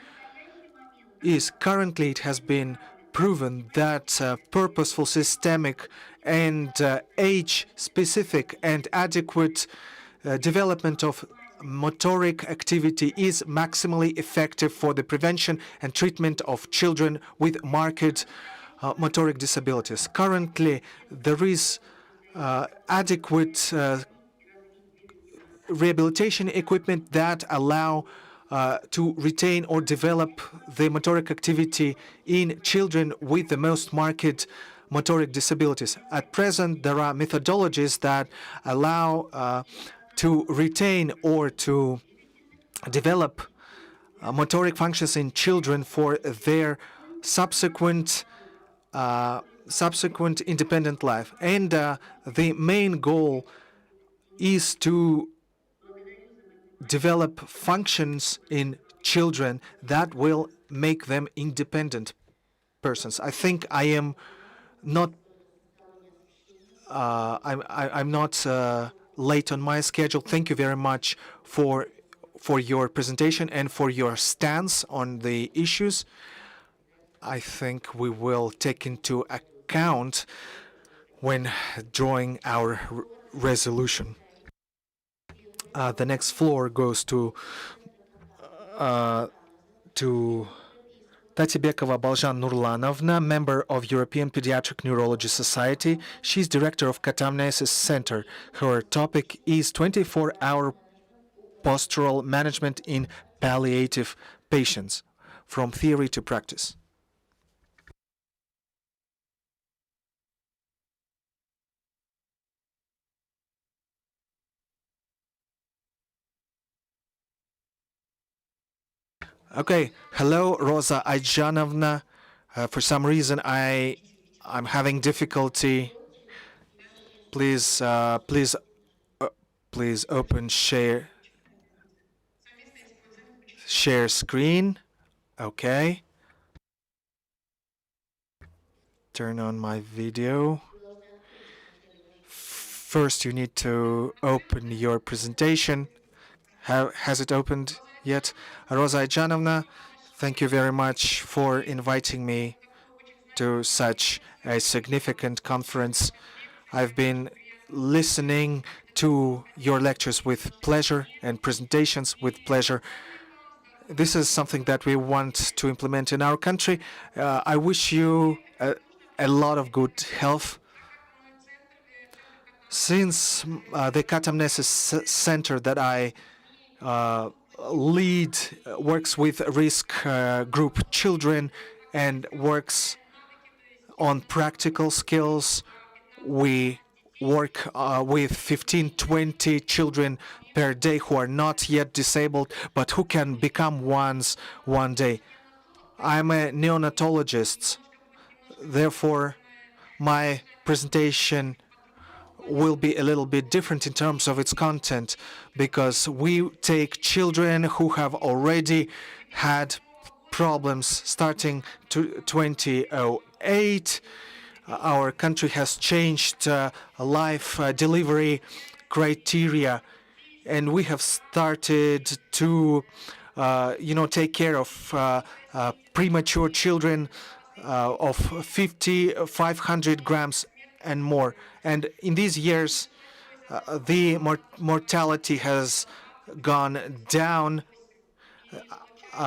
is currently it has been proven that purposeful, systemic, and age-specific and adequate development of motoric activity is maximally effective for the prevention and treatment of children with marked motoric disabilities. Currently, there is adequate rehabilitation equipment that allow to retain or develop the motoric activity in children with the most marked motoric disabilities. At present, there are methodologies that allow to retain or to develop motoric functions in children for their subsequent independent life. And the main goal is to develop functions in children that will make them independent persons. I think I am not I'm not late on my schedule. Thank you very much for your presentation and for your stance on the issues. I think we will take into account when drawing our resolution. The next floor goes to Tatibekova Baljan Nurlanovna, member of European Pediatric Neurology Society. She's director of Catamnesis Center. Her topic is 24-hour postural management in palliative patients, from theory to practice. Okay, hello, Rosa Ayjanovna. For some reason, I'm having difficulty. Please, please open share screen. Okay. Turn on my video. First, you need to open your presentation. Has it opened yet? Rosa Ayjanovna, thank you very much for inviting me to such a significant conference. I've been listening to your lectures with pleasure and presentations with pleasure. This is something that we want to implement in our country. I wish you a lot of good health. Since the Catamnesis Center that I lead works with risk group children and works on practical skills, we work with 15-20 children per day who are not yet disabled, but who can become ones one day. I'm a neonatologist, therefore my presentation will be a little bit different in terms of its content, because we take children who have already had problems starting to 2008. Our country has changed life delivery criteria, and we have started to, take care of premature children of 500 grams and more. And in these years, the mortality has gone down.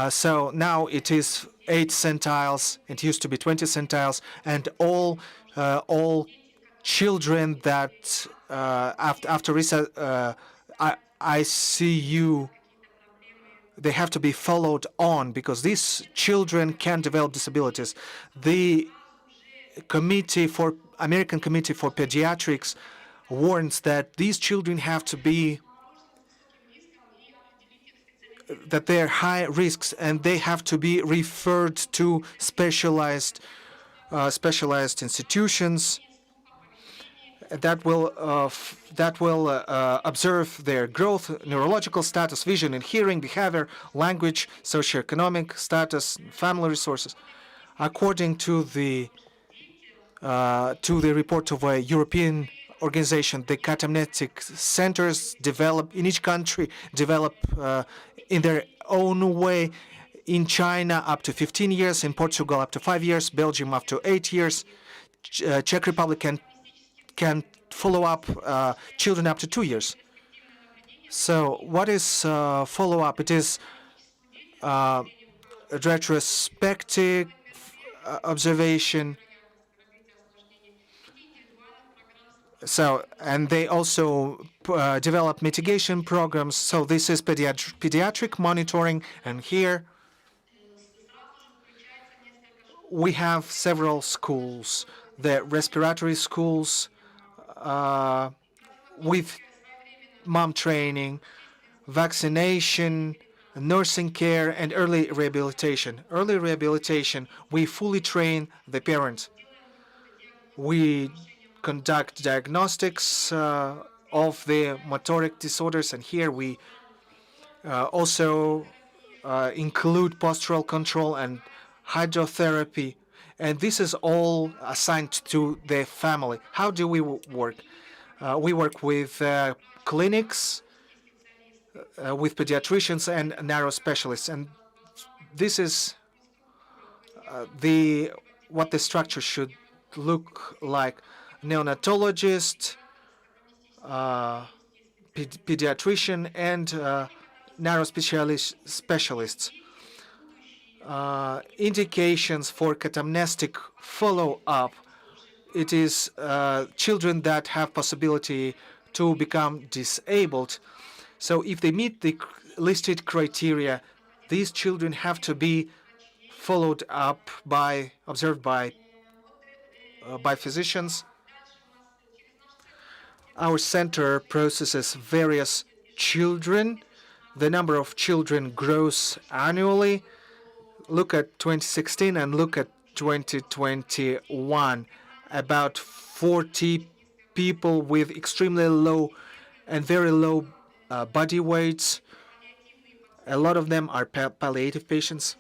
So now it is 8 centiles. It used to be 20 centiles, and all children that after ICU, they have to be followed on because these children can develop disabilities. The American Committee for Pediatrics warns that these children have to be, that they're high risks and they have to be referred to specialized institutions that will observe their growth, neurological status, vision and hearing, behavior, language, socioeconomic status, family resources. According to the report of a European organization, the catamnetic centers develop in each country, develop in their own way. In China, up to 15 years. In Portugal, up to 5 years. Belgium, up to 8 years. Czech Republic can follow up children up to 2 years. So what is follow-up? It is retrospective observation. So, and they also develop mitigation programs. So this is pediatric monitoring, and here we have several schools, the respiratory schools with mom training, vaccination, nursing care, and early rehabilitation. Early rehabilitation, we fully train the parent. We conduct diagnostics of the motoric disorders, and here we also include postural control and hydrotherapy, and this is all assigned to the family. How do we work? We work with clinics, with pediatricians and narrow specialists, and this is the what the structure should look like. Neonatologist, pediatrician, and narrow specialists. Indications for catamnestic follow-up. It is children that have possibility to become disabled. So if they meet the listed criteria, these children have to be followed up by, observed by physicians. Our center processes various children. The number of children grows annually. Look at 2016 and look at 2021. About 40 people with extremely low and very low body weights. A lot of them are palliative patients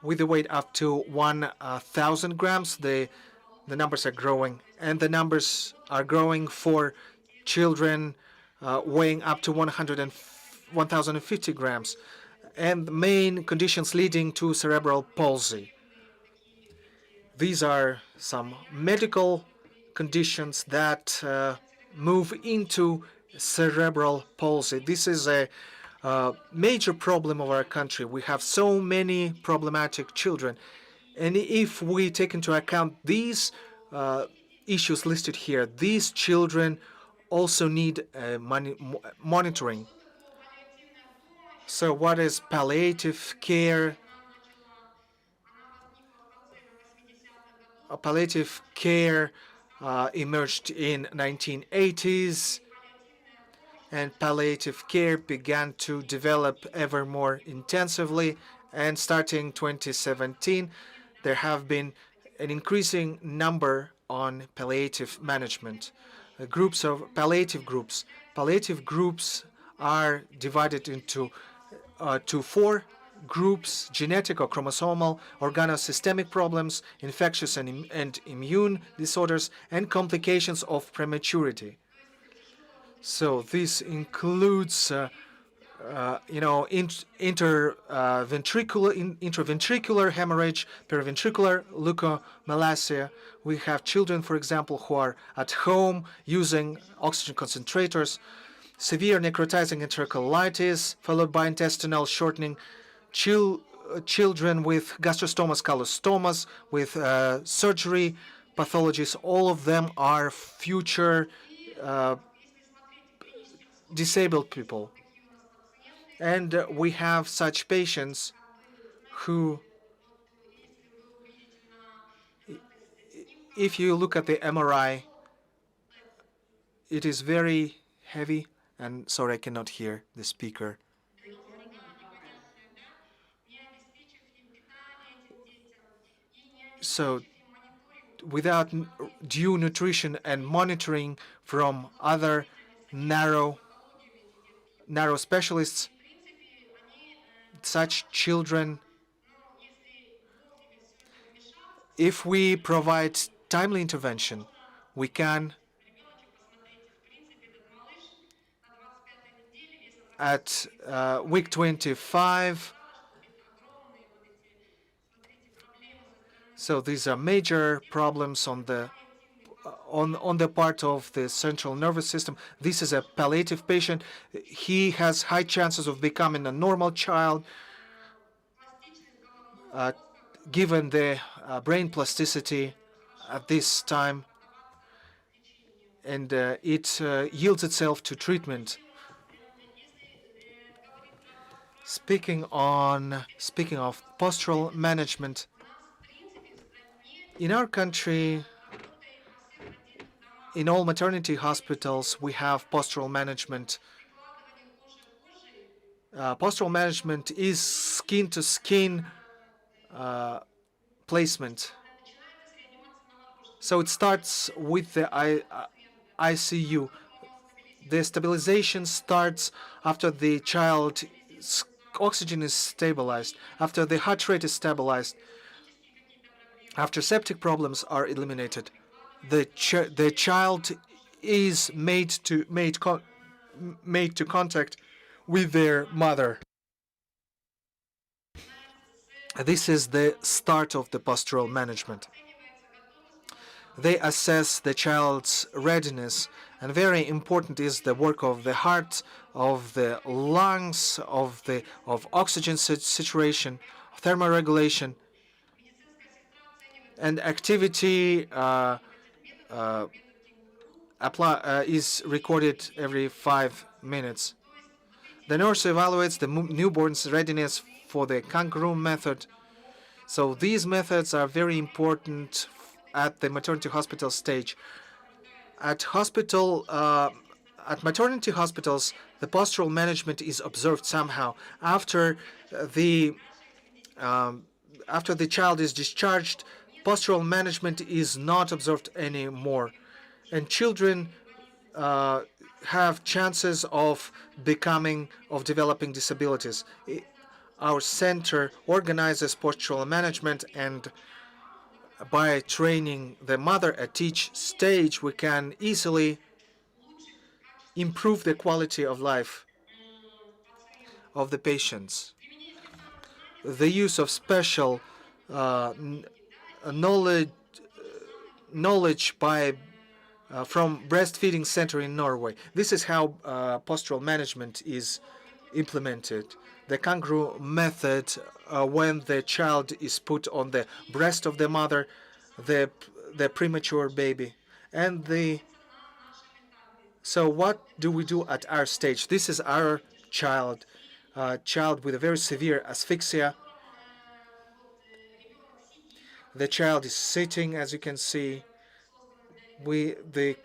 with a weight up to 1,000 grams. The numbers are growing, and the numbers are growing for children weighing up to 1,050 grams, and the main conditions leading to cerebral palsy. These are some medical conditions that move into cerebral palsy. This is a major problem of our country. We have so many problematic children. And if we take into account these issues listed here, these children also need monitoring. So what is palliative care? Palliative care emerged in 1980s, and palliative care began to develop ever more intensively. And starting 2017, there have been an increasing number on palliative management. Groups of palliative groups. Palliative groups are divided into to four groups: genetic or chromosomal, organosystemic problems, infectious and immune disorders, and complications of prematurity. So this includes intraventricular hemorrhage, periventricular leukomalacia. We have children, for example, who are at home using oxygen concentrators, severe necrotizing enterocolitis, followed by intestinal shortening, children with gastrostomas, colostomas, with surgery pathologies. All of them are future disabled people. And we have such patients who, if you look at the MRI, it is very heavy. And sorry, I cannot hear the speaker. So without due nutrition and monitoring from other narrow specialists, such children, if we provide timely intervention, we can, at week 25. So these are major problems on the part of the central nervous system. This is a palliative patient. He has high chances of becoming a normal child, given the brain plasticity at this time, and it yields itself to treatment. Speaking of postural management, in our country, in all maternity hospitals, we have postural management. Postural management is skin-to-skin placement. So it starts with the ICU. The stabilization starts after the child's oxygen is stabilized, after the heart rate is stabilized, after septic problems are eliminated. The child is made to contact with their mother. This is the start of the postural management. They assess the child's readiness, and very important is the work of the heart, of the lungs, of oxygen saturation, thermoregulation, and activity is recorded every 5 minutes. The nurse evaluates the newborn's readiness for the kangaroo method. So these methods are very important at the maternity hospital stage. At maternity hospitals, the postural management is observed somehow the after the child is discharged. Postural management is not observed anymore, and children have chances of developing disabilities. Our center organizes postural management, and by training the mother at each stage, we can easily improve the quality of life of the patients. The use of special knowledge by from breastfeeding center in Norway. This is how postural management is implemented. The kangaroo method, when the child is put on the breast of the mother, the premature baby, and the so what do we do at our stage? This is our child with a very severe asphyxia. The child is sitting, as you can see. The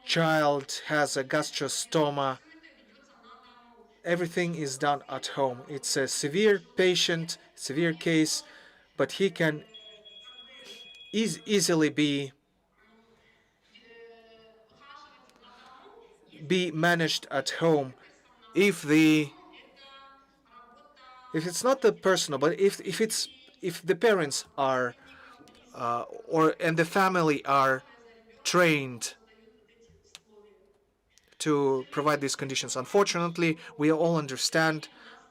child has a gastrostoma. Everything is done at home. It's a severe patient, severe case, but he can easily be managed at home if it's not the personal, but if the parents are and the family are trained to provide these conditions. Unfortunately, we all understand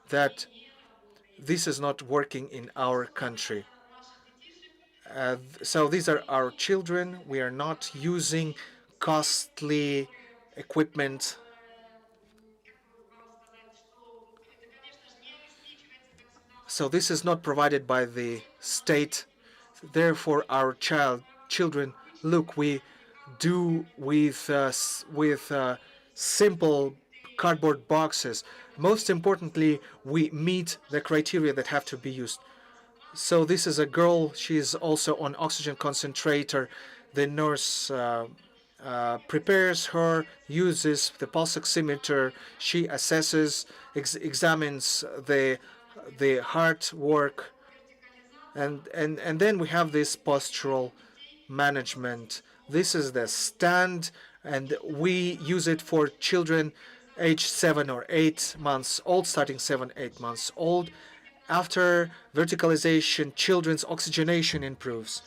that this is not working in our country. So these are our children. We are not using costly equipment. So this is not provided by the state. Therefore, our children, look, we do with simple cardboard boxes. Most importantly, we meet the criteria that have to be used. So this is a girl. She is also on oxygen concentrator. The nurse prepares her, uses the pulse oximeter. She assesses, examines the heart work, and then we have this postural management. This is the stand, and we use it for children age 7 or 8 months old, starting 7, 8 months old. After verticalization, children's oxygenation improves.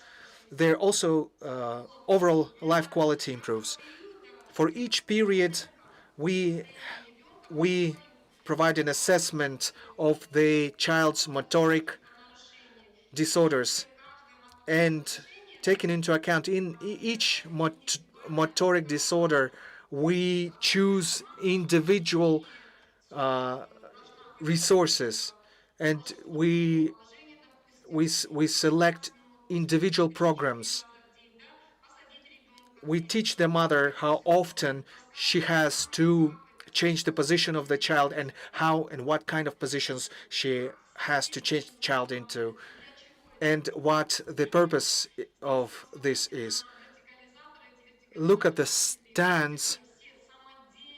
Their also overall life quality improves. For each period, we provide an assessment of the child's motoric disorders, and taken into account in each motoric disorder, we choose individual resources, and we select individual programs. We teach the mother how often she has to change the position of the child, and how and what kind of positions she has to change the child into, and what the purpose of this is. Look at the stands.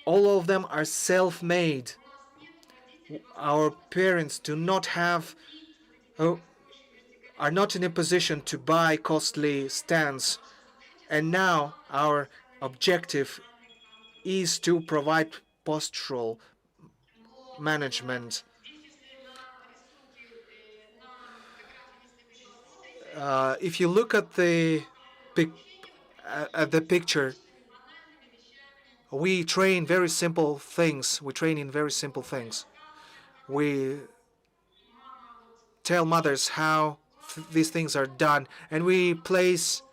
All of them are self-made. Our parents do not have, are not in a position to buy costly stands. And now our objective is to provide postural management. If you look at the picture, We train very simple things. We train in very simple things. We tell mothers how these things are done, and we place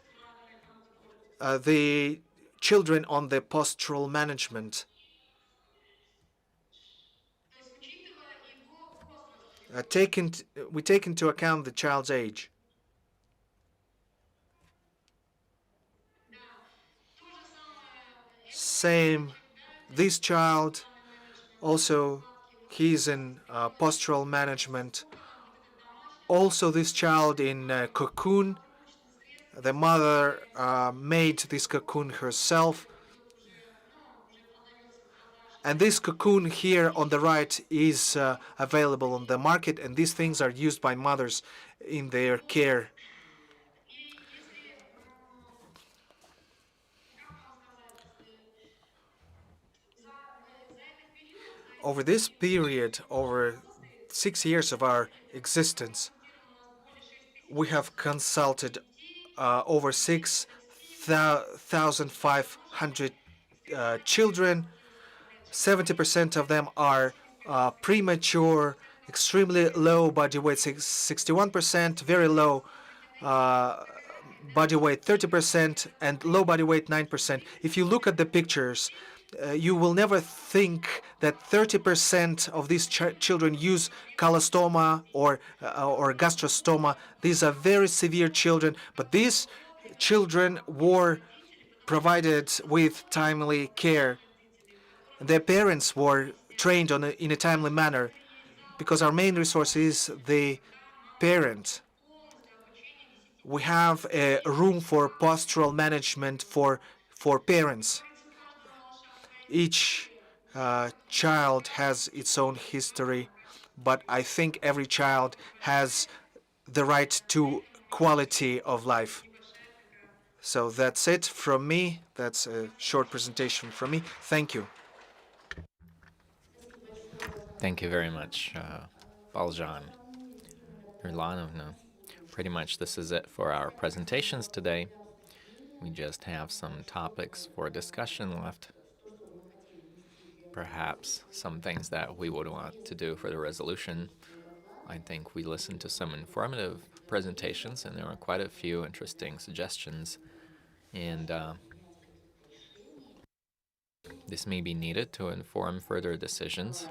the children on the postural management. We take into account the child's age. Same, this child also, he's in postural management. Also, this child in cocoon. The mother made this cocoon herself. And this cocoon here on the right is available on the market, and these things are used by mothers in their care. Over this period, over 6 years of our existence, we have consulted over 6,500 children. 70% of them are premature, extremely low body weight, 61%, very low body weight 30%, and low body weight 9%. If you look at the pictures, you will never think that 30% of these children use colostoma or gastrostoma. These are very severe children, but these children were provided with timely care. Their parents were trained in a timely manner, because our main resource is the parent. We have a room for postural management for parents. Each child has its own history, but I think every child has the right to quality of life. So that's it from me. That's a short presentation from me. Thank you. Thank you very much, Baljan Erlanovna. Pretty much this is it for our presentations today. We just have some topics for discussion left. Perhaps some things that we would want to do for the resolution. I think we listened to some informative presentations, and there were quite a few interesting suggestions. And this may be needed to inform further decisions,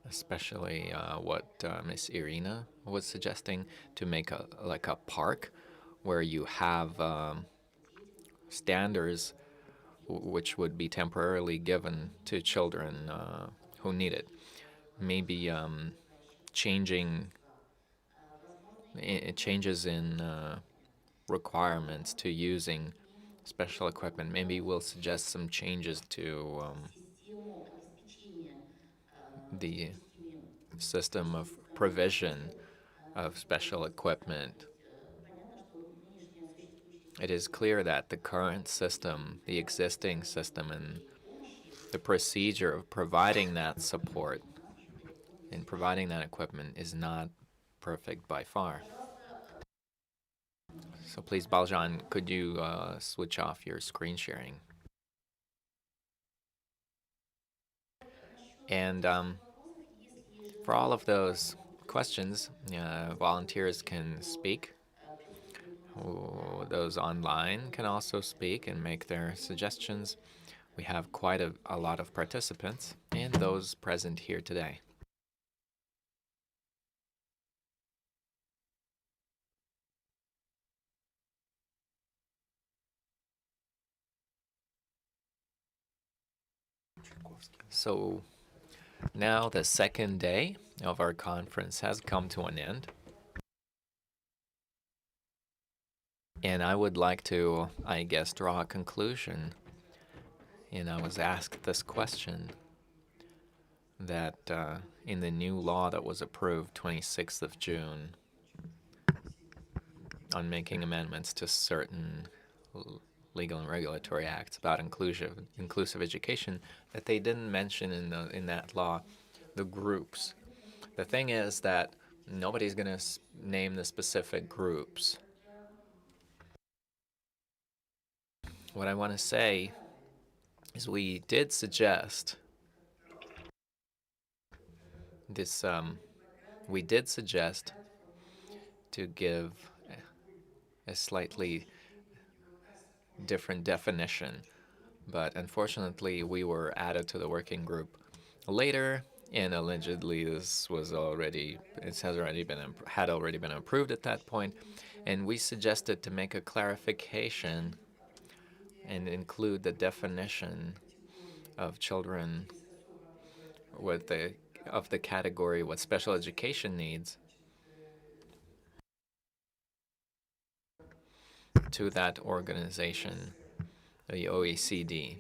especially what Miss Irina was suggesting, to make a park where you have standards which would be temporarily given to children who need it. Maybe changing changes in requirements to using special equipment. Maybe we'll suggest some changes to the system of provision of special equipment. It is clear that the current system, the existing system, and the procedure of providing that support and providing that equipment is not perfect by far. So please, Baljan, could you switch off your screen sharing? And for all of those questions, volunteers can speak. Those online can also speak and make their suggestions. We have quite a lot of participants and those present here today. So now the second day of our conference has come to an end. And I would like to, I guess, draw a conclusion. And I was asked this question that in the new law that was approved 26th of June on making amendments to certain legal and regulatory acts about inclusive education, that they didn't mention in that law the groups. The thing is that nobody's going to name the specific groups. what I want to say is we did suggest this. We did suggest to give a slightly different definition, but unfortunately, we were added to the working group later, and allegedly this was already it has already been had already been approved at that point, and we suggested to make a clarification and include the definition of children with the of the category with special education needs to that organization, the OECD.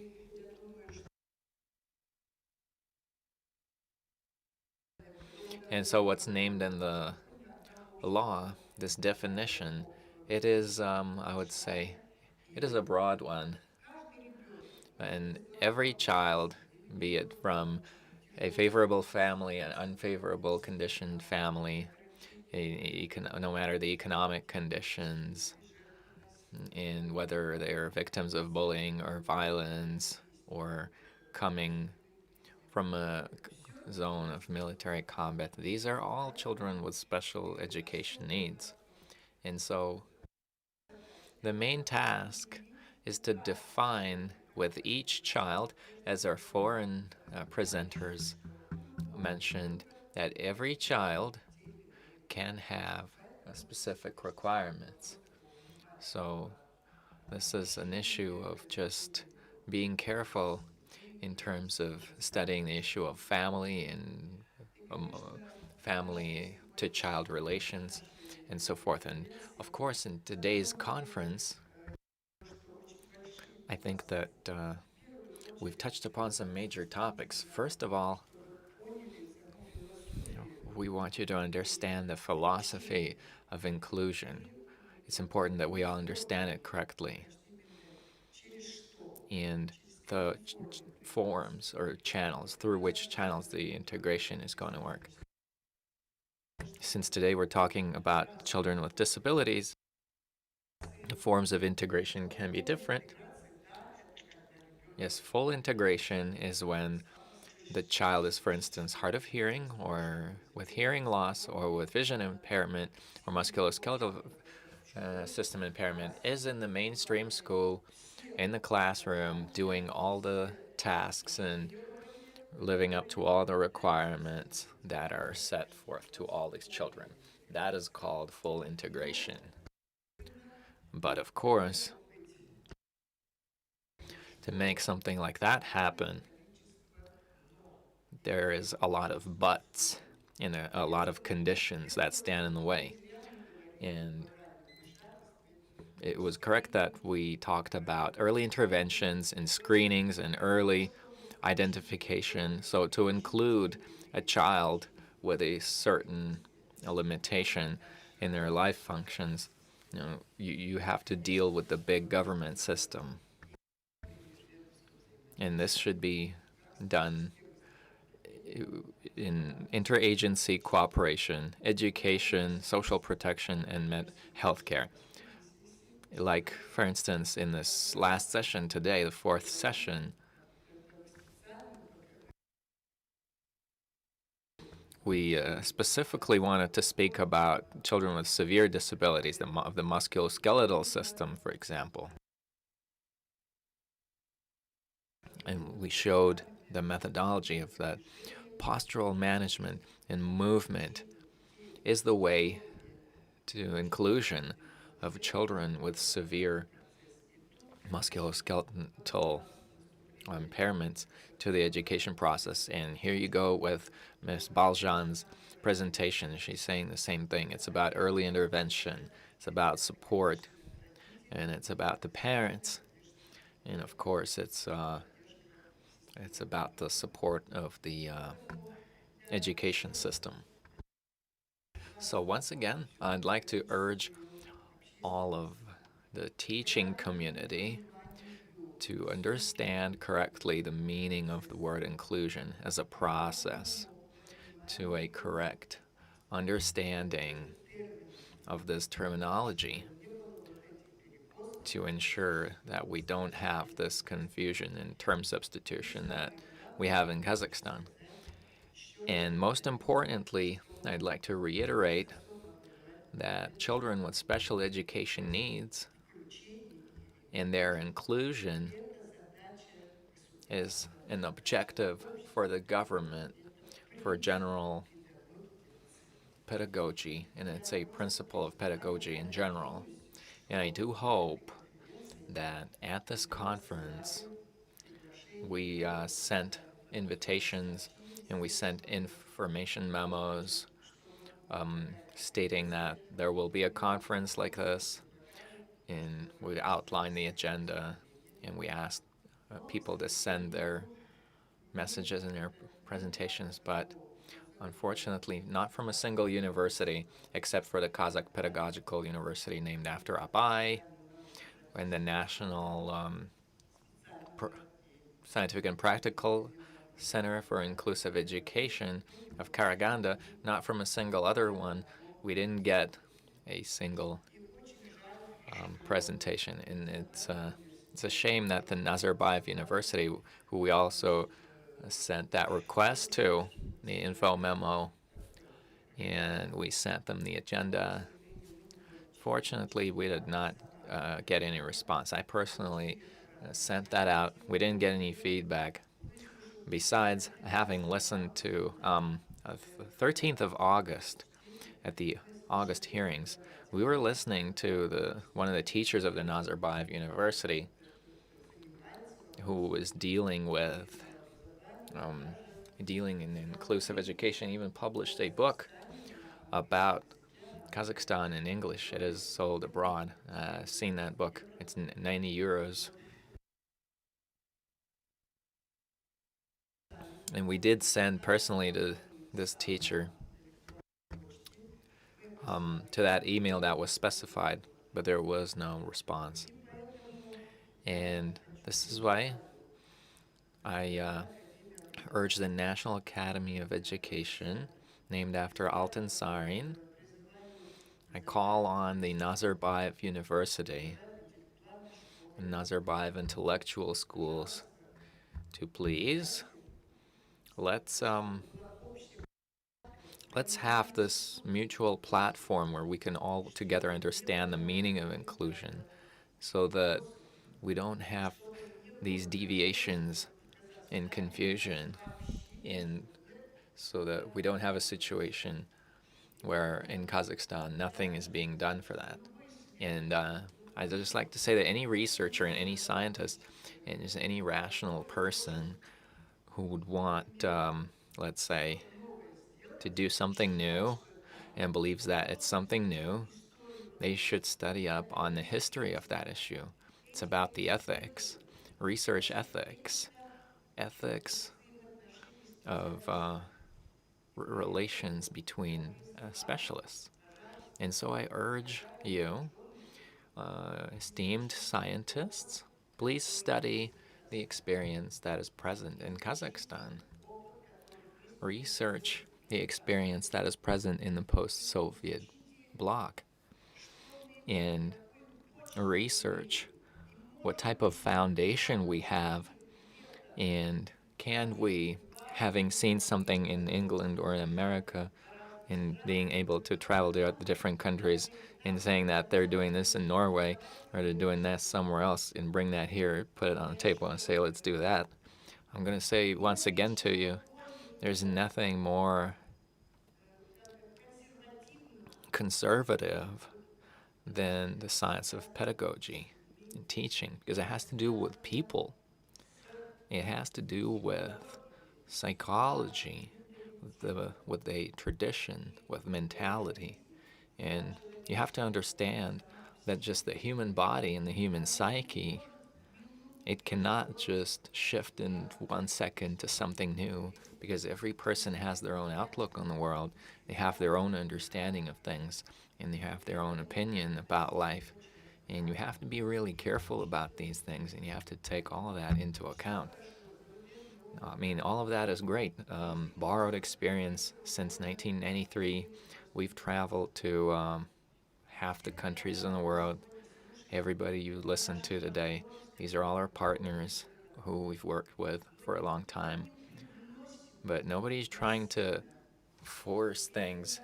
And so what's named in the law, this definition, it is, I would say, it is a broad one. And every child, be it from a favorable family, an unfavorable conditioned family, no matter the economic conditions, and whether they're victims of bullying or violence or coming from a zone of military combat, these are all children with special education needs. And so the main task is to define with each child, as our foreign presenters mentioned, that every child can have specific requirements. So this is an issue of just being careful in terms of studying the issue of family and family to child relations and so forth. And of course, in today's conference, I think that we've touched upon some major topics. First of all, we want you to understand the philosophy of inclusion. It's important that we all understand it correctly. And the forms or channels, through which channels the integration is going to work. Since today we're talking about children with disabilities, the forms of integration can be different. Yes, full integration is when the child is, for instance, hard of hearing or with hearing loss or with vision impairment or musculoskeletal system impairment, is in the mainstream school, in the classroom, doing all the tasks and living up to all the requirements that are set forth to all these children. That is called full integration. But of course, to make something like that happen, there is a lot of buts and a lot of conditions that stand in the way. And it was correct that we talked about early interventions and screenings and early identification. So to include a child with a certain limitation in their life functions, you have to deal with the big government system. And this should be done in interagency cooperation, education, social protection, and healthcare. Like, for instance, in this last session today, the fourth session, we specifically wanted to speak about children with severe disabilities of the musculoskeletal system, for example. And we showed the methodology of that postural management and movement is the way to inclusion of children with severe musculoskeletal impairments to the education process. And here you go with Ms. Baljan's presentation. She's saying the same thing. It's about early intervention. It's about support, and it's about the parents, and of course, it's about the support of the education system. So once again, I'd like to urge all of the teaching community to understand correctly the meaning of the word inclusion as a process to a correct understanding of this terminology, to ensure that we don't have this confusion in term substitution that we have in Kazakhstan. And most importantly, I'd like to reiterate that children with special education needs and their inclusion is an objective for the government for general pedagogy, and it's a principle of pedagogy in general. And I do hope that at this conference we sent invitations and we sent information memos stating that there will be a conference like this, and we outline the agenda, and we asked people to send their messages and their presentations, but unfortunately not from a single university except for the Kazakh Pedagogical University named after Abai, and the National Scientific and Practical Center for Inclusive Education of Karaganda, not from a single other one. We didn't get a single presentation, and it's a shame that the Nazarbayev University, who we also sent that request to, the info memo, and we sent them the agenda. Fortunately, we did not get any response. I personally sent that out. We didn't get any feedback. Besides, having listened to the 13th of August at the August hearings, we were listening to one of the teachers of the Nazarbayev University who was dealing in inclusive education, even published a book about Kazakhstan in English. It is sold abroad. I've seen that book. It's 90 euros. And we did send personally to this teacher to that email that was specified, but there was no response. And this is why I urge the National Academy of Education, named after Altan Sarin. I call on the Nazarbayev University and Nazarbayev intellectual schools to please let's have this mutual platform where we can all together understand the meaning of inclusion, so that we don't have these deviations and confusion, so that we don't have a situation where in Kazakhstan nothing is being done for that. And I'd just like to say that any researcher and any scientist and just any rational person who would want, let's say, to do something new and believes that it's something new, they should study up on the history of that issue. It's about the ethics, research ethics, ethics of relations between specialists. And so I urge you, esteemed scientists, please study the experience that is present in Kazakhstan. Research the experience that is present in the post-Soviet bloc, and research what type of foundation we have, and can we, having seen something in England or in America, and being able to travel to the different countries and saying that they're doing this in Norway or they're doing that somewhere else, and bring that here, put it on the table and say, let's do that. I'm going to say once again to you, there's nothing more conservative than the science of pedagogy and teaching, because it has to do with people. It has to do with psychology, with a tradition, with mentality. And you have to understand that just the human body and the human psyche, it cannot just shift in 1 second to something new, because every person has their own outlook on the world. They have their own understanding of things, and they have their own opinion about life. And you have to be really careful about these things, and you have to take all of that into account. I mean, all of that is great. Borrowed experience since 1993. We've traveled to half the countries in the world, everybody you listened to today. These are all our partners who we've worked with for a long time. But nobody's trying to force things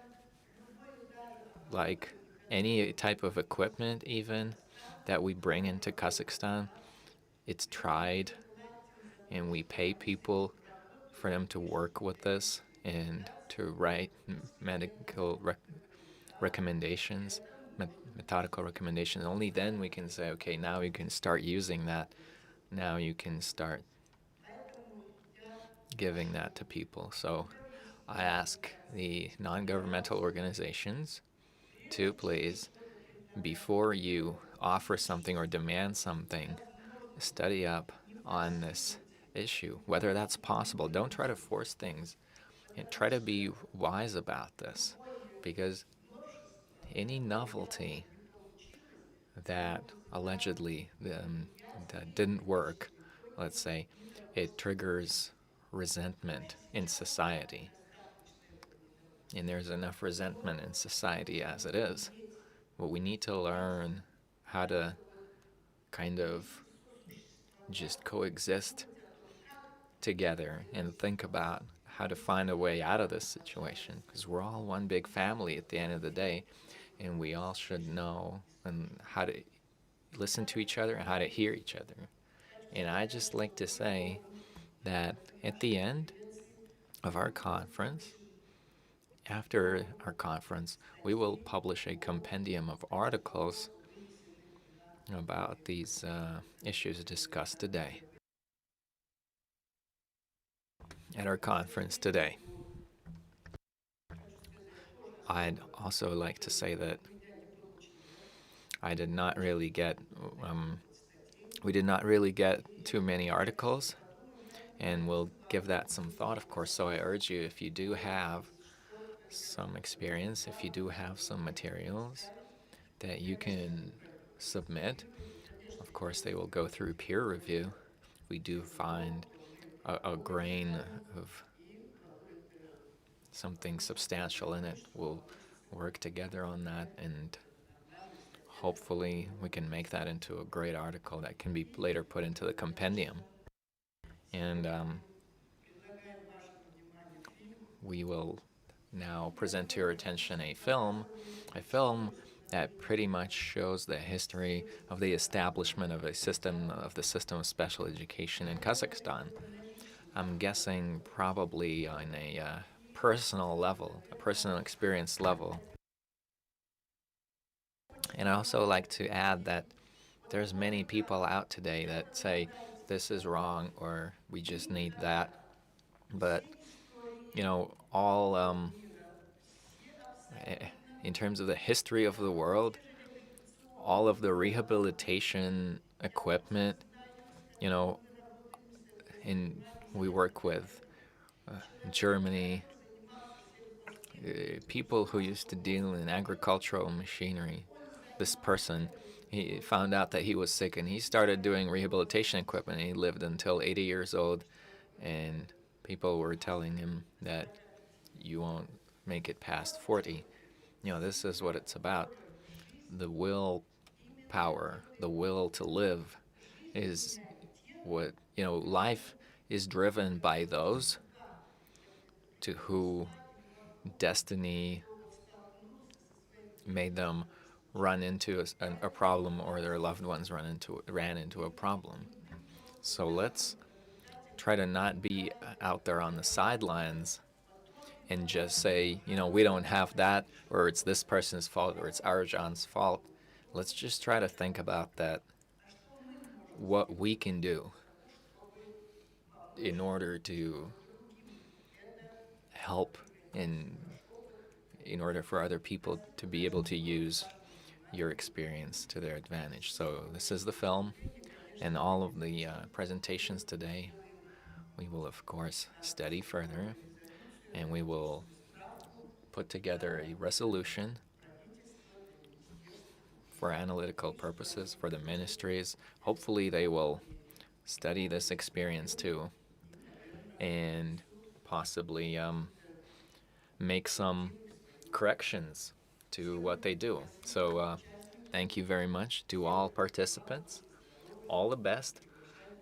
like any type of equipment, even that we bring into Kazakhstan. It's tried, and we pay people for them to work with this and to write medical recommendations, methodical recommendations. Only then we can say, okay, now you can start using that. Now you can start giving that to people. So I ask the non-governmental organizations to please, before you offer something or demand something, study up on this issue, whether that's possible. Don't try to force things, and try to be wise about this, because any novelty that allegedly that didn't work, let's say, it triggers resentment in society. And there's enough resentment in society as it is. But we need to learn how to kind of just coexist together and think about how to find a way out of this situation, because we're all one big family at the end of the day, and we all should know and how to listen to each other and how to hear each other. And I just like to say that at the end of our conference, after our conference, we will publish a compendium of articles about these issues discussed today at our conference today. I'd also like to say that I did not really get, we did not really get too many articles, and we'll give that some thought, of course. So I urge you, if you do have some experience, if you do have some materials that you can submit, of course, they will go through peer review. We do find a grain of something substantial in it. We'll work together on that, and hopefully we can make that into a great article that can be later put into the compendium. And we will now present to your attention a film that pretty much shows the history of the establishment of the system of special education in Kazakhstan. I'm guessing probably on a personal level, a personal experience level. And I also like to add that there's many people out today that say this is wrong or we just need that. But, all in terms of the history of the world, all of the rehabilitation equipment, you know, in we work with Germany, people who used to deal in agricultural machinery. This person, he found out that he was sick and he started doing rehabilitation equipment. He lived until 80 years old, and people were telling him that you won't make it past 40. This is what it's about. The will power, the will to live is what, life is driven by those to who destiny made them run into a problem, or their loved ones ran into a problem. So let's try to not be out there on the sidelines and just say, we don't have that, or it's this person's fault, or it's Arjan's fault. Let's just try to think about that, what we can do in order to help in order for other people to be able to use your experience to their advantage. So this is the film, and all of the presentations today. We will, of course, study further, and we will put together a resolution for analytical purposes for the ministries. Hopefully they will study this experience too, and possibly make some corrections to what they do. So thank you very much to all participants. All the best.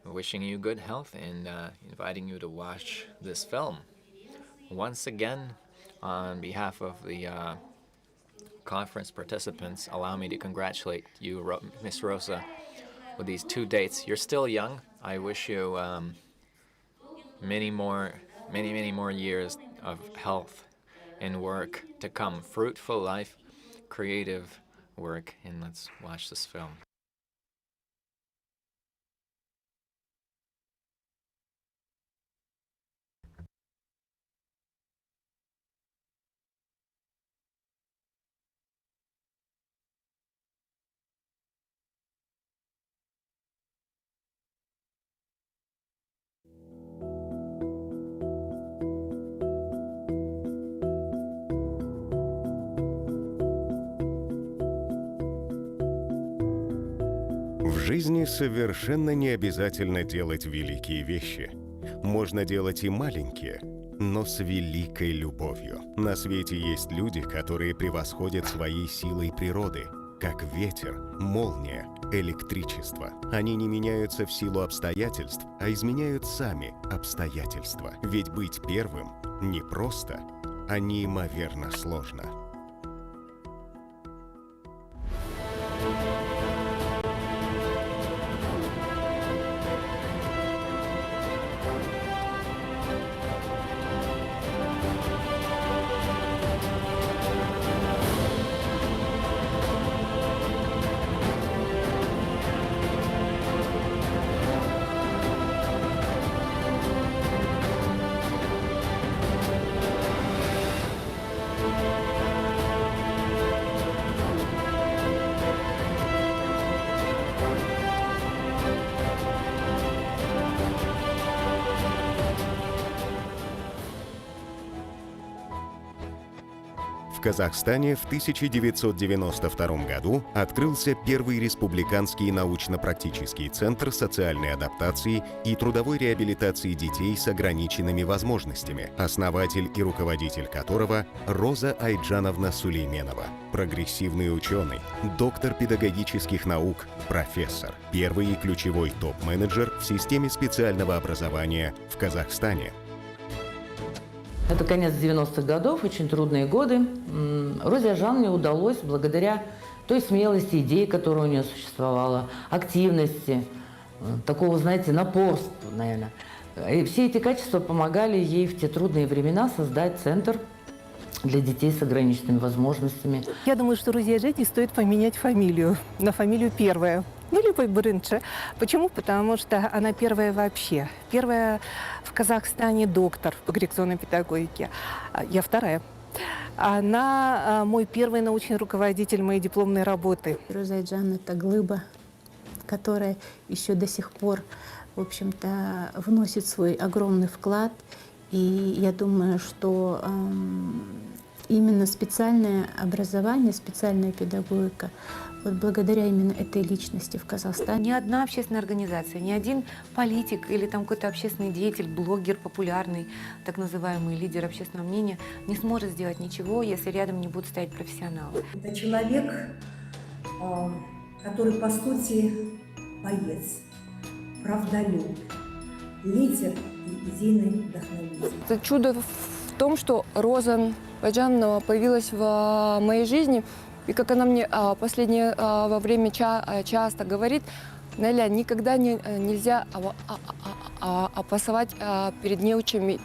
Wishing you good health and inviting you to watch this film. Once again, on behalf of the conference participants, allow me to congratulate you, Miss Rosa, with these 2 dates. You're still young. I wish you many more years of health and work to come. Fruitful life, creative work, and let's watch this film. В жизни совершенно не обязательно делать великие вещи. Можно делать и маленькие, но с великой любовью. На свете есть люди, которые превосходят своей силой природы, как ветер, молния, электричество. Они не меняются в силу обстоятельств, а изменяют сами обстоятельства. Ведь быть первым не просто, а неимоверно сложно. В Казахстане в 1992 году открылся первый республиканский научно-практический центр социальной адаптации и трудовой реабилитации детей с ограниченными возможностями, основатель и руководитель которого Роза Айджановна Сулейменова, прогрессивный ученый, доктор педагогических наук, профессор, первый и ключевой топ-менеджер в системе специального образования в Казахстане. Это конец 90-х годов, очень трудные годы. Розе Жанне удалось, благодаря той смелости идеи, которая у нее существовала, активности, такого, знаете, напорства, наверное. И все эти качества помогали ей в те трудные времена создать центр для детей с ограниченными возможностями. Я думаю, что Розе Жанне стоит поменять фамилию на фамилию первая. Ну, любой Брынча. Почему? Потому что она первая вообще. Первая в Казахстане доктор по коррекционной педагогике. Я вторая. Она мой первый научный руководитель моей дипломной работы. Роза Айджан — это глыба, которая еще до сих пор, в общем-то, вносит свой огромный вклад. И я думаю, что именно специальное образование, специальная педагогика, вот благодаря именно этой личности в Казахстане. Ни одна общественная организация, ни один политик или там какой-то общественный деятель, блогер популярный, так называемый лидер общественного мнения, не сможет сделать ничего, если рядом не будут стоять профессионалы. Это человек, который, по сути, боец, правдолюб, лидер и идейный вдохновитель. Это чудо в том, что Роза Айджанова появилась в моей жизни. И как она мне последнее время часто говорит, Неля, никогда нельзя опасовать перед неучами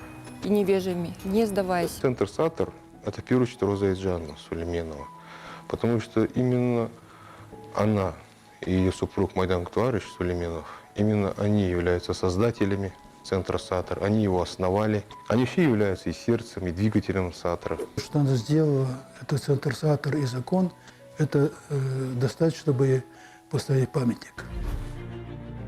и невежами, не сдавайся. Центр «Сатор» — это в первую очередь Роза Айджановна Сулейменова, потому что именно она и ее супруг Майдан Кутуарыч Сулейменов, именно они являются создателями центра «Сатор», они его основали. Они все являются и сердцем, и двигателем «Сатора». Что она сделала, это центр «Сатор» и закон, это достаточно, чтобы поставить памятник.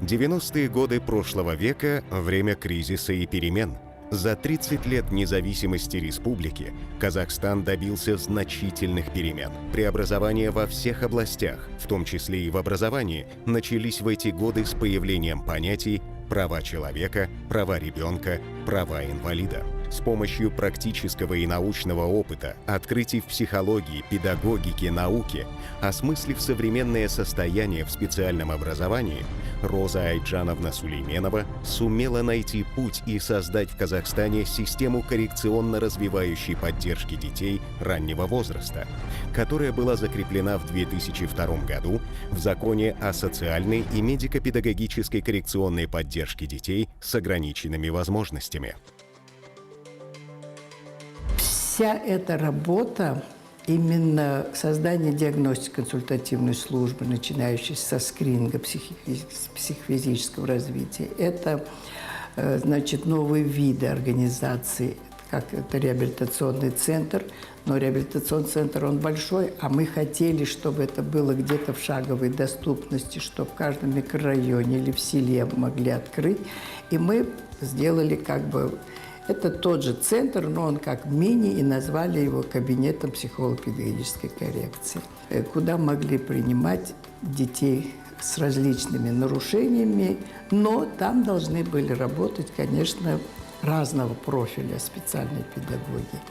90-е годы прошлого века – время кризиса и перемен. За 30 лет независимости республики Казахстан добился значительных перемен. Преобразования во всех областях, в том числе и в образовании, начались в эти годы с появлением понятий права человека, права ребенка, права инвалида. С помощью практического и научного опыта, открытий в психологии, педагогике, науке, осмыслив современное состояние в специальном образовании, Роза Айджановна Сулейменова сумела найти путь и создать в Казахстане систему коррекционно-развивающей поддержки детей раннего возраста, которая была закреплена в 2002 году в Законе о социальной и медико-педагогической коррекционной поддержке детей с ограниченными возможностями. Вся эта работа, именно создание диагностико-консультативной службы, начинающей со скрининга психофизического развития, это, значит, новые виды организации, как это реабилитационный центр, но реабилитационный центр, он большой, а мы хотели, чтобы это было где-то в шаговой доступности, чтобы в каждом микрорайоне или в селе могли открыть. И мы сделали как бы... Это тот же центр, но он как мини, и назвали его кабинетом психолого-педагогической коррекции, куда могли принимать детей с различными нарушениями, но там должны были работать, конечно, разного профиля специальной педагогии.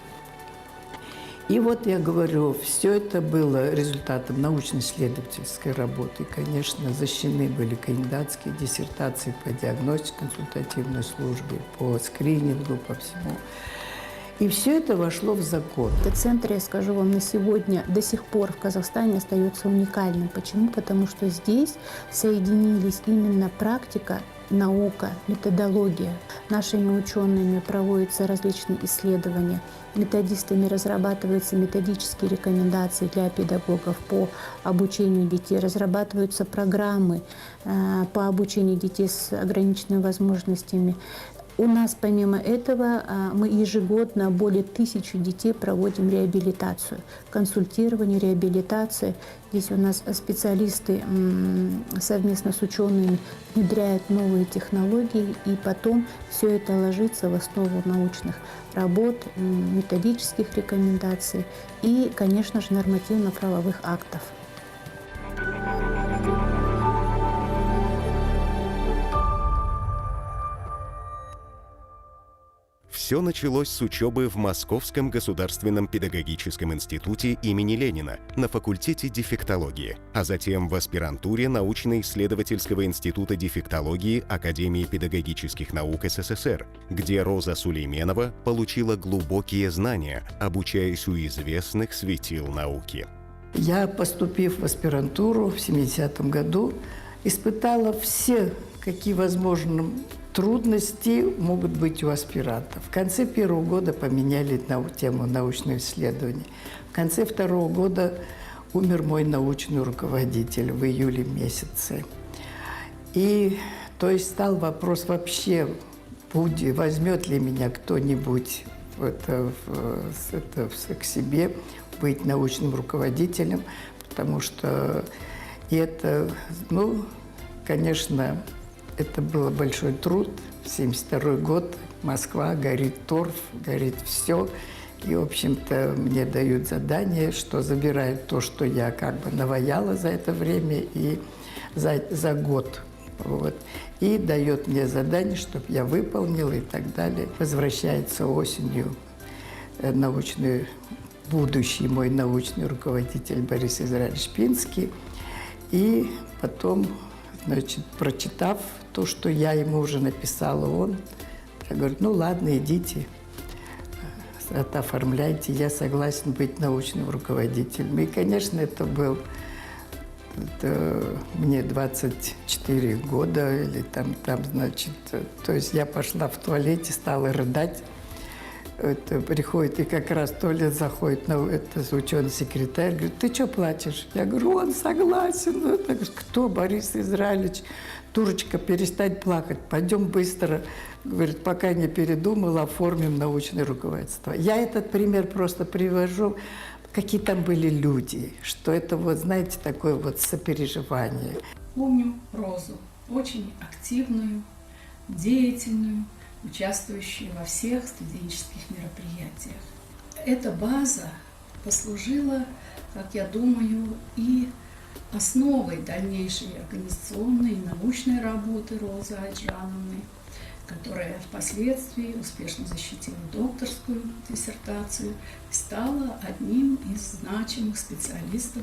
И вот я говорю, все это было результатом научно-исследовательской работы. И, конечно, защищены были кандидатские диссертации по диагностике, консультативной службе, по скринингу, по всему. И все это вошло в закон. Этот центр, я скажу вам, на сегодня до сих пор в Казахстане остается уникальным. Почему? Потому что здесь соединились именно практика, наука, методология. Нашими учеными проводятся различные исследования. Методистами разрабатываются методические рекомендации для педагогов по обучению детей, разрабатываются программы по обучению детей с ограниченными возможностями. У нас, помимо этого, мы ежегодно более 1000 детей проводим реабилитацию, консультирование, реабилитация. Здесь у нас специалисты совместно с учеными внедряют новые технологии, и потом все это ложится в основу научных работ, методических рекомендаций и, конечно же, нормативно-правовых актов. Все началось с учебы в Московском государственном педагогическом институте имени Ленина на факультете дефектологии, а затем в аспирантуре научно-исследовательского института дефектологии Академии педагогических наук СССР, где Роза Сулейменова получила глубокие знания, обучаясь у известных светил науки. Я, поступив в аспирантуру в 70-м году, испытала все, какие возможны трудности могут быть у аспирантов. В конце первого года поменяли тему научного исследования. В конце второго года умер мой научный руководитель в июле месяце. И то есть стал вопрос вообще, возьмет ли меня кто-нибудь к себе быть научным руководителем, потому что это, конечно, это был большой труд. 1972 год, Москва, горит торф, горит все. И, в общем-то, мне дают задание, что забирают то, что я как бы наваяла за это время и за год. Вот. И дает мне задание, чтобы я выполнила и так далее. Возвращается осенью будущий мой научный руководитель Борис Израилевич Шпинский. И потом, значит, прочитав то, что я ему уже написала, я говорю, ну ладно, идите, оформляйте, я согласен быть научным руководителем. И, конечно, мне 24 года, или там, значит, то есть я пошла в туалете, стала рыдать. Это приходит, и как раз в туалет заходит ученый-секретарь, говорит, ты что плачешь? Я говорю, он согласен. Это, кто? Борис Израилевич. Дурочка, перестань плакать, пойдем быстро. Говорит, пока не передумал, оформим научное руководство. Я этот пример просто привожу, какие там были люди, что это вот, знаете, такое вот сопереживание. Помню Розу, очень активную, деятельную, участвующую во всех студенческих мероприятиях. Эта база послужила, как я думаю, и основой дальнейшей организационной и научной работы Розы Айджановны. которая впоследствии успешно защитила докторскую диссертацию, стала одним из значимых специалистов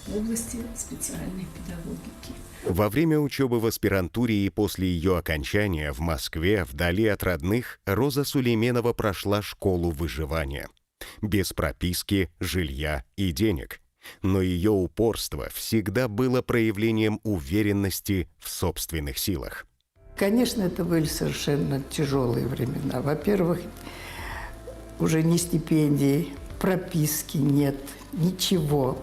в области специальной педагогики. Во время учебы в аспирантуре и после ее окончания в Москве, вдали от родных, Роза Сулейменова прошла школу выживания. Без прописки, жилья и денег. Но ее упорство всегда было проявлением уверенности в собственных силах. Конечно, это были совершенно тяжелые времена. Во-первых, уже ни стипендий, прописки нет, ничего.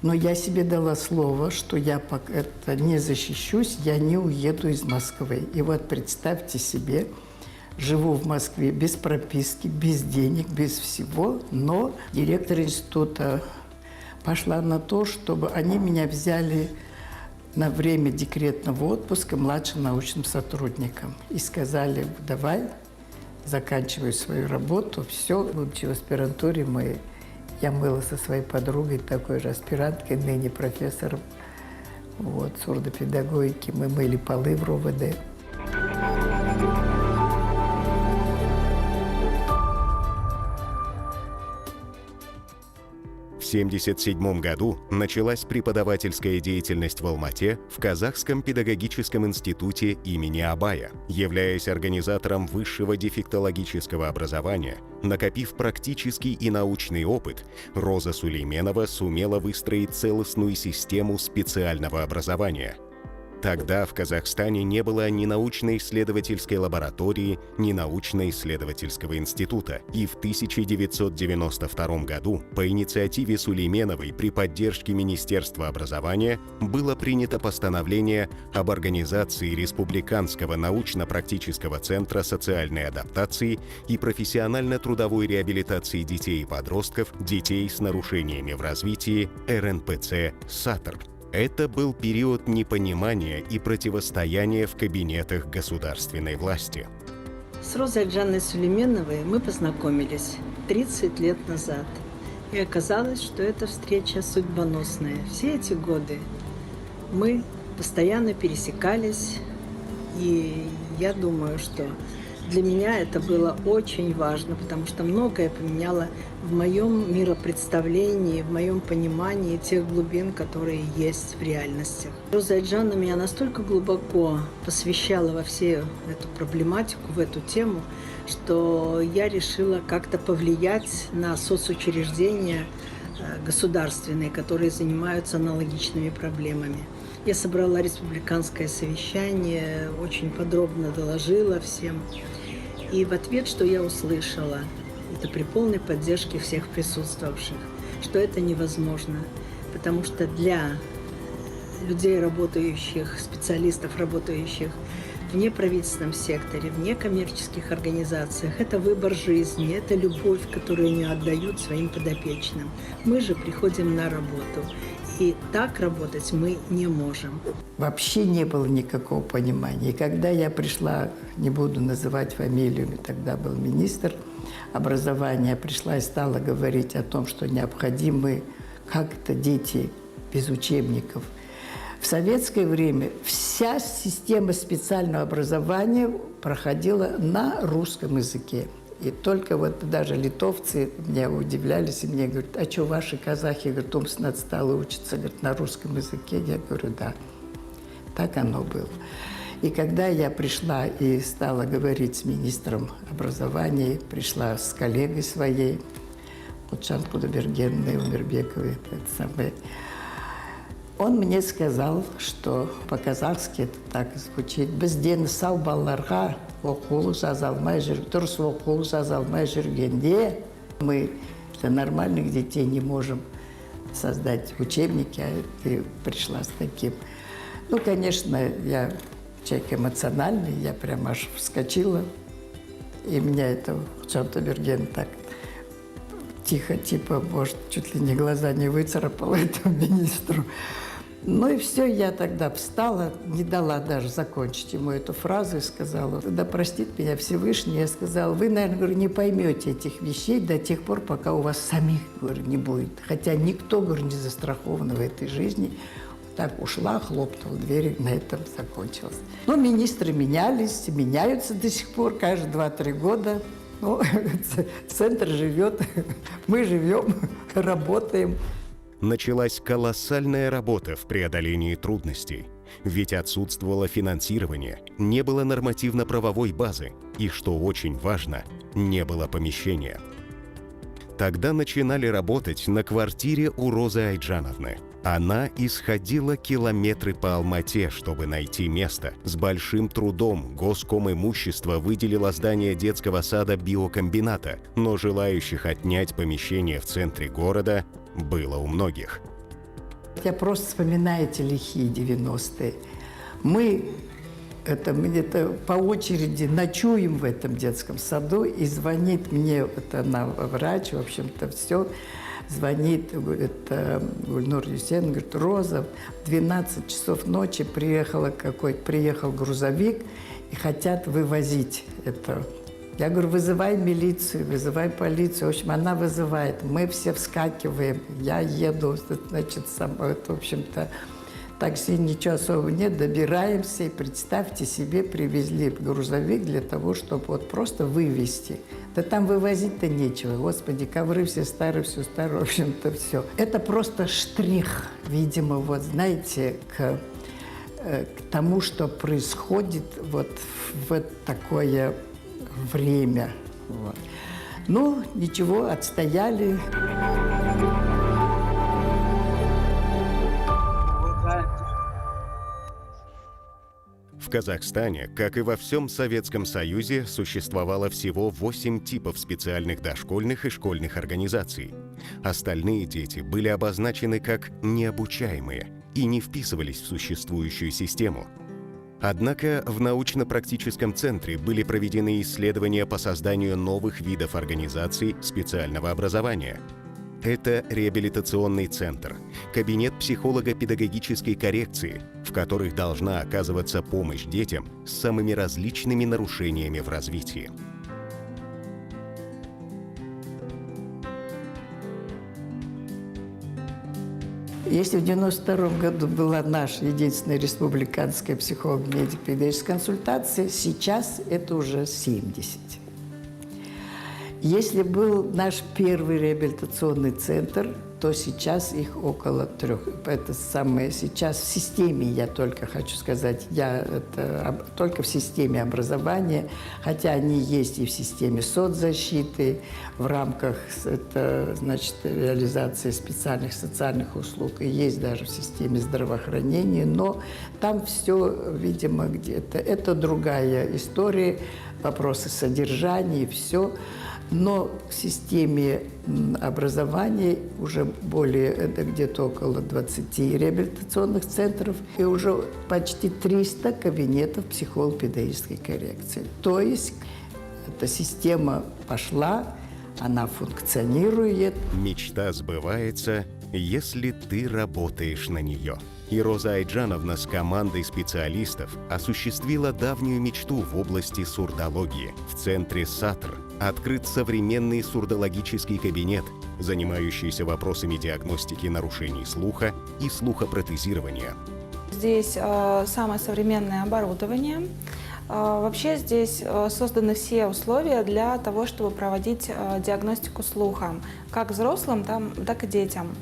Но я себе дала слово, что я пока это не защищусь, я не уеду из Москвы. И вот представьте себе, живу в Москве без прописки, без денег, без всего, но директор института пошла на то, чтобы они меня взяли на время декретного отпуска младшим научным сотрудником. И сказали, давай, заканчивай свою работу. Все, будучи в аспирантуре, я мыла со своей подругой, такой же аспиранткой, ныне профессором сурдопедагогики. Мы мыли полы в РОВД. В 1977 году началась преподавательская деятельность в Алмате в Казахском педагогическом институте имени Абая. Являясь организатором высшего дефектологического образования, накопив практический и научный опыт, Роза Сулейменова сумела выстроить целостную систему специального образования. Тогда в Казахстане не было ни научно-исследовательской лаборатории, ни научно-исследовательского института. И в 1992 году по инициативе Сулейменовой при поддержке Министерства образования было принято постановление об организации Республиканского научно-практического центра социальной адаптации и профессионально-трудовой реабилитации детей и подростков, детей с нарушениями в развитии РНПЦ «САТР». Это был период непонимания и противостояния в кабинетах государственной власти. С Розой Алджанной Сулейменовой мы познакомились 30 лет назад. И оказалось, что эта встреча судьбоносная. Все эти годы мы постоянно пересекались, и я думаю, что для меня это было очень важно, потому что многое поменяло в моем миропредставлении, в моем понимании тех глубин, которые есть в реальности. Роза Алджанна меня настолько глубоко посвящала во всю эту проблематику, в эту тему, что я решила как-то повлиять на соцучреждения государственные, которые занимаются аналогичными проблемами. Я собрала республиканское совещание, очень подробно доложила всем. И в ответ, что я услышала, это при полной поддержке всех присутствовавших, что это невозможно, потому что для людей, работающих, специалистов, работающих в неправительственном секторе, в некоммерческих организациях, это выбор жизни, это любовь, которую они отдают своим подопечным. Мы же приходим на работу. И так работать мы не можем. Вообще не было никакого понимания. И когда я пришла, не буду называть фамилию, тогда был министр образования, пришла и стала говорить о том, что необходимы как-то дети без учебников. В советское время вся система специального образования проходила на русском языке. И только вот даже литовцы меня удивлялись, и мне говорят, а что ваши казахи, говорят, умственно отстало учатся, говорят, на русском языке? Я говорю, да, так оно было. И когда я пришла и стала говорить с министром образования, пришла с коллегой своей, Утшан Кудайбергеновной Умирбековой, он мне сказал, что по-казахски это так звучит, «Бізден сау балаларға оқулы жазалмай дұрыс оқулы жазалмай жүргенде мы для нормальных детей не можем создать учебники, а ты пришла с таким». Ну, конечно, я человек эмоциональный, я прямо аж вскочила, и меня это Утшан Кудайберген так тихо, типа, может, чуть ли не глаза не выцарапала этому министру. Ну и все, я тогда встала, не дала даже закончить ему эту фразу и сказала, да простит меня Всевышний. Я сказала, вы, наверное, говорю, не поймете этих вещей до тех пор, пока у вас самих, говорю, не будет. Хотя никто, говорю, не застрахован в этой жизни Так ушла, хлопнула дверь, и на этом закончилось. Но министры менялись, меняются до сих пор, каждые 2-3 года. Ну, центр живет, мы живем, работаем. Началась колоссальная работа в преодолении трудностей. Ведь отсутствовало финансирование, не было нормативно-правовой базы и, что очень важно, не было помещения. Тогда начинали работать на квартире у Розы Айджановны. Она исходила километры по Алмате, чтобы найти место. С большим трудом Госкомимущество выделило здание детского сада биокомбината, но желающих отнять помещение в центре города было у многих. Я просто вспоминаю эти лихие 90-е. Мы где-то по очереди ночуем в этом детском саду, и звонит мне, она врач, в общем-то, все. Звонит, это Гульнур Юсен, говорит: Роза, в 12 часов ночи приехал грузовик и хотят вывозить это. Я говорю: вызывай милицию, вызывай полицию. В общем, она вызывает. Мы все вскакиваем. Я еду, значит, в общем-то, такси ничего особого нет. Добираемся, и представьте себе, привезли грузовик для того, чтобы вот просто вывезти. Да там вывозить-то нечего. Господи, ковры все старые, в общем-то, все. Это просто штрих, видимо, вот, знаете, к тому, что происходит вот в такое время. Вот. Ну, ничего, отстояли. В Казахстане, как и во всем Советском Союзе, существовало всего 8 типов специальных дошкольных и школьных организаций. Остальные дети были обозначены как необучаемые и не вписывались в существующую систему. Однако в научно-практическом центре были проведены исследования по созданию новых видов организаций специального образования. Это реабилитационный центр, кабинет психолого-педагогической коррекции, в которых должна оказываться помощь детям с самыми различными нарушениями в развитии. Если в 1992 году была наша единственная республиканская психолого-медико-педагогическая консультация, сейчас это уже 70. Если был наш первый реабилитационный центр, то сейчас их около 3. Это самое сейчас в системе, я только хочу сказать, только в системе образования, хотя они есть и в системе соцзащиты, в рамках реализации специальных социальных услуг, и есть даже в системе здравоохранения, но там все, видимо, где-то. Это другая история, вопросы содержания и все. Но в системе образования уже это где-то около 20 реабилитационных центров и уже почти 300 кабинетов психолого-педагогической коррекции. То есть эта система пошла, она функционирует. Мечта сбывается, если ты работаешь на нее. И Роза Айджановна с командой специалистов осуществила давнюю мечту в области сурдологии. В центре САТР открыт современный сурдологический кабинет, занимающийся вопросами диагностики нарушений слуха и слухопротезирования. Здесь самое современное оборудование. Вообще здесь созданы все условия для того, чтобы проводить диагностику слуха, как взрослым, так и детям.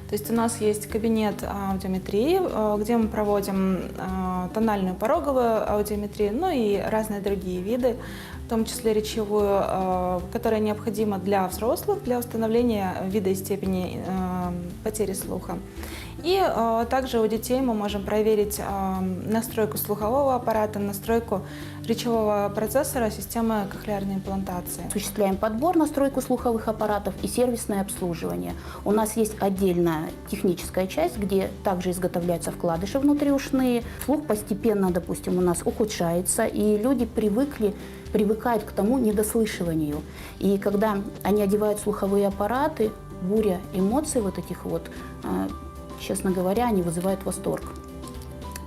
То есть у нас есть кабинет аудиометрии, где мы проводим тональную пороговую аудиометрию, ну и разные другие виды, в том числе речевую, которая необходима для взрослых, для установления вида и степени потери слуха. И также у детей мы можем проверить настройку слухового аппарата, настройку речевого процессора системы кохлеарной имплантации. Осуществляем подбор, настройку слуховых аппаратов и сервисное обслуживание. У нас есть отдельная техническая часть, где также изготовляются вкладыши внутриушные. Слух постепенно, допустим, у нас ухудшается, и люди привыкают к тому недослышиванию. И когда они одевают слуховые аппараты, буря эмоций вот этих вот, честно говоря, они вызывают восторг.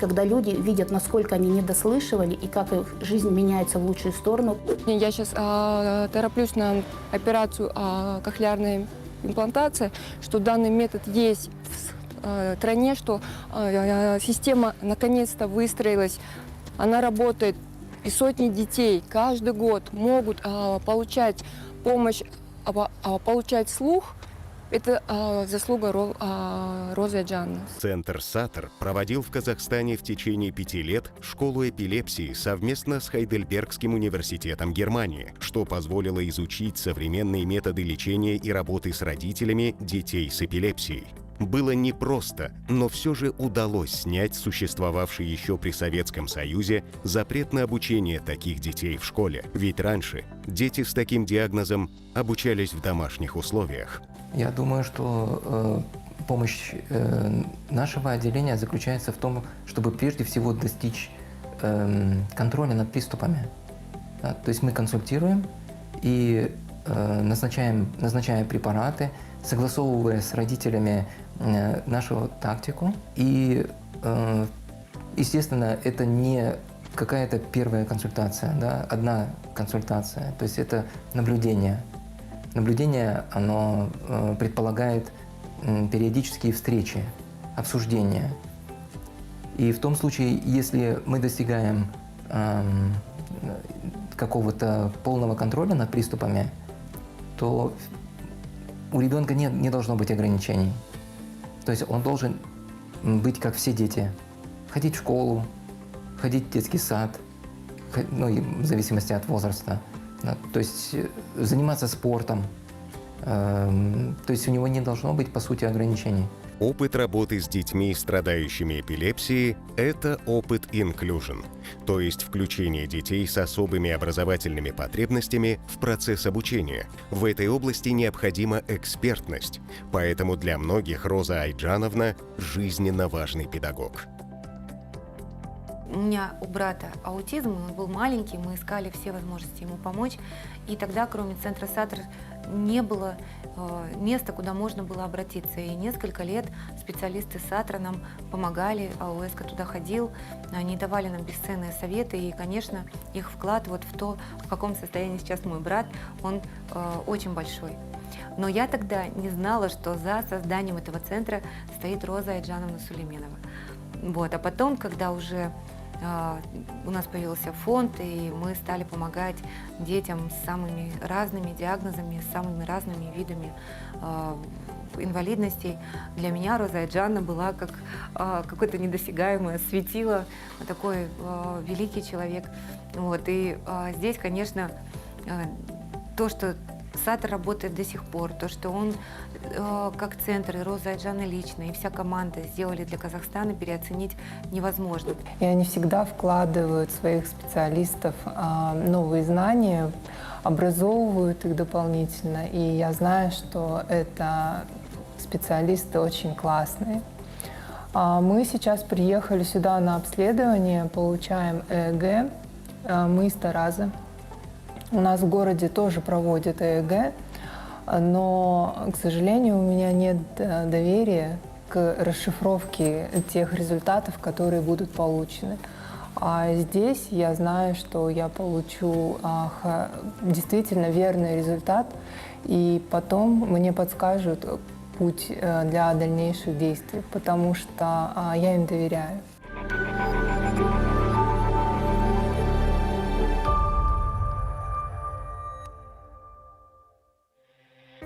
Когда люди видят, насколько они недослышивали и как их жизнь меняется в лучшую сторону. Я сейчас тороплюсь на операцию кохлеарной имплантации, что данный метод есть стране, что система наконец-то выстроилась, она работает, и сотни детей каждый год могут получать помощь, получать слух. Это заслуга Розы Айджановны. Центр «Сатр» проводил в Казахстане в течение 5 лет школу эпилепсии совместно с Хайдельбергским университетом Германии, что позволило изучить современные методы лечения и работы с родителями детей с эпилепсией. Было непросто, но все же удалось снять существовавший еще при Советском Союзе запрет на обучение таких детей в школе. Ведь раньше дети с таким диагнозом обучались в домашних условиях. Я думаю, что помощь нашего отделения заключается в том, чтобы прежде всего достичь контроля над приступами. Да? То есть мы консультируем и назначаем препараты, согласовывая с родителями нашу тактику. И, естественно, это не какая-то первая консультация, да? Одна консультация. То есть это наблюдение. Наблюдение, оно предполагает периодические встречи, обсуждения. И в том случае, если мы достигаем какого-то полного контроля над приступами, то у ребенка не должно быть ограничений. То есть он должен быть как все дети. Ходить в школу, ходить в детский сад, ну, в зависимости от возраста. То есть заниматься спортом. То есть у него не должно быть, по сути, ограничений. Опыт работы с детьми, страдающими эпилепсией, это опыт inclusion, то есть включение детей с особыми образовательными потребностями в процесс обучения. В этой области необходима экспертность, поэтому для многих Роза Айджановна – жизненно важный педагог. У меня у брата аутизм, он был маленький, мы искали все возможности ему помочь. И тогда, кроме центра «Сатр», не было места, куда можно было обратиться. И несколько лет специалисты «Сатра» нам помогали, АОС туда ходил, они давали нам бесценные советы. И, конечно, их вклад вот в то, в каком состоянии сейчас мой брат, он очень большой. Но я тогда не знала, что за созданием этого центра стоит Роза Айджановна Сулейменова. Вот. А потом, когда уже у нас появился фонд, и мы стали помогать детям с самыми разными диагнозами, с самыми разными видами инвалидностей. Для меня Роза Айджановна была как какое-то недосягаемое светило, такой великий человек. Вот. И здесь, конечно, то, что Сатр работает до сих пор, то, что он как центр, и Роза Айджановна лично, и вся команда сделали для Казахстана, переоценить невозможно. И они всегда вкладывают в своих специалистов новые знания, образовывают их дополнительно. И я знаю, что это специалисты очень классные. Мы сейчас приехали сюда на обследование, получаем ЭЭГ. Мы из Тараза. У нас в городе тоже проводят ЭЭГ, но, к сожалению, у меня нет доверия к расшифровке тех результатов, которые будут получены. А здесь я знаю, что я получу действительно верный результат, и потом мне подскажут путь для дальнейших действий, потому что я им доверяю.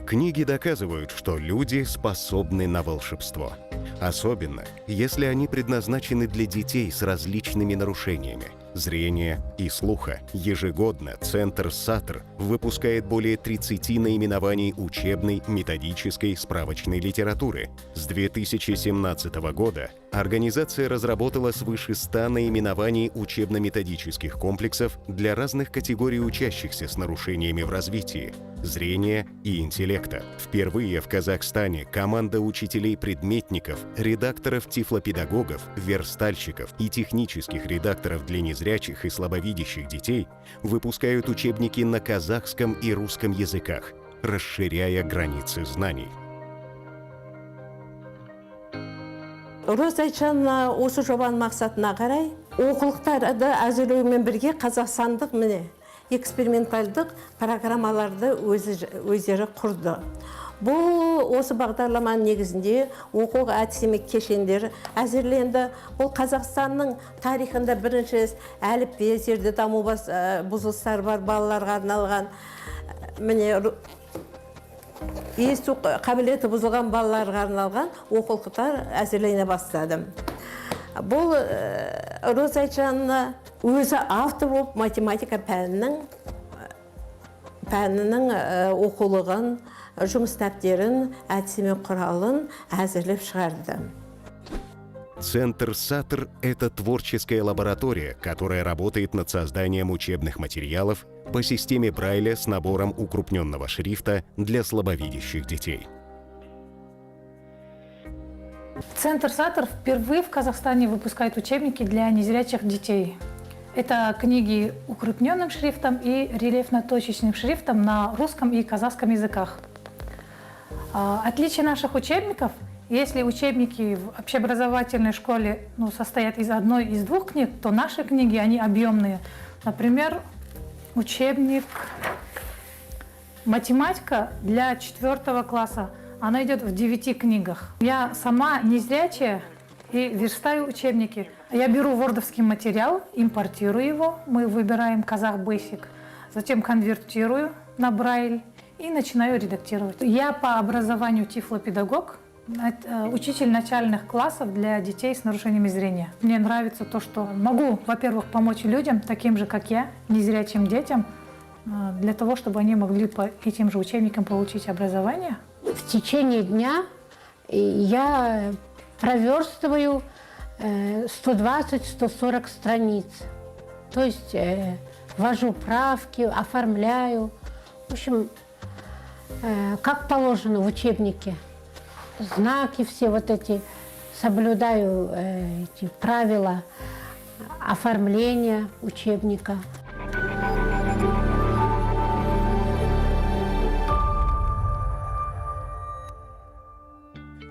Книги доказывают, что люди способны на волшебство. Особенно, если они предназначены для детей с различными нарушениями зрения и слуха. Ежегодно Центр «Сатр» выпускает более 30 наименований учебной, методической, справочной литературы. С 2017 года организация разработала свыше 100 наименований учебно-методических комплексов для разных категорий учащихся с нарушениями в развитии зрения и интеллекта. Впервые в Казахстане команда учителей-предметников, редакторов-тифлопедагогов, верстальщиков и технических редакторов для незрячих и слабовидящих детей выпускают учебники на казахском и русском языках, расширяя границы знаний. Роза Айджановна осы жобаның мақсатына қарай оқулықтарды әзірлеумен бірге қазақстандық экспериментальдық программаларды өздері құрды. Бұл осы бағдарламаның негізінде оқу әдістемелік кешендер әзірленді. Бұл Қазақстанның тарихында бірінші әліпби зерде даму бұзылыстары бар балаларға арналған, міне есту қабілеті бұзылған балаларға арналған оқулықтар әзірлене бастады. Бұл Роза Айтжанова өзі автор болып математика пәнінің оқулығын, жұмыс дәптерін, әдістеме құралын әзірлеп шығарды. Центр «Сатр» — это творческая лаборатория, которая работает над созданием учебных материалов по системе Брайля с набором укрупненного шрифта для слабовидящих детей. Центр «Сатр» впервые в Казахстане выпускает учебники для незрячих детей. Это книги укрупненным шрифтом и рельефно-точечным шрифтом на русском и казахском языках. Отличие наших учебников: если учебники в общеобразовательной школе состоят из одной из двух книг, то наши книги, они объемные. Например, учебник «Математика» для 4 класса. Она идет в 9 книгах. Я сама незрячая и верстаю учебники. Я беру вордовский материал, импортирую его, мы выбираем Казах Basic, затем конвертирую на Брайль и начинаю редактировать. Я по образованию тифлопедагог, учитель начальных классов для детей с нарушениями зрения. Мне нравится то, что могу, во-первых, помочь людям, таким же, как я, незрячим детям, для того, чтобы они могли по этим же учебникам получить образование. В течение дня я проверстываю 120-140 страниц. То есть ввожу правки, оформляю. В общем, как положено в учебнике. Знаки все вот эти, соблюдаю эти правила оформления учебника.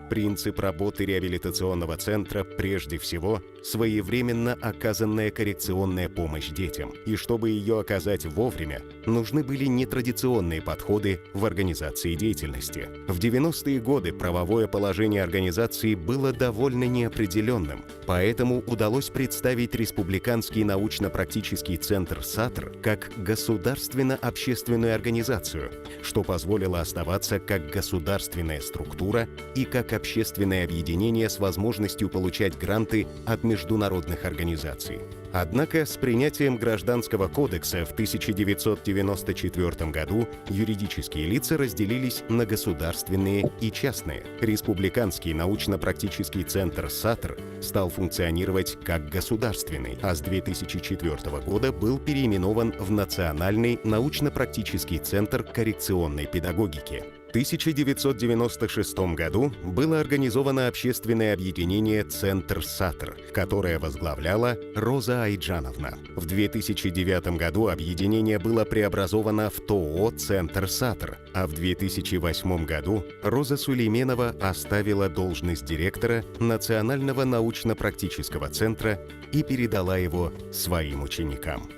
Принцип работы реабилитационного центра прежде всего своевременно оказанная коррекционная помощь детям. И чтобы ее оказать вовремя, нужны были нетрадиционные подходы в организации деятельности. В 90-е годы правовое положение организации было довольно неопределенным, поэтому удалось представить Республиканский научно-практический центр «Сатр» как государственно-общественную организацию, что позволило оставаться как государственная структура и как общественное объединение с возможностью получать гранты от международных организаций. Однако с принятием Гражданского кодекса в 1994 году юридические лица разделились на государственные и частные. Республиканский научно-практический центр «Сатр» стал функционировать как государственный, а с 2004 года был переименован в Национальный научно-практический центр коррекционной педагогики. В 1996 году было организовано общественное объединение «Центр Сатр», которое возглавляла Роза Айджановна. В 2009 году объединение было преобразовано в ТОО «Центр Сатр», а в 2008 году Роза Сулейменова оставила должность директора Национального научно-практического центра и передала его своим ученикам.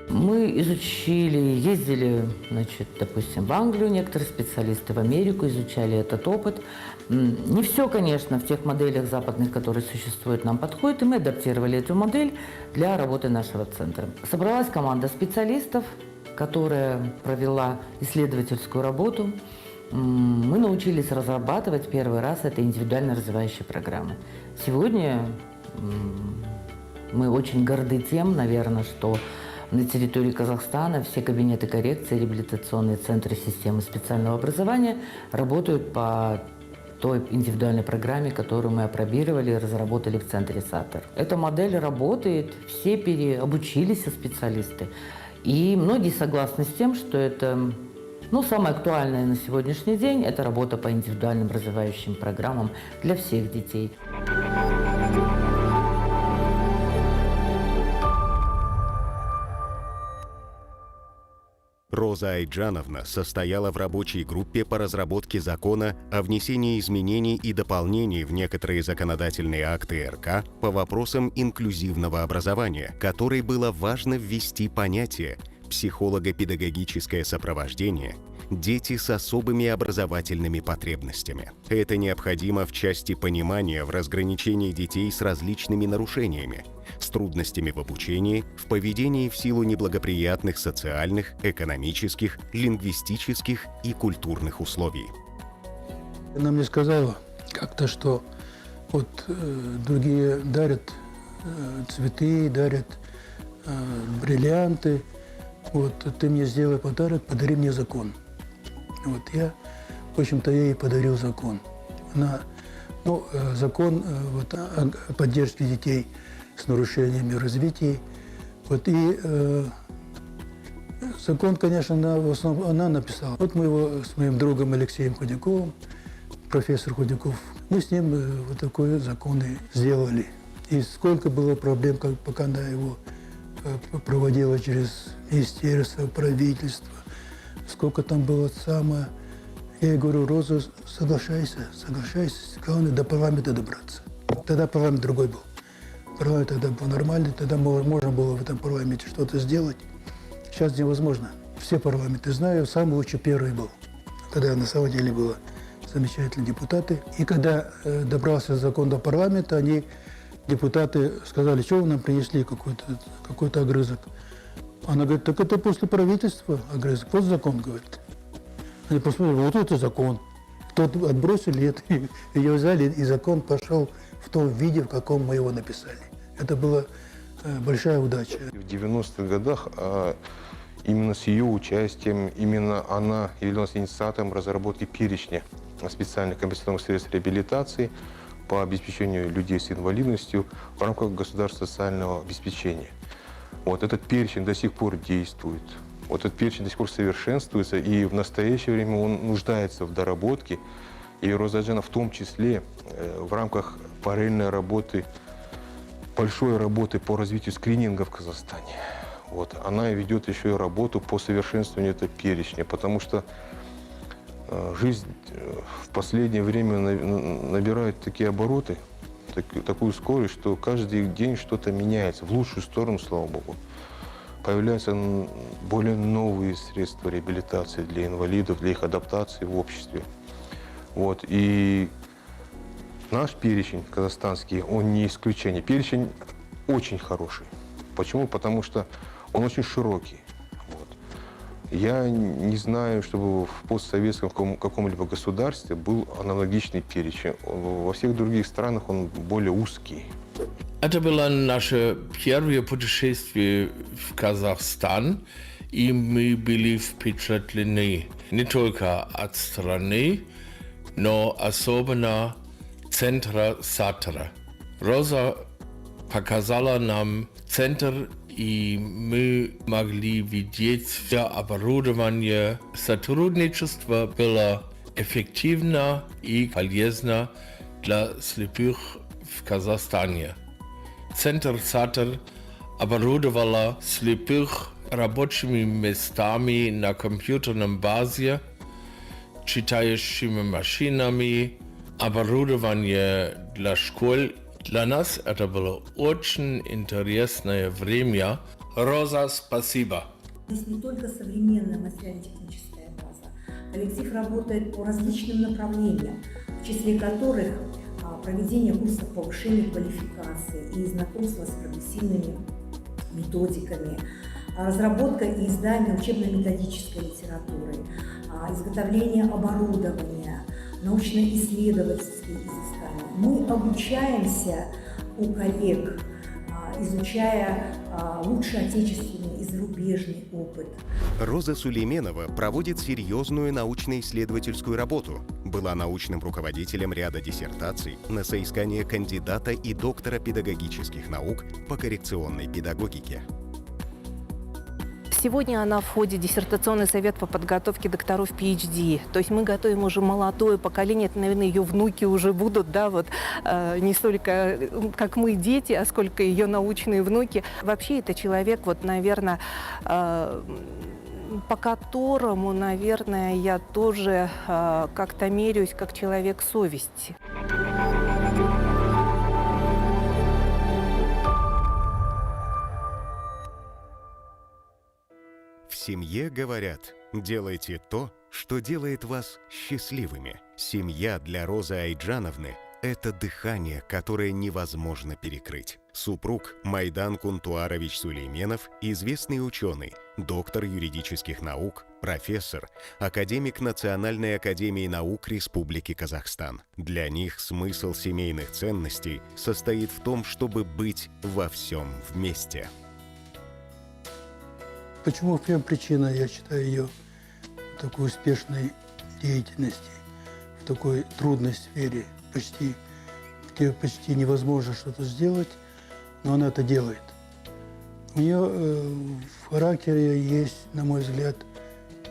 Мы изучили, ездили, допустим, в Англию, некоторые специалисты в Америку, изучали этот опыт. Не все, конечно, в тех моделях западных, которые существуют, нам подходит, и мы адаптировали эту модель для работы нашего центра. Собралась команда специалистов, которая провела исследовательскую работу. Мы научились разрабатывать первый раз это индивидуально развивающие программы. Сегодня мы очень горды тем, наверное, что на территории Казахстана все кабинеты коррекции, реабилитационные центры системы специального образования работают по той индивидуальной программе, которую мы апробировали и разработали в центре «Сатр». Эта модель работает, все переобучились специалисты. И многие согласны с тем, что это самое актуальное на сегодняшний день – это работа по индивидуальным развивающим программам для всех детей. Роза Айджановна состояла в рабочей группе по разработке закона о внесении изменений и дополнений в некоторые законодательные акты РК по вопросам инклюзивного образования, которой было важно ввести понятие психолого-педагогическое сопровождение дети с особыми образовательными потребностями. Это необходимо в части понимания в разграничении детей с различными нарушениями, с трудностями в обучении, в поведении в силу неблагоприятных социальных, экономических, лингвистических и культурных условий. Она мне сказала как-то, что вот другие дарят цветы, дарят бриллианты. Вот ты мне сделай подарок, подари мне закон. Вот я, в общем-то, ей подарил закон. Закон вот, о поддержке детей с нарушениями развития. Вот, и закон, конечно, в основном она написала. Вот мы его с моим другом Алексеем Худяковым, профессор Худяков, мы с ним вот такой закон и сделали. И сколько было проблем, пока она его проводила через министерство, правительство, сколько там было самое. Я ей говорю: Роза, соглашайся, главное до парламента добраться. Тогда парламент другой был. Парламент тогда был нормальный, тогда можно было в этом парламенте что-то сделать. Сейчас невозможно. Все парламенты знаю, самый лучший первый был, когда на самом деле было замечательные депутаты. И когда добрался закон до парламента, депутаты сказали: что вы нам принесли какой-то огрызок. Она говорит: так это после правительства огрызок, вот закон, говорит. Они посмотрели: вот это закон. Тот отбросили, ее взяли, и закон пошел в том виде, в каком мы его написали. Это была большая удача. В 90-х годах именно с ее участием, именно она являлась инициатором разработки перечня специальных компенсаторных средств реабилитации по обеспечению людей с инвалидностью в рамках государственного социального обеспечения. Вот этот перечень до сих пор действует. Вот этот перечень до сих пор совершенствуется, и в настоящее время он нуждается в доработке. И Роза Аджана в том числе в рамках параллельной работы, большой работы по развитию скрининга в Казахстане. Вот, она ведет еще и работу по совершенствованию этого перечня, потому что жизнь в последнее время набирает такие обороты, такую скорость, что каждый день что-то меняется в лучшую сторону, слава богу. Появляются более новые средства реабилитации для инвалидов, для их адаптации в обществе. Вот, и наш перечень казахстанский, он не исключение. Перечень очень хороший. Почему? Потому что он очень широкий. Вот. Я не знаю, чтобы в постсоветском каком-либо государстве был аналогичный перечень. Во всех других странах он более узкий. Это было наше первое путешествие в Казахстан, и мы были впечатлены не только от страны, но особенно центра Сатра. Роза показала нам центр, и мы могли видеть все оборудование. Сотрудничество было эффективно и полезно для слепых в Казахстане. Центр Сатр оборудовала слепых рабочими местами на компьютерном базе, читающими машинами, оборудование для школ. Для нас это было очень интересное время. Роза, спасибо. Здесь не только современная материально-техническая база. Коллектив работает по различным направлениям, в числе которых проведение курсов повышения квалификации и знакомство с прогрессивными методиками, разработка и издание учебно-методической литературы, изготовление оборудования, научно-исследовательские изыскания. Мы обучаемся у коллег, изучая лучший отечественный и зарубежный опыт. Роза Сулейменова проводит серьезную научно-исследовательскую работу. Была научным руководителем ряда диссертаций на соискание кандидата и доктора педагогических наук по коррекционной педагогике. Сегодня она входит в диссертационный совет по подготовке докторов PhD. То есть мы готовим уже молодое поколение, это, наверное, ее внуки уже будут, да, вот не столько как мы дети, а сколько ее научные внуки. Вообще это человек, вот, наверное, по которому, наверное, я тоже как-то меряюсь как человек совести. В семье говорят: делайте то, что делает вас счастливыми. Семья для Розы Айджановны – это дыхание, которое невозможно перекрыть. Супруг Майдан Кунтуарович Сулейменов – известный ученый, доктор юридических наук, профессор, академик Национальной академии наук Республики Казахстан. Для них смысл семейных ценностей состоит в том, чтобы быть во всем вместе. Почему в чем причина, я считаю, ее такой успешной деятельности, в такой трудной сфере, где почти невозможно что-то сделать, но она это делает. У нее в характере есть, на мой взгляд,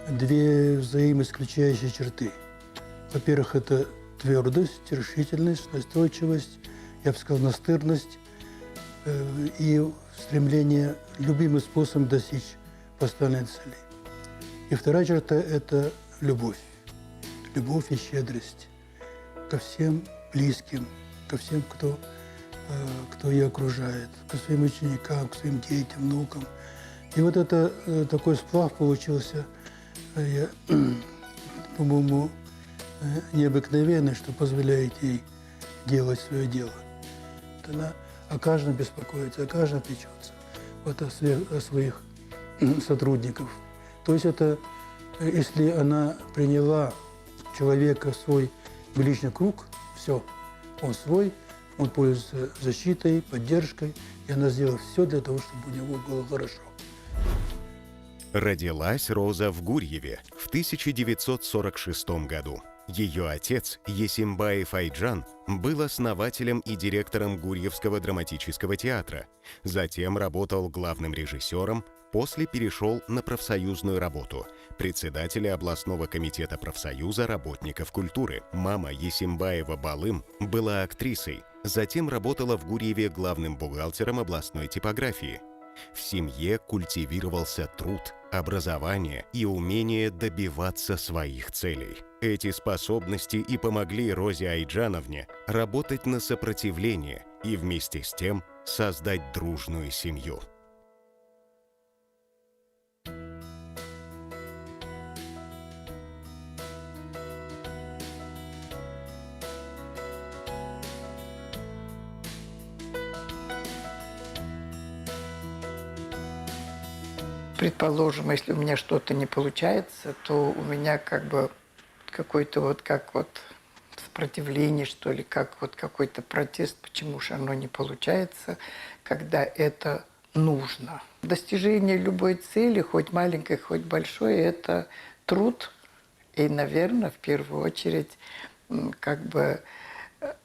две взаимоисключающие черты. Во-первых, это твердость, решительность, настойчивость, я бы сказал, настырность и стремление любым способом достичь поставленной цели. И вторая черта – это любовь. Любовь и щедрость ко всем близким, ко всем, кто ее окружает, к своим ученикам, к своим детям, внукам. И вот это такой сплав получился, по-моему, необыкновенный, что позволяет ей делать свое дело. Она о каждом беспокоится, о каждом печется, вот о своих сотрудников. То есть это, если она приняла человека в свой личный круг, все, он свой, он пользуется защитой, поддержкой, и она сделала все для того, чтобы у него было хорошо. Родилась Роза в Гурьеве в 1946 году. Ее отец, Есимбаев Айджан, был основателем и директором Гурьевского драматического театра. Затем работал главным режиссером, после перешел на профсоюзную работу, председателя областного комитета профсоюза работников культуры. Мама Есимбаева Балым была актрисой, затем работала в Гурьеве главным бухгалтером областной типографии. В семье культивировался труд, образование и умение добиваться своих целей. Эти способности и помогли Розе Айджановне работать на сопротивление и вместе с тем создать дружную семью. Предположим, если у меня что-то не получается, то у меня как бы какой-то как сопротивление, что ли, как какой-то протест, почему же оно не получается, когда это нужно. Достижение любой цели, хоть маленькой, хоть большой, это труд. И, наверное, в первую очередь,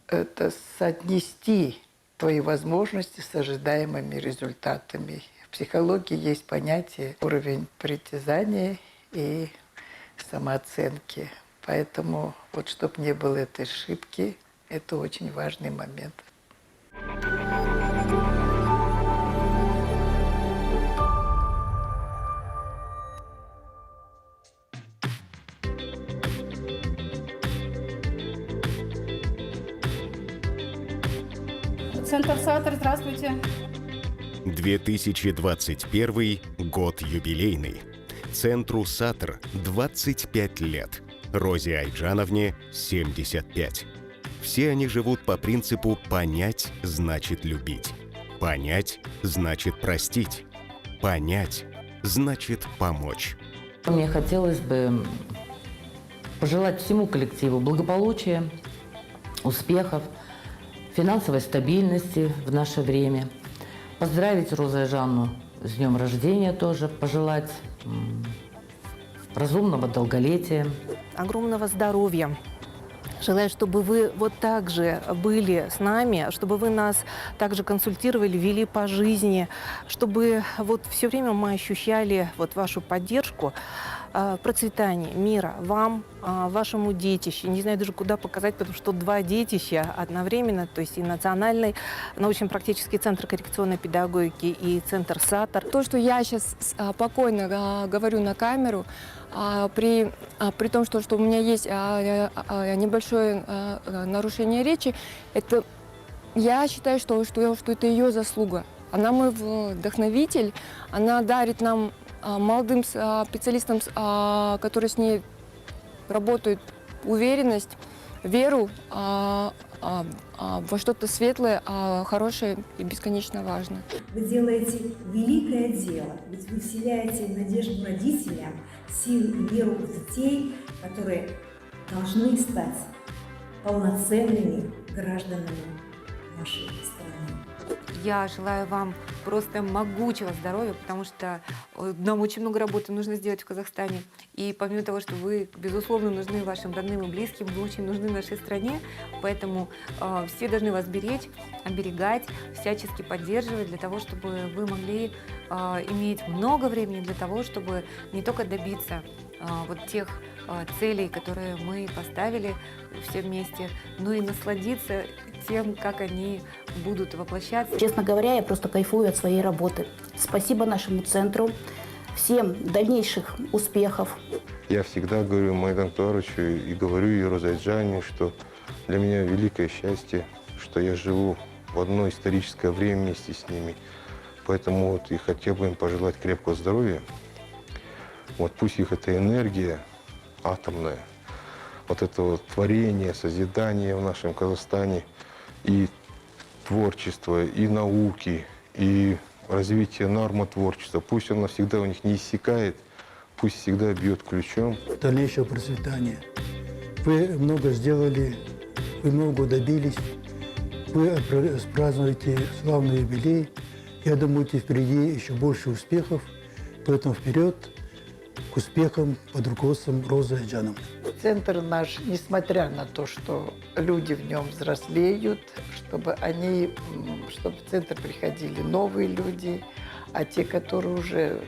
это соотнести твои возможности с ожидаемыми результатами. В психологии есть понятие уровень притязания и самооценки. Поэтому чтобы не было этой ошибки, это очень важный момент. Центр «Сатор», здравствуйте. 2021 год юбилейный. Центру «Сатор» 25 лет. Розе Айджановне 75. Все они живут по принципу «понять значит любить». Понять значит простить. Понять значит помочь. Мне хотелось бы пожелать всему коллективу благополучия, успехов, финансовой стабильности в наше время. Поздравить Розу Айджановну с днем рождения тоже, пожелать разумного долголетия. Огромного здоровья. Желаю, чтобы вы вот так же были с нами, чтобы вы нас также консультировали, вели по жизни, чтобы все время мы ощущали вашу поддержку, процветания, мира вам, вашему детищу. Не знаю даже, куда показать, потому что 2 детища одновременно, то есть и Национальный научно-практический центр коррекционной педагогики, и центр «Сатор». То, что я сейчас спокойно говорю на камеру, при том, что у меня есть небольшое нарушение речи, это я считаю, что это ее заслуга. Она мой вдохновитель, она дарит нам молодым специалистам, которые с ней работает уверенность, веру во что-то светлое, хорошее и бесконечно важное. Вы делаете великое дело, ведь вы вселяете надежду родителям, силу и веру в детей, которые должны стать полноценными гражданами нашей страны. Я желаю вам просто могучего здоровья, потому что нам очень много работы нужно сделать в Казахстане. И помимо того, что вы, безусловно, нужны вашим родным и близким, вы очень нужны нашей стране. Поэтому все должны вас беречь, оберегать, всячески поддерживать, для того, чтобы вы могли иметь много времени для того, чтобы не только добиться вот тех целей, которые мы поставили все вместе, но и насладиться тем, как они будут воплощаться. Честно говоря, я просто кайфую от своей работы. Спасибо нашему центру, всем дальнейших успехов. Я всегда говорю Майдан Туаровичу и говорю Юру Зайджане, что для меня великое счастье, что я живу в одно историческое время вместе с ними. Поэтому вот и хотел бы им пожелать крепкого здоровья. Вот пусть их эта энергия атомная, вот это вот творение, созидание в нашем Казахстане, и творчество, и науки, и развитие нормотворчества, пусть оно всегда у них не иссякает, пусть всегда бьет ключом. Дальнейшего процветания. Вы много сделали, вы много добились, вы празднуете славный юбилей. Я думаю, впереди еще больше успехов, поэтому вперед к успехам под руководством Розы Айджановны. Центр наш, несмотря на то, что люди в нем взрослеют, чтобы в центр приходили новые люди, а те, которые уже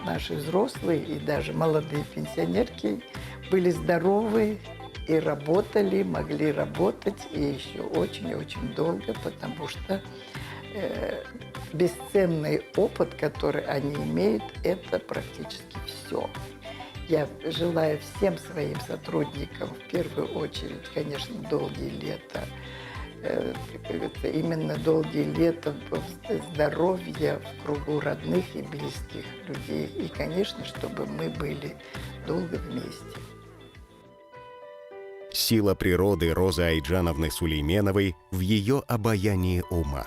наши взрослые и даже молодые пенсионерки, были здоровы и работали, могли работать и еще очень-очень долго, потому что бесценный опыт, который они имеют, это практически все. Я желаю всем своим сотрудникам, в первую очередь, конечно, долгие лета, именно долгие лета здоровья в кругу родных и близких людей. И, конечно, чтобы мы были долго вместе. Сила природы Розы Айджановны Сулейменовой в ее обаянии ума.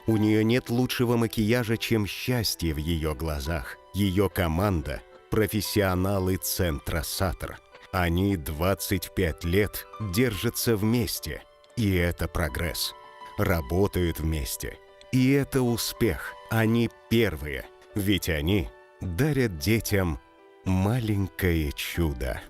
У нее нет лучшего макияжа, чем счастье в ее глазах. Ее команда – профессионалы центра «Сатр». Они 25 лет держатся вместе, и это прогресс. Работают вместе, и это успех. Они первые, ведь они дарят детям маленькое чудо.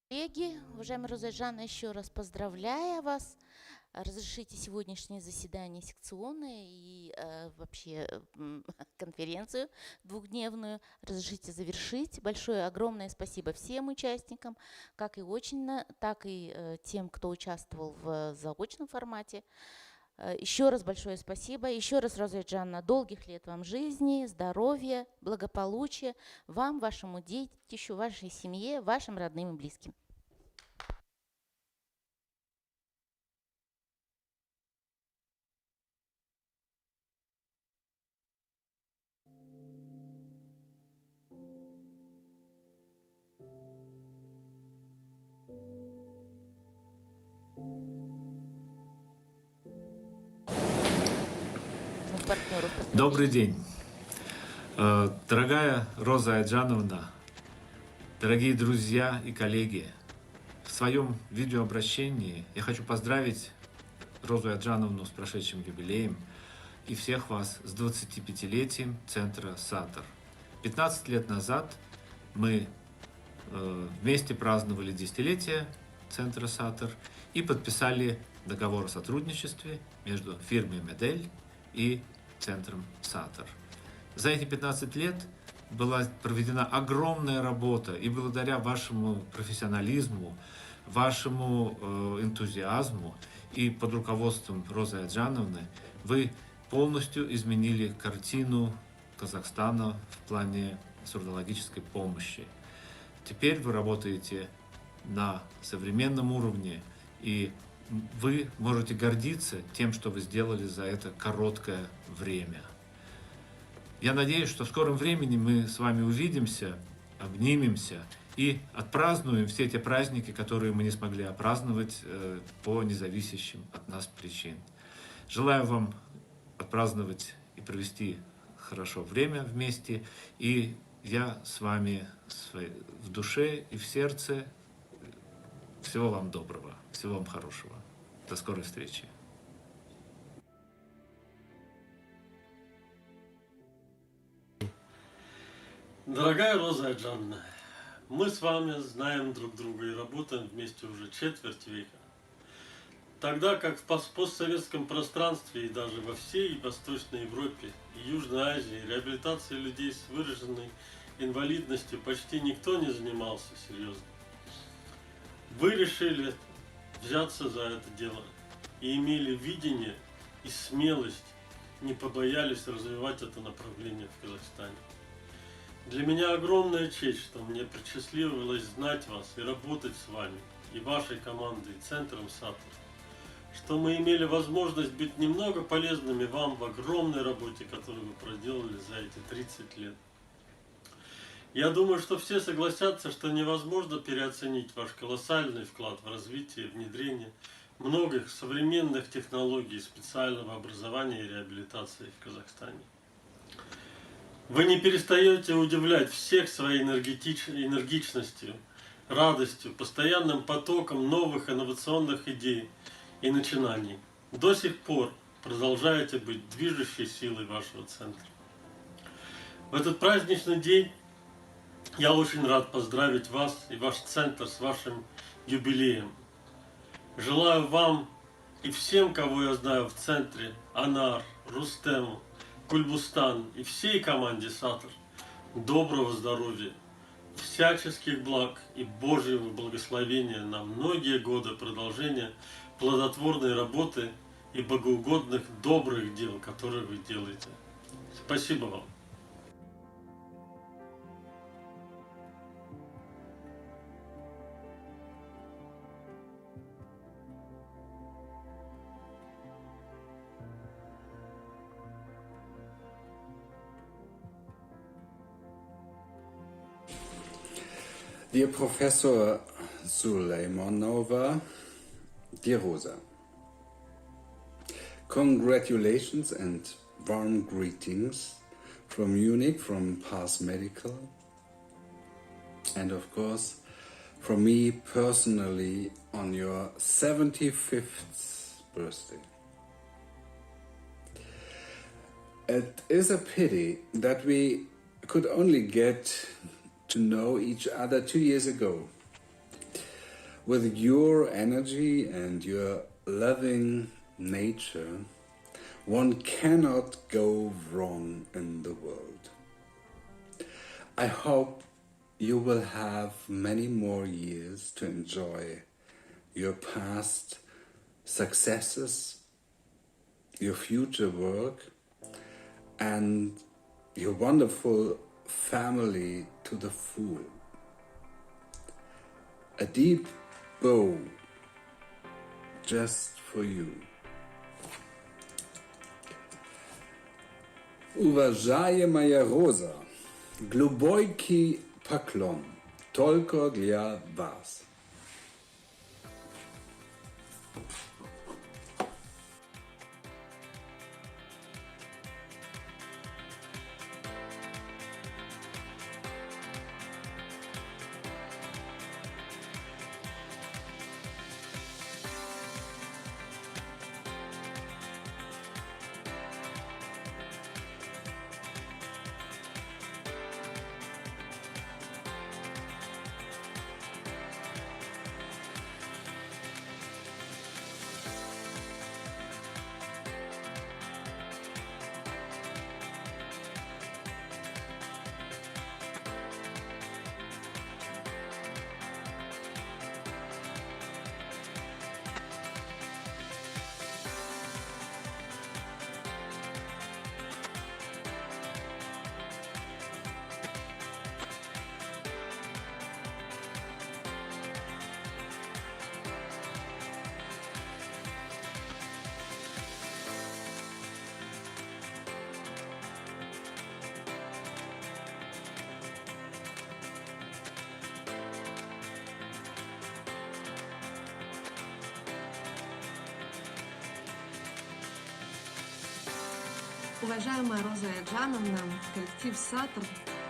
Коллеги, уважаемая Роза Айджановна, еще раз поздравляю вас. Разрешите сегодняшнее заседание секционное и вообще конференцию двухдневную. Разрешите завершить. Большое, огромное спасибо всем участникам, как и очно, так и тем, кто участвовал в заочном формате. Еще раз большое спасибо. Еще раз, Роза Айджановна, долгих лет вам жизни, здоровья, благополучия вам, вашему детищу, вашей семье, вашим родным и близким. Добрый день. Дорогая Роза Айджановна, дорогие друзья и коллеги, в своем видеообращении я хочу поздравить Розу Айджановну с прошедшим юбилеем и всех вас с 25-летием центра «Сатр». 15 лет назад мы вместе праздновали десятилетие центра «Сатр и подписали договор о сотрудничестве между фирмой «Модель» и центром «Сатр». За эти 15 лет была проведена огромная работа, и благодаря вашему профессионализму, вашему энтузиазму и под руководством Розы Аджановны вы полностью изменили картину Казахстана в плане сурдологической помощи. Теперь вы работаете на современном уровне, и вы можете гордиться тем, что вы сделали за это короткое время. Я надеюсь, что в скором времени мы с вами увидимся, обнимемся и отпразднуем все те праздники, которые мы не смогли отпраздновать по независящим от нас причинам. Желаю вам отпраздновать и провести хорошо время вместе, и я с вами в душе и в сердце. Всего вам доброго, всего вам хорошего. До скорой встречи. Дорогая Роза Аджановна, мы с вами знаем друг друга и работаем вместе уже четверть века. Тогда как в постсоветском пространстве и даже во всей Восточной Европе и Южной Азии реабилитацией людей с выраженной инвалидностью почти никто не занимался серьезно. Вы решили взяться за это дело и имели видение и смелость, не побоялись развивать это направление в Казахстане. Для меня огромная честь, что мне посчастливилось знать вас и работать с вами, и вашей командой, и центром САТР, что мы имели возможность быть немного полезными вам в огромной работе, которую вы проделали за эти 30 лет. Я думаю, что все согласятся, что невозможно переоценить ваш колоссальный вклад в развитие и внедрение многих современных технологий специального образования и реабилитации в Казахстане. Вы не перестаете удивлять всех своей энергичностью, радостью, постоянным потоком новых инновационных идей и начинаний. До сих пор продолжаете быть движущей силой вашего центра. В этот праздничный день я очень рад поздравить вас и ваш центр с вашим юбилеем. Желаю вам и всем, кого я знаю в центре, Анар, Рустему, Кульбустан и всей команде САТР, доброго здоровья, всяческих благ и Божьего благословения на многие годы продолжения плодотворной работы и богоугодных добрых дел, которые вы делаете. Спасибо вам. Dear Professor Suleymanova, dear Rosa, congratulations and warm greetings from Munich, from Pars Medical, and of course from me personally on your 75th birthday. It is a pity that we could only get to know each other 2 years ago. With your energy and your loving nature, one cannot go wrong in the world. I hope you will have many more years to enjoy your past successes, your future work, and your wonderful family to the full. A deep bow just for you. Уважаемая Роза, глубокий поклон только для вас. Уважаемая Роза Яджановна, коллектив «Сатр»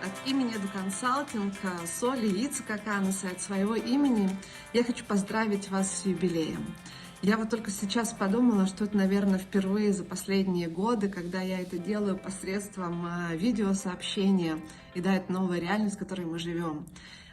от имени консалтинга Соли Ицкаканаса от своего имени я хочу поздравить вас с юбилеем. Я вот только сейчас подумала, что это, наверное, впервые за последние годы, когда я это делаю посредством видеосообщения, и да, это новая реальность, в которой мы живем.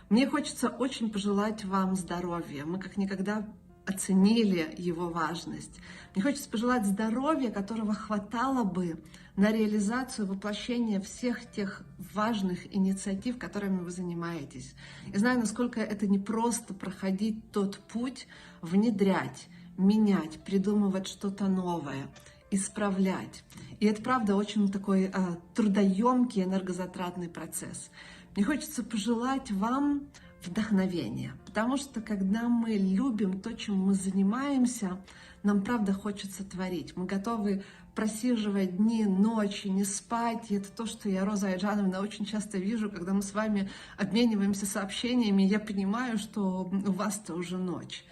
Мне хочется очень пожелать вам здоровья. Мы как никогда оценили его важность. Мне хочется пожелать здоровья, которого хватало бы на реализацию, воплощение всех тех важных инициатив, которыми вы занимаетесь. Я знаю, насколько это непросто проходить тот путь, внедрять, менять, придумывать что-то новое, исправлять. И это, правда, очень такой трудоемкий, энергозатратный процесс. Мне хочется пожелать вам вдохновения, потому что когда мы любим то, чем мы занимаемся, нам, правда, хочется творить. Мы готовы просиживать дни, ночи, не спать. И это то, что я, Роза Айджановна, очень часто вижу, когда мы с вами обмениваемся сообщениями, я понимаю, что у вас-то уже ночь.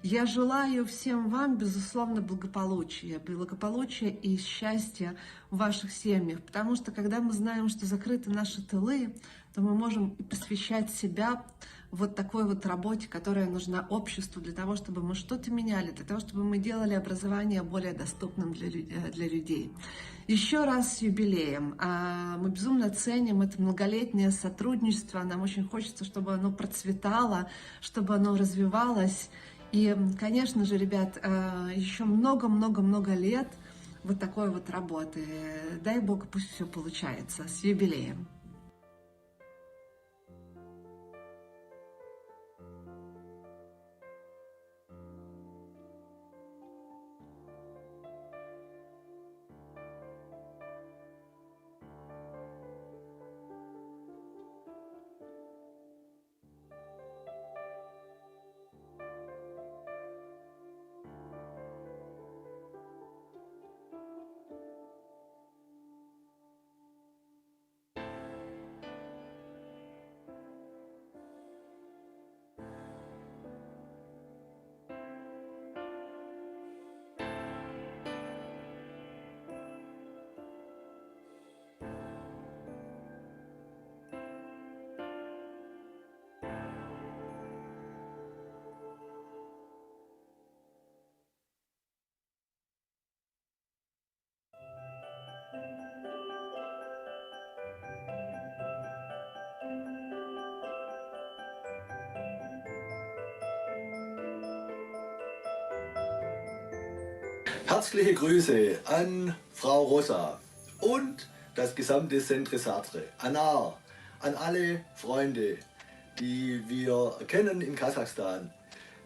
Я желаю всем вам, безусловно, благополучия и счастья в ваших семьях, потому что когда мы знаем, что закрыты наши тылы, то мы можем посвящать себя вот такой вот работе, которая нужна обществу для того, чтобы мы что-то меняли, для того, чтобы мы делали образование более доступным для людей. Еще раз с юбилеем. Мы безумно ценим это многолетнее сотрудничество. Нам очень хочется, чтобы оно процветало, чтобы оно развивалось. И, конечно же, ребят, еще много-много-много лет вот такой вот работы. Дай Бог, пусть все получается. С юбилеем! Herzliche Grüße an Frau Rosa und das gesamte Centre Sartre, Anar, an alle Freunde, die wir kennen in Kasachstan.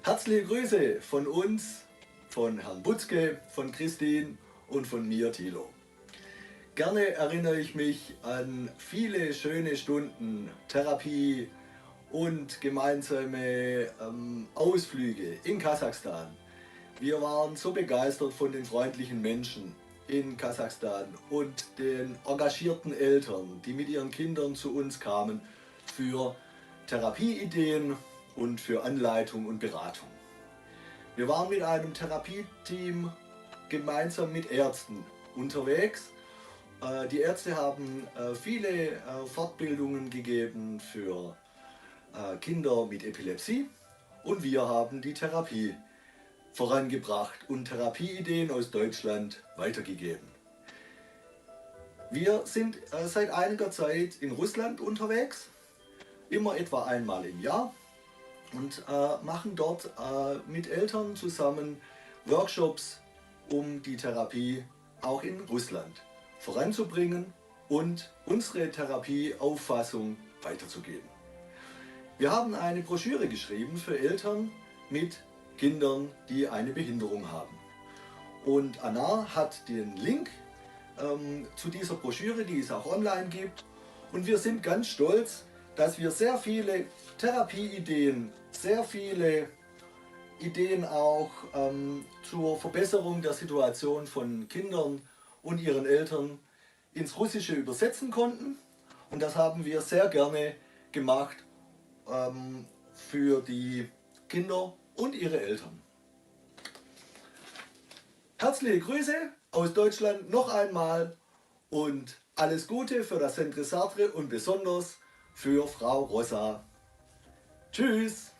Herzliche Grüße von uns, von Herrn Butzke, von Christine und von mir, Thilo. Gerne erinnere ich mich an viele schöne Stunden Therapie und gemeinsame Ausflüge in Kasachstan. Wir waren so begeistert von den freundlichen Menschen in Kasachstan und den engagierten Eltern, die mit ihren Kindern zu uns kamen für Therapieideen und für Anleitung und Beratung. Wir waren mit einem Therapieteam gemeinsam mit Ärzten unterwegs. Die Ärzte haben viele Fortbildungen gegeben für Kinder mit Epilepsie und wir haben die Therapie vorangebracht und Therapieideen aus Deutschland weitergegeben. Wir sind seit einiger Zeit in Russland unterwegs, immer etwa einmal im Jahr, und machen dort mit Eltern zusammen Workshops, um die Therapie auch in Russland voranzubringen und unsere Therapieauffassung weiterzugeben. Wir haben eine Broschüre geschrieben für Eltern mit Kindern, die eine Behinderung haben. Und Anar hat den Link zu dieser Broschüre, die es auch online gibt. Und wir sind ganz stolz, dass wir sehr viele Therapieideen, sehr viele Ideen auch zur Verbesserung der Situation von Kindern und ihren Eltern ins Russische übersetzen konnten. Und das haben wir sehr gerne gemacht für die Kinder und ihre Eltern. Herzliche Grüße aus Deutschland noch einmal und alles Gute für das Centre Sartre und besonders für Frau Rosa. Tschüss!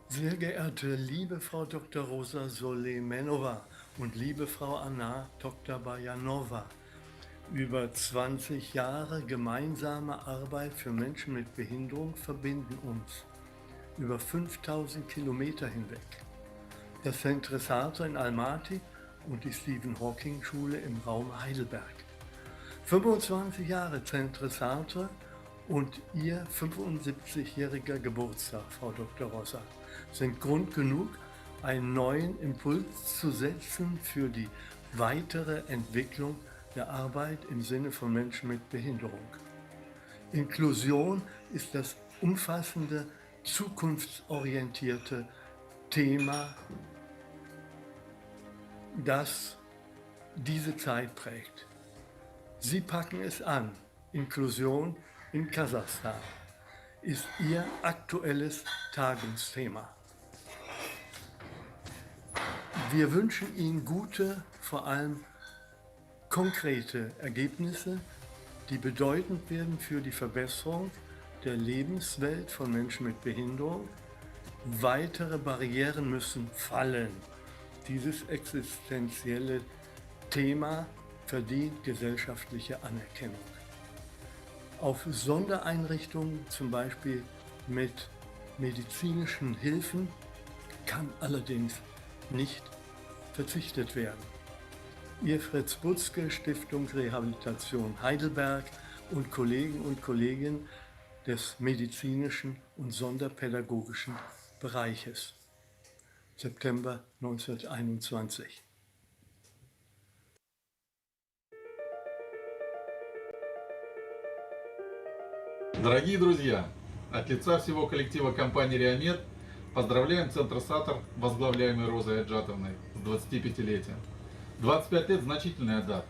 Sehr geehrte liebe Frau Dr. Rosa Soleimenova und liebe Frau Anna Dr. Bajanova, über 20 Jahre gemeinsame Arbeit für Menschen mit Behinderung verbinden uns, über 5000 Kilometer hinweg. Das Centre Sartre in Almaty und die Stephen-Hawking-Schule im Raum Heidelberg. 25 Jahre Centre Sartre und Ihr 75-jähriger Geburtstag, Frau Dr. Rosa, sind Grund genug, einen neuen Impuls zu setzen für die weitere Entwicklung der Arbeit im Sinne von Menschen mit Behinderung. Inklusion ist das umfassende, zukunftsorientierte Thema, das diese Zeit prägt. Sie packen es an. Inklusion in Kasachstan ist Ihr aktuelles Tagungsthema. Wir wünschen Ihnen gute, vor allem konkrete Ergebnisse, die bedeutend werden für die Verbesserung der Lebenswelt von Menschen mit Behinderung. Weitere Barrieren müssen fallen. Dieses existenzielle Thema verdient gesellschaftliche Anerkennung. Auf Sondereinrichtungen, zum Beispiel mit medizinischen Hilfen, kann allerdings nicht verzichtet werden. Ihr Fritz Butzke, Stiftung Rehabilitation Heidelberg und Kollegen und Kolleginnen des medizinischen und sonderpädagogischen Bereiches. September 1921. Дорогие друзья, от лица всего коллектива компании «Реамед» поздравляем Центр «Сатор», возглавляемый Розой Аджатовной, с 25-летием. 25 лет – значительная дата.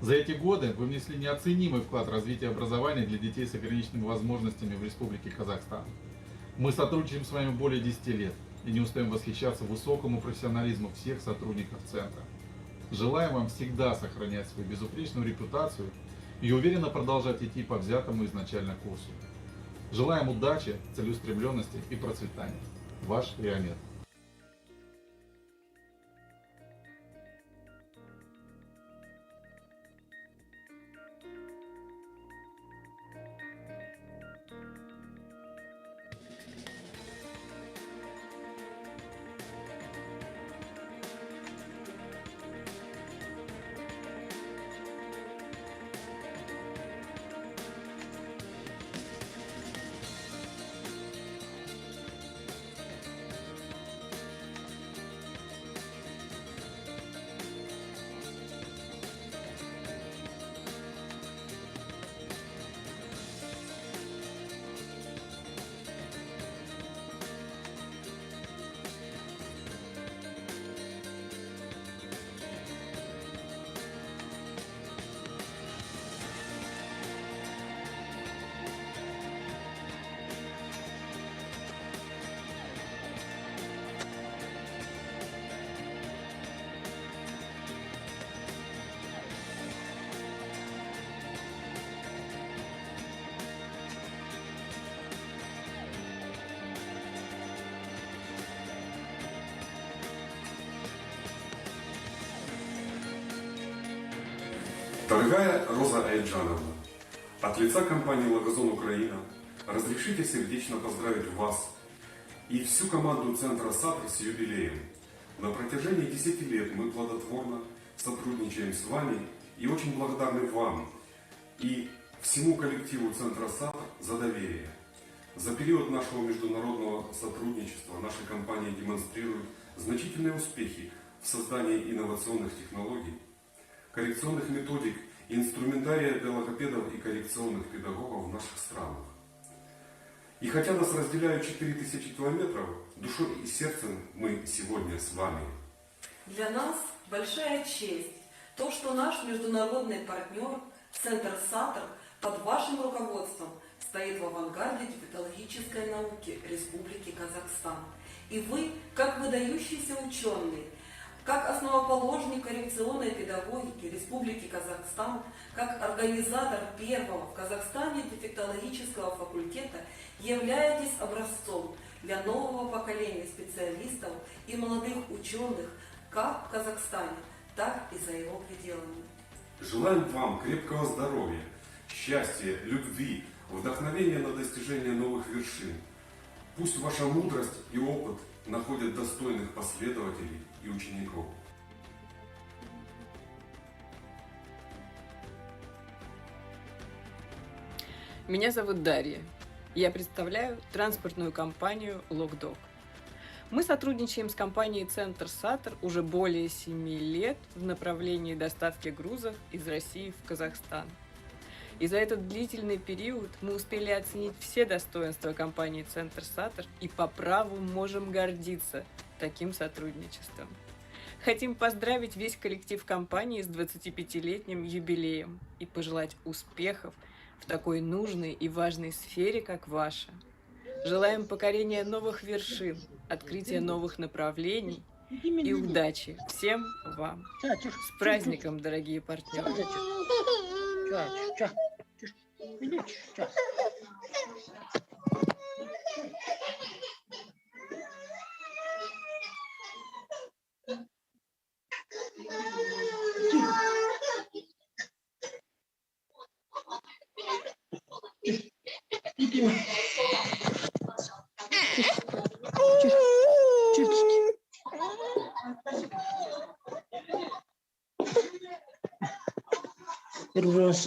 За эти годы вы внесли неоценимый вклад в развитие образования для детей с ограниченными возможностями в Республике Казахстан. Мы сотрудничаем с вами более 10 лет и не устаем восхищаться высокому профессионализму всех сотрудников Центра. Желаем вам всегда сохранять свою безупречную репутацию и уверенно продолжать идти по взятому изначально курсу. Желаем удачи, целеустремленности и процветания. Ваш Реамед. Дорогая Роза Айджановна, от лица компании «Логозон Украина» разрешите сердечно поздравить вас и всю команду Центра «Сатр» с юбилеем. На протяжении 10 лет мы плодотворно сотрудничаем с вами и очень благодарны вам и всему коллективу Центра «Сатр» за доверие. За период нашего международного сотрудничества наша компания демонстрирует значительные успехи в создании инновационных технологий, коррекционных методик, инструментария для логопедов и коррекционных педагогов в наших странах. И хотя нас разделяют 4000 километров, душой и сердцем мы сегодня с вами. Для нас большая честь то, что наш международный партнер, Центр «Сатр», под вашим руководством стоит в авангарде дефектологической науки Республики Казахстан. И вы, как выдающийся ученый, как основоположник коррекционной педагогики Республики Казахстан, как организатор первого в Казахстане дефектологического факультета, являетесь образцом для нового поколения специалистов и молодых ученых как в Казахстане, так и за его пределами. Желаем вам крепкого здоровья, счастья, любви, вдохновения на достижение новых вершин. Пусть ваша мудрость и опыт находят достойных последователей и учеников. Меня зовут Дарья. Я представляю транспортную компанию «Локдог». Мы сотрудничаем с компанией «Центр Сатр» уже более 7 лет в направлении доставки грузов из России в Казахстан. И за этот длительный период мы успели оценить все достоинства компании «Центр Сатр» и по праву можем гордиться таким сотрудничеством. Хотим поздравить весь коллектив компании с 25-летним юбилеем и пожелать успехов в такой нужной и важной сфере, как ваша. Желаем покорения новых вершин, открытия новых направлений и удачи всем вам. С праздником, дорогие партнеры! Первый раз